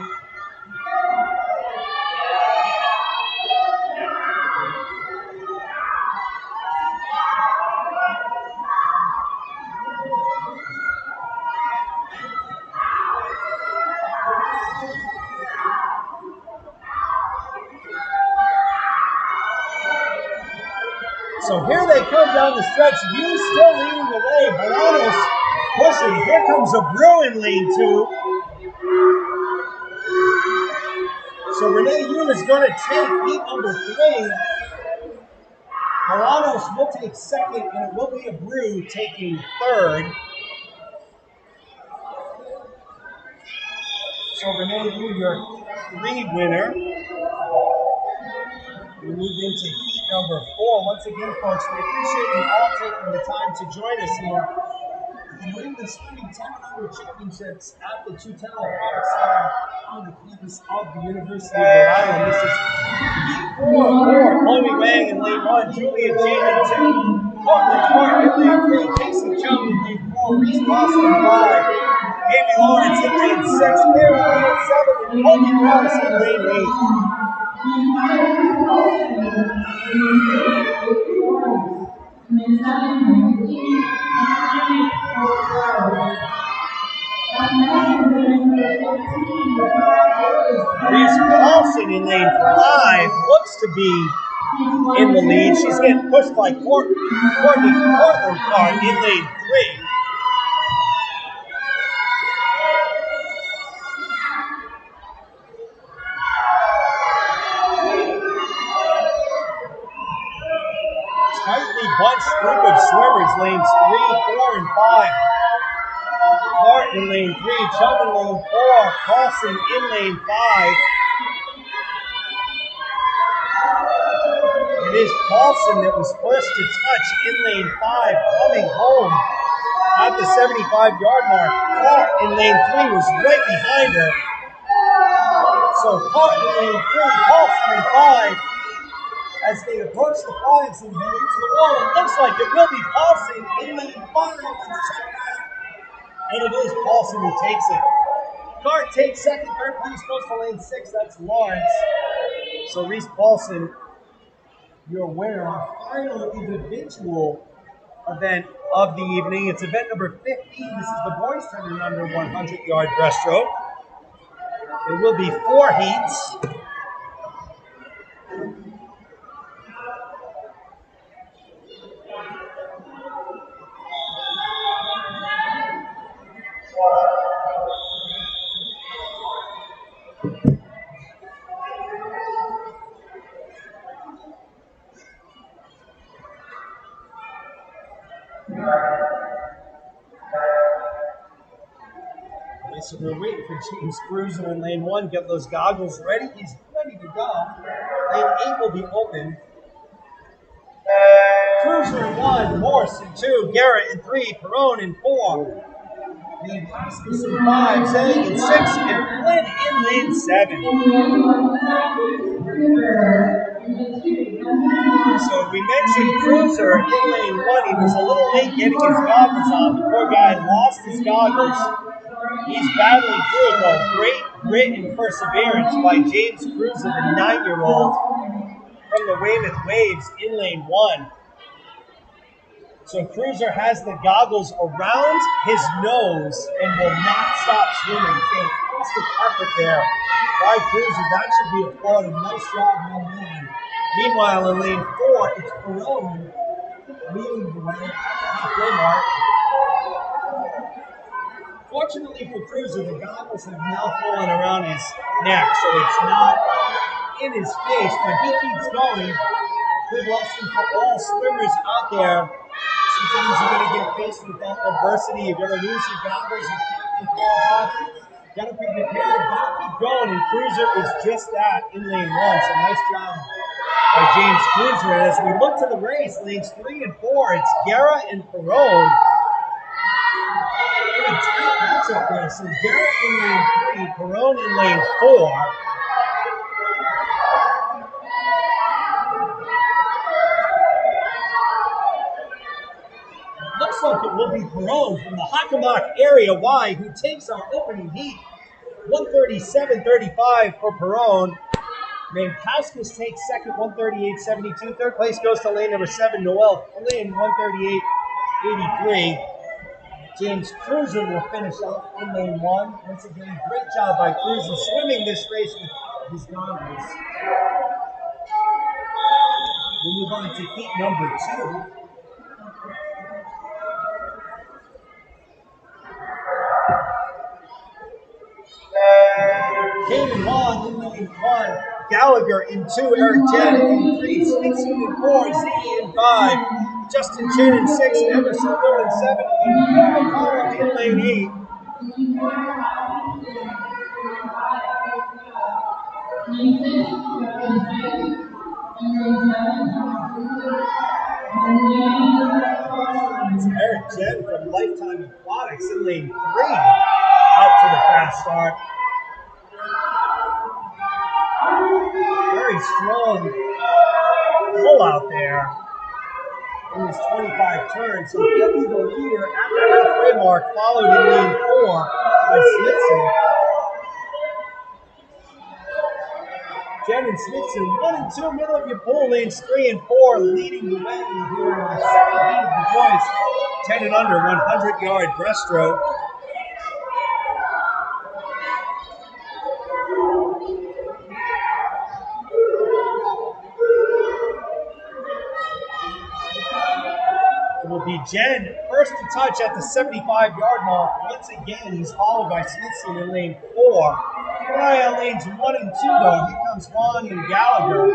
A: So here they come down the stretch. Yu still leading the way. Bolanos pushing. Here comes Abreu in lane 2. So Renee Yu is going to take heat number 3. Bolanos will take second, and it will be Abreu taking third. So Renee Yu, your 3 winner. We move into heat number 4. Once again, folks, we appreciate you all taking the time to join us here. The New England Swimming 10&U Championships at the Tutela Aquatic Center on the campus of the University of Rhode Island. This is heat 4 for Chloe Wang in lane 1, Julia Jane in 2, Courtland Clark in lane 3, Casey Chung in lane 4, Reese Boston in 5, Amy Lawrence in lane 6, Mary Lee in 7, and Colby Krause in lane 8. Reese Paulson in lane 5 looks to be in the lead. She's getting pushed by Courtney Portland in lane 3. Tightly bunched group of swimmers, lanes 3, 4, and 5. Clark in lane 3, Chung in lane 4, Paulson in lane 5. It is Paulson that was first to touch in lane 5, coming home at the 75-yard mark. Clark in lane 3 was right behind her. So Clark in lane 3, Paulson in 5. As they approach the flags and head into the wall, it looks like it will be Paulson in lane 5. And it is Paulson who takes it. Clark takes second, third place goes to lane 6. That's Lawrence. So Reese Paulson, your winner, our final individual event of the evening. It's event number 15. This is the boys' 10 under 100-yard breaststroke. There will be 4 heats. So we're waiting for James Cruiser in lane 1. Get those goggles ready. He's ready to go. Lane 8 will be open. Cruiser in 1, Morse in 2, Garrett in 3, Perone in 4. Lane Haskins in 5, Zang in 6, and Flynn in lane 7. So we mentioned Cruiser in lane 1. He was a little late getting his goggles on. The poor guy lost his goggles. He's battling through it though. Great grit and perseverance by James Cruiser, the 9-year-old from the Weymouth Waves in lane 1. So Cruiser has the goggles around his nose and will not stop swimming. Fantastic effort there by Cruiser. That should be applauded. Nice job, young man. Meanwhile, in lane 4, it's Perone leading the way at the halfway mark. Fortunately for Cruiser, the goggles have now fallen around his neck, so it's not in his face, but he keeps going. Good lesson for all swimmers out there. Sometimes you're going to get faced with that adversity. You're going to lose your goggles and fall off. Got to be prepared, got to keep going, and Cruiser is just that in lane 1. So nice job by James Cruiser. And as we look to the race, lanes 3 and 4, it's Guerra and Perone. A tight matchup there. So Garrett in lane 3, Perone in lane 4. Looks like it will be Perone from the Hockomock area Y who takes our opening heat. 137.35 for Perone. Mankowskis takes second, 138.72. Third place goes to lane number 7, Noel Flynn, 138.83. James Cruiser will finish up in lane 1. Once again, great job by Cruiser swimming this race with his goggles. We'll move on to heat number 2. Hayden Vaughn in lane 1. Gallagher in 2. Eric Jen in 3. Smitson in 4. Z in 5. Justin Chin in 6. Emerson Wood in 7. And Kevin Collins in lane 8. It's Eric Jen from Lifetime Aquatics in lane 3. Out to the fast start. Very strong pull out there in his 25 turns. So he'll be the leader at the halfway mark, followed in lane 4 by Smithson. Jen and Smithson, 1 and 2, middle of your pool, lanes 3 and 4, leading the way here in our second boys. 10 and under, 100-yard breaststroke. It will be Jen, first to touch at the 75-yard mark. Once again, he's followed by Smithson in lane 4. Ryan lanes 1 and 2, though. Here comes Juan and Gallagher.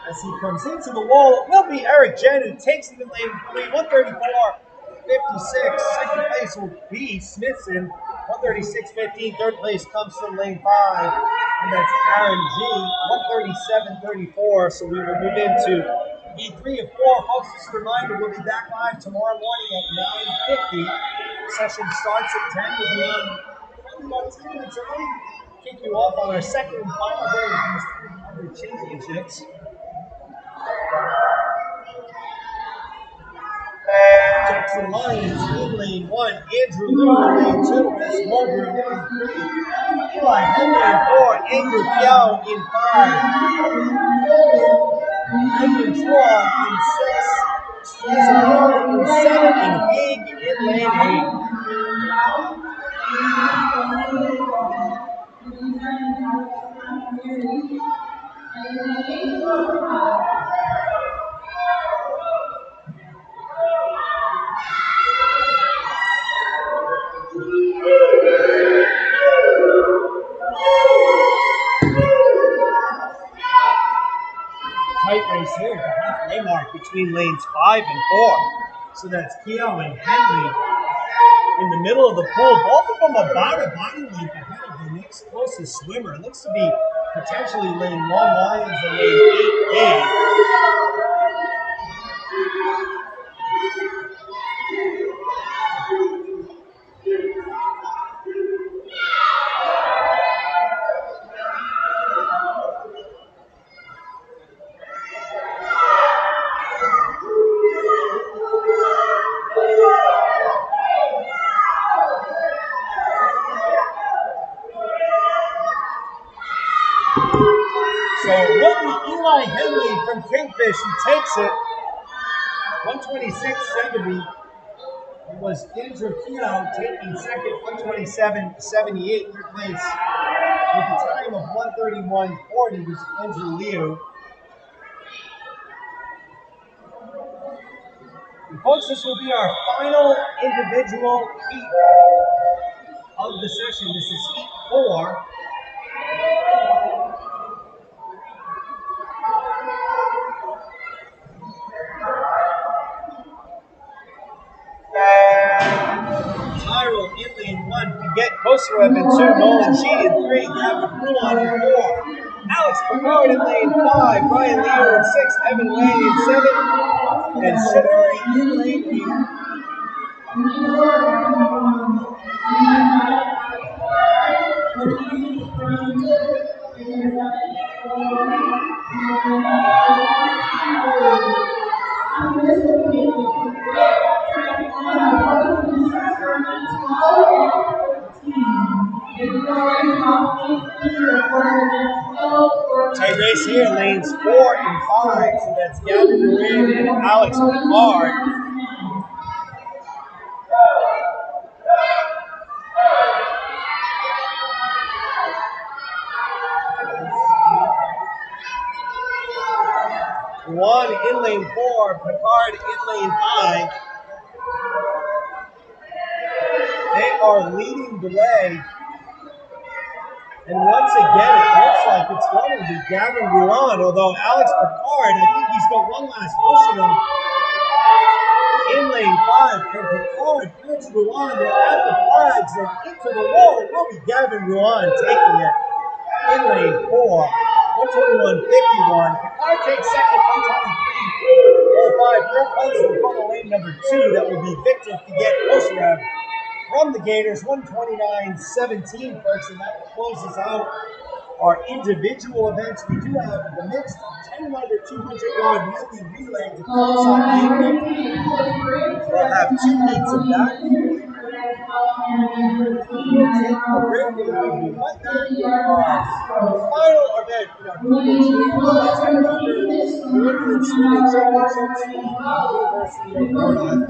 A: As he comes into the wall, it will be Eric Jen who takes it in lane 3, 134.56. Second place will be Smithson, 136.15. Third place comes from lane 5, and that's Aaron G, 137.34. So we will move into E3 of 4. Folks, just a reminder, we'll be back live tomorrow morning at 9:50. Session starts at 10. We'll be on about 10 minutes early. Kick you off on our second and final day of these 300 championships. Jackson Lyons in lane 1, Andrew Liu in lane 2, Wes Mulgrew in lane 3, Eli Henry in 4, Andrew Piao in 5, Andrew Chua in 6, Isidore in 7, and Haig in lane 8. Tight race here at the halfway mark between lanes 5 and 4. So that's Keogh and Henry in the middle of the pool. Both of them about a body length ahead of the next closest swimmer. It looks to be potentially lane 1 Lyons and lane 8 Haig. So it will be Eli Henry from Kingfish who takes it. 126.70. It was Andrew Keogh taking second, 127.78. Third place with a time of 131.40 was Andrew Liu. And folks, this will be our final individual heat of the session. This is heat 4. Tyrell in lane 1, Piquet Kosarev in 2, Nolan G in 3, Gavin Ruan in 4, Alex Picard in lane 5, Ryan Leo in 6, Evan Wayne in 7, and Shadori in lane 8. Tight race here, lanes 4 and 5, so that's Gavin Duran and Alex Picard. One in lane 4, Picard in lane 5. They are leading the way. And once again, it looks like it's going to be Gavin Ruan, although Alex Picard, I think he's got one last push in him. In lane 5, from Picard, Prince Ruan, they're at the flags and into the wall. It will be Gavin Ruan taking it in lane 4, 121.51. Picard takes second, 123.05. Third place in front of lane number 2. That will be Victor Piquet Kosarev from the Gators, 129.17, folks, and that closes out our individual events. We do have the mixed 10 under 200-yard medley relay to close out the evening. We'll have 2 heats of that. We'll take a break and we'll be right back with our final event in our Champions 10 Under Swimming Championships from the University of Rhode Island.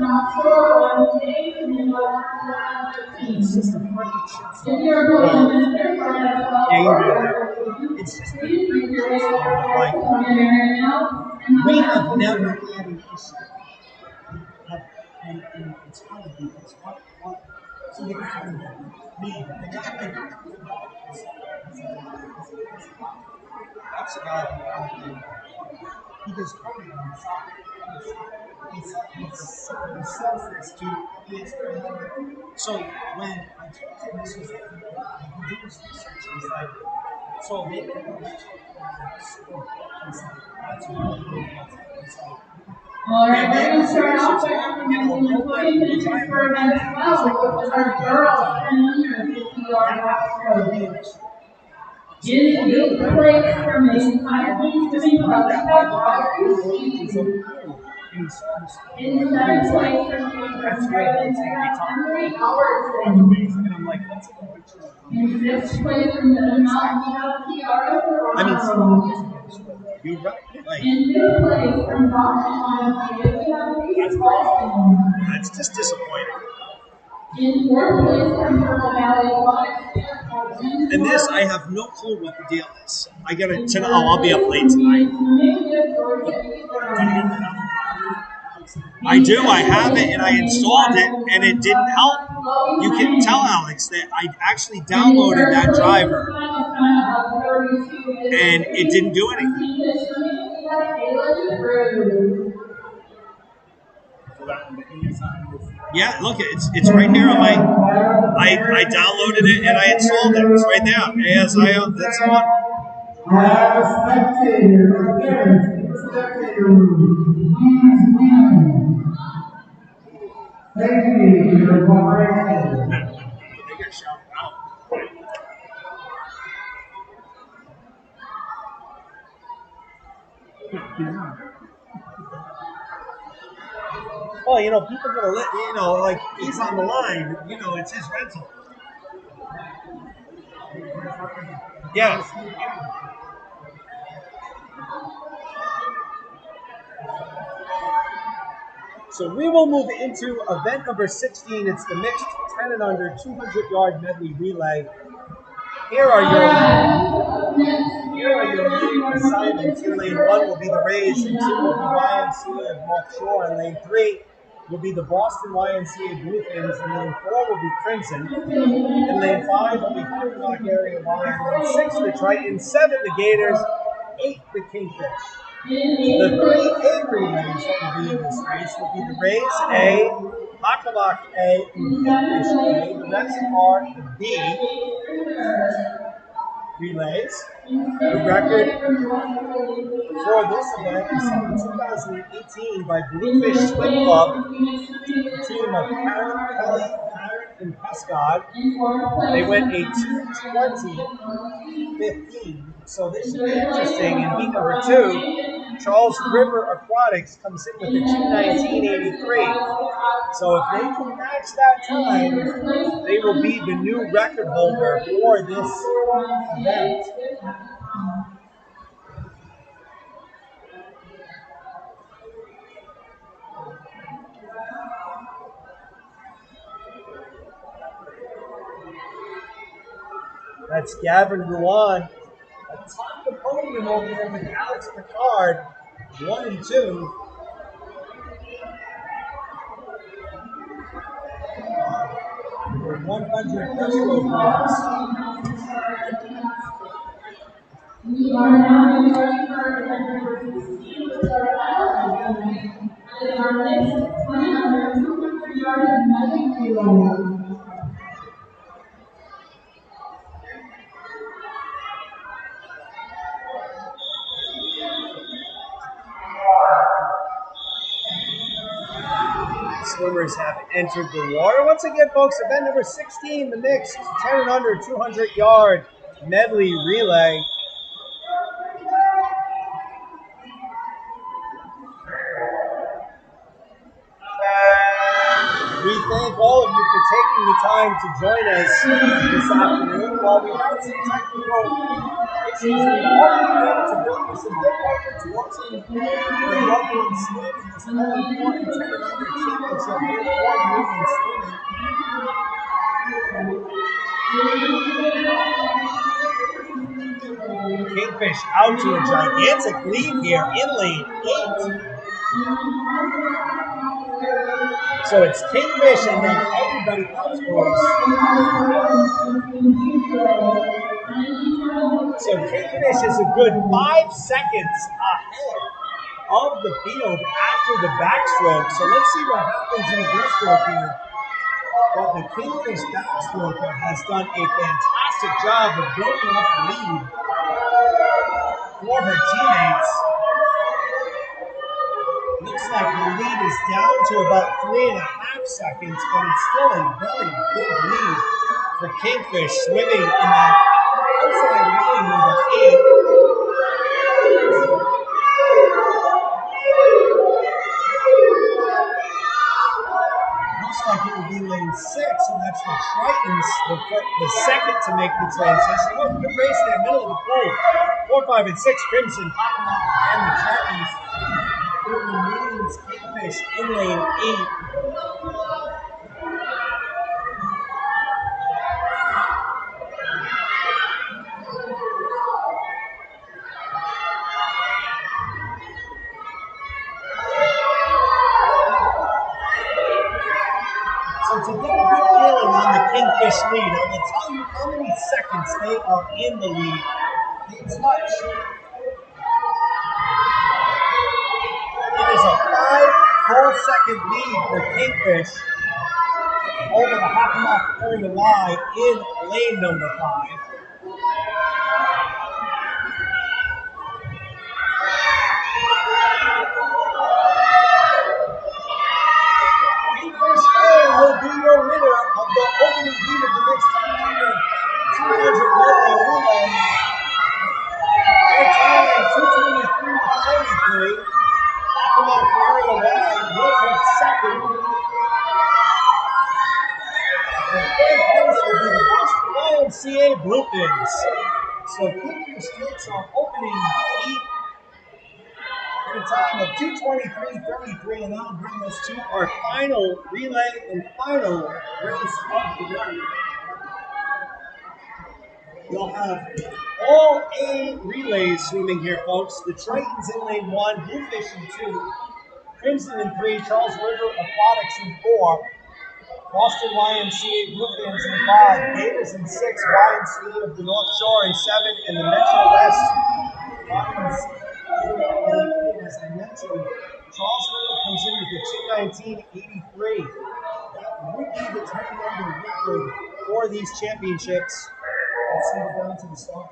A: It's just a perfect shit song. Yeah, you do that. It's just a perfect shit song. Like, we have never had an issue. And it's funny because what so the guy me, the guy that's the guy he does coding on the side. He sells this to so when I told him this was like he did his research, he's like, so maybe he's like, that's really cool.
C: All right, we're going to start off by having a little bit for as well with our girls 10-yard backstroke. In eighth place from the Highland Swimming Club, in seventh place from the Breaststroke,
A: And I'm like, that's
C: in sixth place from the Mountain
A: you're right. Like,
C: in fifth place from Boston,
A: that's just disappointing.
C: in fourth place from Purple Valley,
A: And this, I have no clue what the deal is. I gotta tonight. Oh, I'll be up late tonight. I do. I have it, and I installed it, and it didn't help. You can tell Alex that I actually downloaded that driver, and it didn't do anything. Yeah, look, it's right here on my. I downloaded it and I installed it. It's right there. ASIO. That's the one. Well, you know, people are gonna let you know, like he's on the line. You know, it's his rental. Yes. So we will move into event number 16. It's the mixed 10 and under 200-yard medley relay. Here are your main assignments. In lane 1 will be the Rays, and 2 will be YMCA of North Shore, and lane 3 will be the Boston YMCA Bluefins, and lane 4 will be Crimson, and lane 5 will be Hard Rock Area Lion, lane 6 the Triton, 7 the Gators, 8 the Kingfish. The 3A relays that will be in this race will be the Rays A, Hakamak A, and Kingfish A. The rest are the B relays. The record for this event is set in 2018 by Bluefish Swim Club, a team of Karen, Kelly, Karen, and Prescott. They went a 2:20.15, so this should be interesting. In heat number 2, Charles River Aquatics comes in with a 2:19.83. So if they can match that time, they will be the new record holder for this event. That's Gavin Ruan atop the podium over there with Alex Picard, 1 and 2. For 100 breaststroke meters.
C: We are now in our 200-yard medley relay.
A: Swimmers have entered the water. Once again, folks, event number 16, the mixed 10 and under 200-yard medley relay. We thank all of you for taking the time to join us this afternoon. While we had some technical issues, we hope we were able to bring you some good moments watching the loved ones swim in this very important 10&U championship here for women's swimming. Kingfish out to a gigantic lead here in lane 8. So it's Kingfish and then everybody else goes. So Kingfish is a good 5 seconds ahead of the field after the backstroke. So let's see what happens in the breaststroke here. Well, the Kingfish backstroker has done a fantastic job of building up a lead for her teammates. Looks like the lead is down to about 3.5 seconds, but it's still a very big lead for Kingfish swimming in that outside lane number 8. Looks like it will be lane 6, and that's the Tritons, the second to make the transition. Oh, good race there, middle of the pool. 4, 5, and 6, Crimson, and the Tritons. It remains Kingfish in lane 8. So to get a good feeling on the Kingfish lead, I will tell you how many seconds they are in the lead. They touch. It is a 5 full second lead for Kingfish over the Hockomock area line in lane number 5. Kingfish A will be your winner of the opening heat of the mixed 200 Medley Relay. Their time 2:23:33. Hockomock area line will take second. The third place will be the West YMCA Bluefins. So Kingfish takes our opening heat at a time of 2:23:33, and that'll bring us to our final relay and final race of the day. We'll have all A relays swimming here, folks. The Tritons in lane 1, Bluefish in 2, Crimson in 3, Charles River Aquatics in 4, Boston YMCA Bluefins in 5, Gators in 6, YMCA of the North Shore in 7, and the Metro West Lions in 8. As I mentioned, Charles River comes in with a 2:19:83. That would be the 10-number record for these championships. Let's send it down to the start.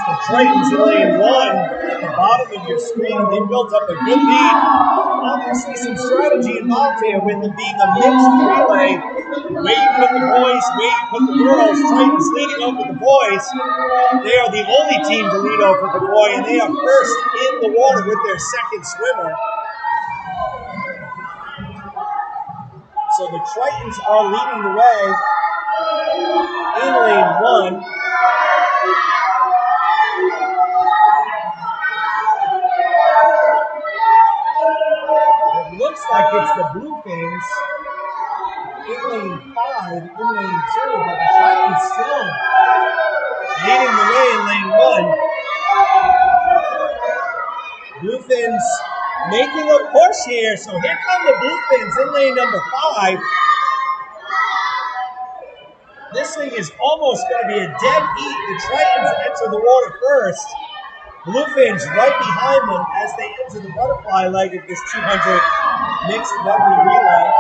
A: The Tritons in lane 1 at the bottom of your screen. They built up a good lead. Obviously some strategy involved here with it being a mixed relay. Where you put the boys, where you put the girls. Tritons leading over the boys. They are the only team to lead over the boy, and they are first in the water with their second swimmer. So the Tritons are leading the way in lane 1. It looks like it's the Bluefins in lane 5, in lane 2, but the Tritons still leading the way in lane 1. Bluefins making a push here, so here come the Bluefins in lane number 5. This thing is almost going to be a dead heat. The Tritons enter the water first. Bluefins right behind them as they enter the butterfly leg of this 200 mixed Medley relay.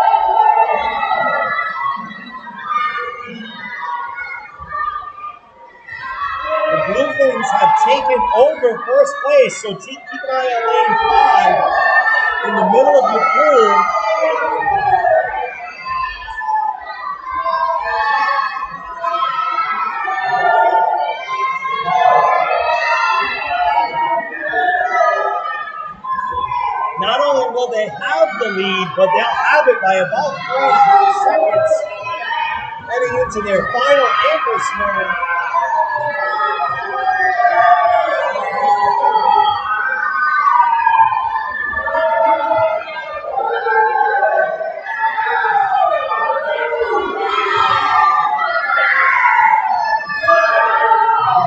A: The Bluefins have taken over first place, so keep an eye on lane 5 in the middle of your pool. Not only will they have the lead, but they'll have it by about 3 seconds heading into their final ankle swimmer.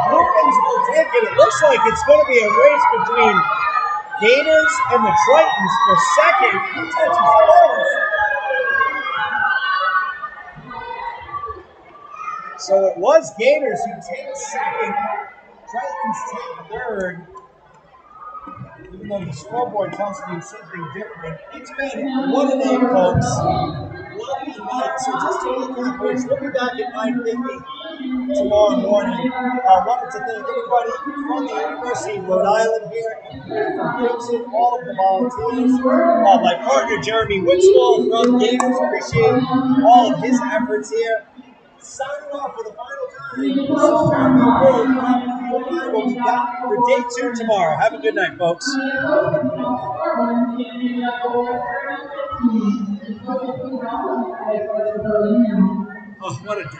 A: Groupings will take it. It looks like it's going to be a race between Gators and the Tritons for second. Who touches first? So it was Gators who take second. Tritons take third. Even though the scoreboard tells me something different. It's been 1-8, folks. 1-8. So just to recap, folks, we'll be back at 9:50 tomorrow morning. I wanted to thank everybody from the University of Rhode Island here, from Gibson, all of the volunteers, my partner Jeremy Witzwall from Gators. Appreciate all of his efforts here. Signing off for the final time. This is Jeremy Wood. We'll be back for day 2 tomorrow. Have a good night, folks. Oh, what a day.